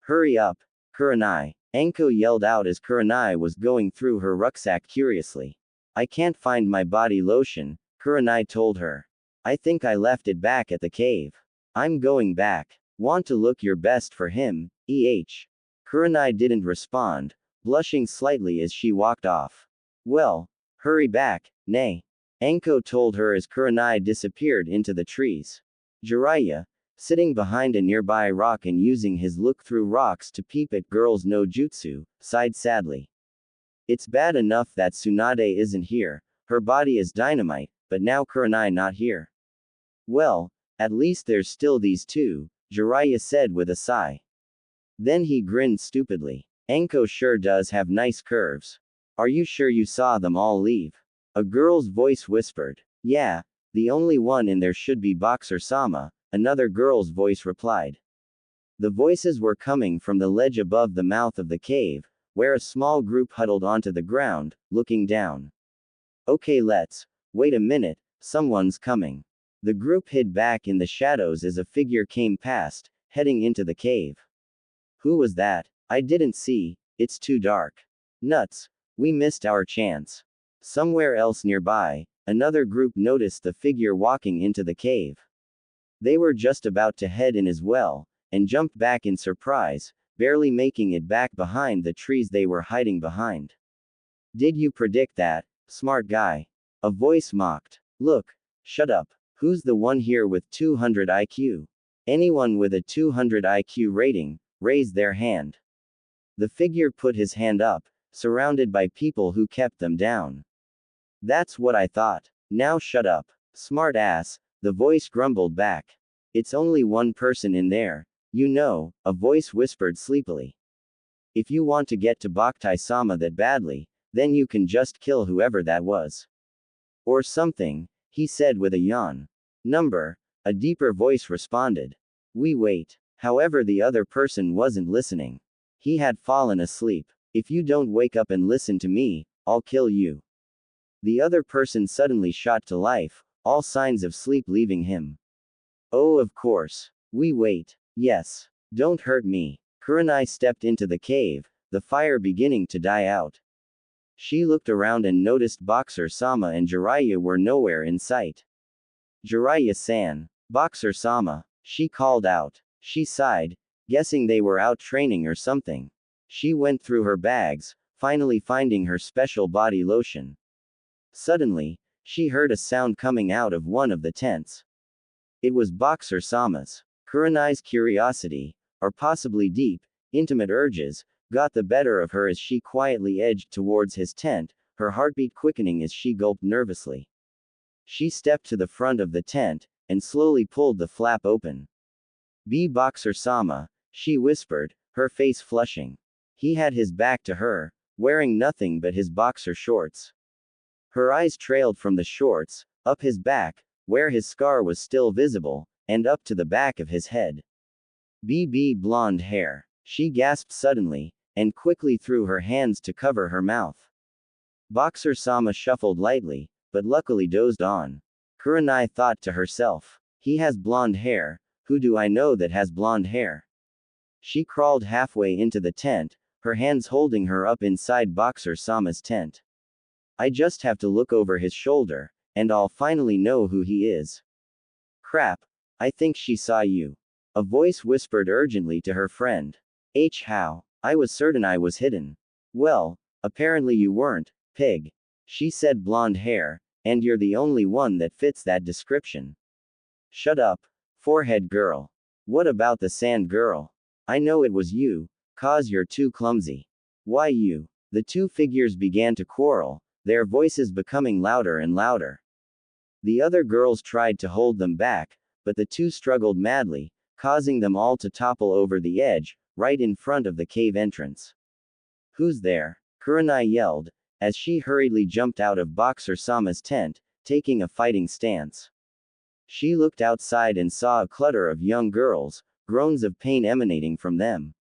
Hurry up, Kurenai. Anko yelled out as Kurenai was going through her rucksack curiously. I can't find my body lotion, Kurenai told her. I think I left it back at the cave. I'm going back. Want to look your best for him, Kurenai didn't respond, blushing slightly as she walked off. Well, hurry back, nay. Anko told her as Kurenai disappeared into the trees. Jiraiya, sitting behind a nearby rock and using his look through rocks to peep at girls no jutsu, sighed sadly. It's bad enough that Tsunade isn't here, her body is dynamite, but now Kurenai not here. Well, at least there's still these two, Jiraiya said with a sigh. Then he grinned stupidly. Anko sure does have nice curves. Are you sure you saw them all leave? A girl's voice whispered. Yeah, the only one in there should be Boxer-sama, another girl's voice replied. The voices were coming from the ledge above the mouth of the cave, where a small group huddled onto the ground, looking down. Okay, wait a minute, someone's coming. The group hid back in the shadows as a figure came past, heading into the cave. Who was that? I didn't see, it's too dark. Nuts, we missed our chance. Somewhere else nearby, another group noticed the figure walking into the cave. They were just about to head in as well, and jumped back in surprise, barely making it back behind the trees they were hiding behind. Did you predict that, smart guy? A voice mocked. Look, shut up. Who's the one here with 200 IQ? Anyone with a 200 IQ rating, raise their hand. The figure put his hand up, surrounded by people who kept them down. That's what I thought. Now shut up, smart ass, the voice grumbled back. It's only one person in there, you know, a voice whispered sleepily. If you want to get to Boktai-sama that badly, then you can just kill whoever that was. Or something, he said with a yawn. Number, a deeper voice responded. We wait. However, the other person wasn't listening. He had fallen asleep. If you don't wake up and listen to me, I'll kill you. The other person suddenly shot to life, all signs of sleep leaving him. Oh, of course. We wait. Yes. Don't hurt me. Kurenai stepped into the cave, the fire beginning to die out. She looked around and noticed Boxer-sama and Jiraiya were nowhere in sight. Jiraiya-san. Boxer-sama. She called out. She sighed, guessing they were out training or something. She went through her bags, finally finding her special body lotion. Suddenly, she heard a sound coming out of one of the tents. It was Boxer-sama's. Kurenai's curiosity, or possibly deep, intimate urges, got the better of her as she quietly edged towards his tent, her heartbeat quickening as she gulped nervously. She stepped to the front of the tent, and slowly pulled the flap open. Be Boxer-sama, she whispered, her face flushing. He had his back to her, wearing nothing but his boxer shorts. Her eyes trailed from the shorts, up his back, where his scar was still visible, and up to the back of his head. BB blonde hair. She gasped suddenly, and quickly threw her hands to cover her mouth. Boxer-sama shuffled lightly, but luckily dozed on. Kurenai thought to herself. He has blonde hair, who do I know that has blonde hair? She crawled halfway into the tent, her hands holding her up inside Boxer-sama's tent. I just have to look over his shoulder, and I'll finally know who he is. Crap. I think she saw you. A voice whispered urgently to her friend. How? I was certain I was hidden. Well, apparently you weren't, pig. She said blonde hair, and you're the only one that fits that description. Shut up, forehead girl. What about the sand girl? I know it was you, 'cause you're too clumsy. Why you? The two figures began to quarrel, their voices becoming louder and louder. The other girls tried to hold them back, but the two struggled madly, causing them all to topple over the edge, right in front of the cave entrance. Who's there? Kurenai yelled, as she hurriedly jumped out of Boxer Sama's tent, taking a fighting stance. She looked outside and saw a clutter of young girls, groans of pain emanating from them.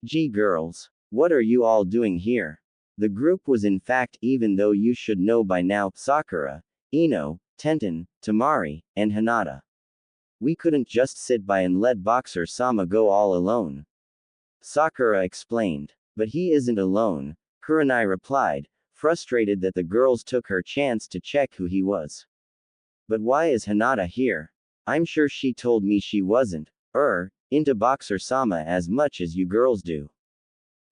Gee girls, what are you all doing here? The group was in fact, even though you should know by now, Sakura, Ino, Tenten, Tamari, and Hinata. We couldn't just sit by and let Boxer Sama go all alone. Sakura explained. But he isn't alone, Kurenai replied, frustrated that the girls took her chance to check who he was. But why is Hinata here? I'm sure she told me she wasn't, into Boxer Sama as much as you girls do.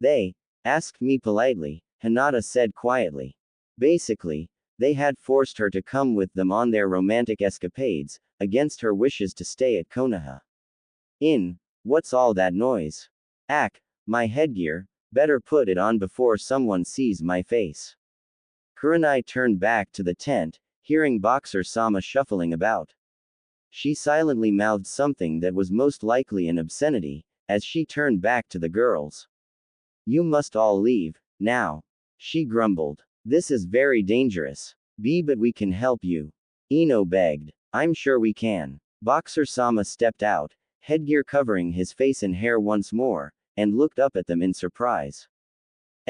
They asked me politely, Hinata said quietly. Basically, they had forced her to come with them on their romantic escapades, against her wishes to stay at Konoha. What's all that noise? My headgear, better put it on before someone sees my face. Kurenai turned back to the tent, hearing Boxer Sama shuffling about. She silently mouthed something that was most likely an obscenity, as she turned back to the girls. You must all leave, now. She grumbled. This is very dangerous. But we can help you. Ino begged. I'm sure we can. Boxer Sama stepped out, headgear covering his face and hair once more, and looked up at them in surprise.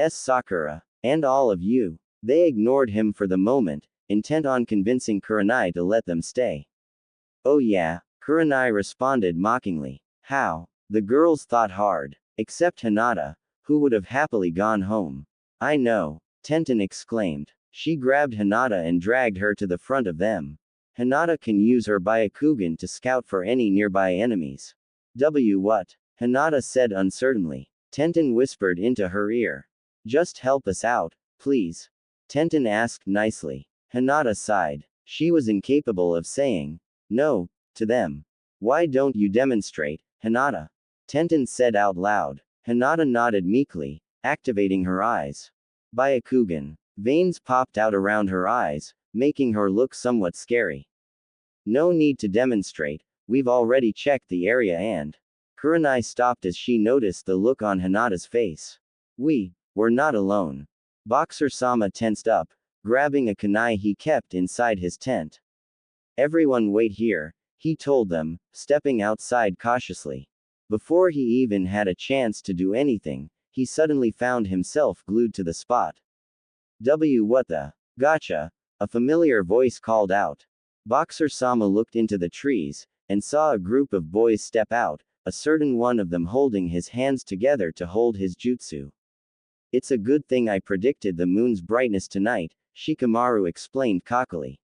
Sakura, and all of you. They ignored him for the moment, intent on convincing Kurenai to let them stay. Oh yeah, Kurenai responded mockingly. How? The girls thought hard. Except Hinata, who would have happily gone home. I know, Tenten exclaimed. She grabbed Hinata and dragged her to the front of them. Hinata can use her Byakugan to scout for any nearby enemies. What? Hinata said uncertainly. Tenten whispered into her ear. Just help us out, please. Tenten asked nicely. Hinata sighed. She was incapable of saying no to them. Why don't you demonstrate, Hinata? Tenten said out loud. Hinata nodded meekly, activating her eyes. Byakugan. Veins popped out around her eyes, making her look somewhat scary. No need to demonstrate, we've already checked the area and. Kurenai stopped as she noticed the look on Hinata's face. We're not alone. Boxer Sama tensed up, grabbing a kunai he kept inside his tent. Everyone wait here, he told them, stepping outside cautiously. Before he even had a chance to do anything, he suddenly found himself glued to the spot. What the? Gotcha, a familiar voice called out. Boxer Sama looked into the trees, and saw a group of boys step out, a certain one of them holding his hands together to hold his jutsu. It's a good thing I predicted the moon's brightness tonight, Shikamaru explained cockily.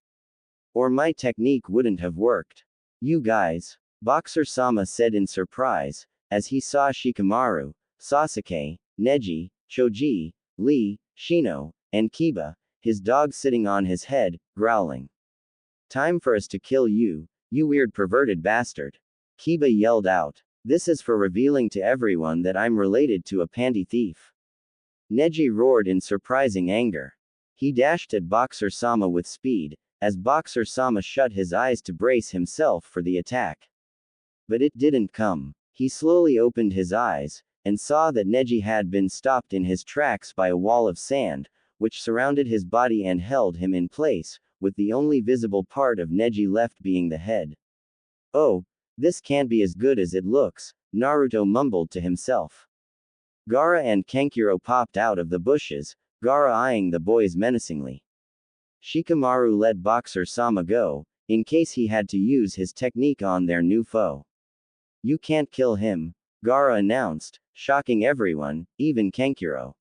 Or my technique wouldn't have worked. You guys, Boxer Sama said in surprise, as he saw Shikamaru, Sasuke, Neji, Choji, Lee, Shino, and Kiba, his dog sitting on his head, growling. Time for us to kill you, you weird perverted bastard. Kiba yelled out. This is for revealing to everyone that I'm related to a panty thief. Neji roared in surprising anger. He dashed at Boxer Sama with speed, as Boxer Sama shut his eyes to brace himself for the attack. But it didn't come. He slowly opened his eyes, and saw that Neji had been stopped in his tracks by a wall of sand, which surrounded his body and held him in place, with the only visible part of Neji left being the head. Oh, this can't be as good as it looks, Naruto mumbled to himself. Gaara and Kankuro popped out of the bushes, Gaara eyeing the boys menacingly. Shikamaru let Boxer Sama go, in case he had to use his technique on their new foe. You can't kill him, Gaara announced, shocking everyone, even Kankuro.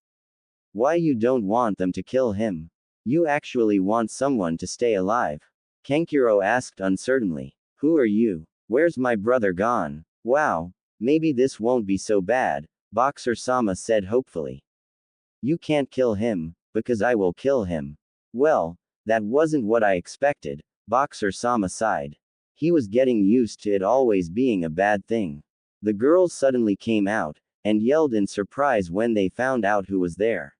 Why you don't want them to kill him? You actually want someone to stay alive? Kankuro asked uncertainly. Who are you? Where's my brother gone? Wow, maybe this won't be so bad, Boxer Sama said hopefully. You can't kill him, because I will kill him. Well, that wasn't what I expected, Boxer Sama sighed. He was getting used to it always being a bad thing. The girls suddenly came out, and yelled in surprise when they found out who was there.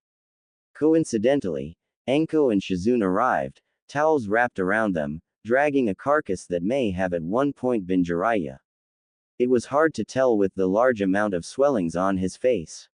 Coincidentally, Anko and Shizune arrived, towels wrapped around them, dragging a carcass that may have at one point been Jiraiya. It was hard to tell with the large amount of swellings on his face.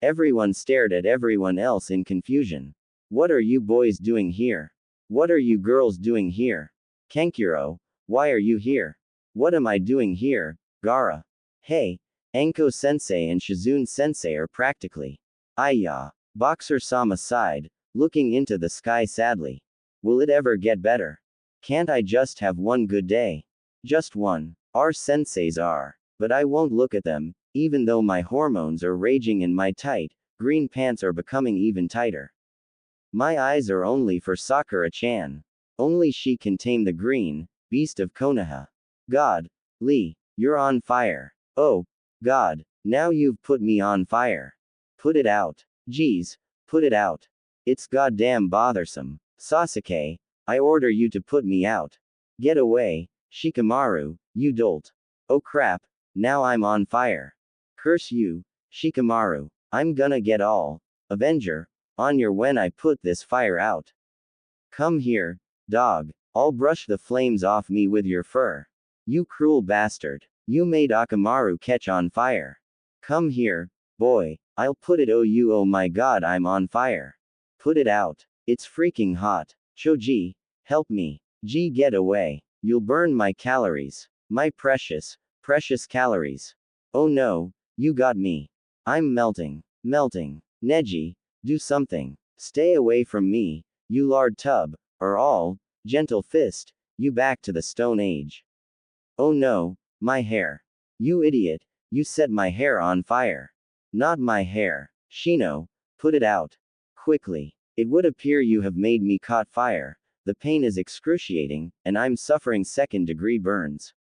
Everyone stared at everyone else in confusion. What are you boys doing here? What are you girls doing here? Kankuro, why are you here? What am I doing here, Gara? Hey, Anko sensei and Shizune sensei are practically. Ayya. Boxer-sama sighed, looking into the sky sadly. Will it ever get better? Can't I just have one good day? Just one. Our senseis are. But I won't look at them, even though my hormones are raging and my tight, green pants are becoming even tighter. My eyes are only for Sakura-chan. Only she can tame the green beast of Konoha. God, Lee, you're on fire. Oh, God, now you've put me on fire. Put it out. Geez, put it out. It's goddamn bothersome. Sasuke, I order you to put me out. Get away, Shikamaru, you dolt. Oh crap, now I'm on fire. Curse you, Shikamaru. I'm gonna get all Avenger on your when I put this fire out. Come here, dog. I'll brush the flames off me with your fur. You cruel bastard. You made Akamaru catch on fire. Come here, boy. I'll put it oh my god I'm on fire. Put it out. It's freaking hot. Choji, help me. G get away. You'll burn my calories. My precious, precious calories. Oh no, you got me. I'm melting. Melting. Neji, do something. Stay away from me, you lard tub, or all, gentle fist, you back to the Stone Age. Oh no, my hair. You idiot, you set my hair on fire. Not my hair. Shino, put it out. Quickly. It would appear you have made me caught fire. The pain is excruciating, and I'm suffering second-degree burns.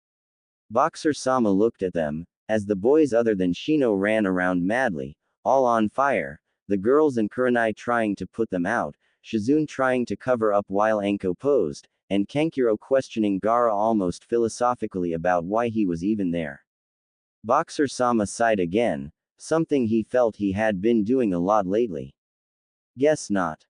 Boxer-sama looked at them, as the boys other than Shino ran around madly, all on fire, the girls and Kurenai trying to put them out, Shizune trying to cover up while Anko posed, and Kankuro questioning Gara almost philosophically about why he was even there. Boxer-sama sighed again, something he felt he had been doing a lot lately. Guess not.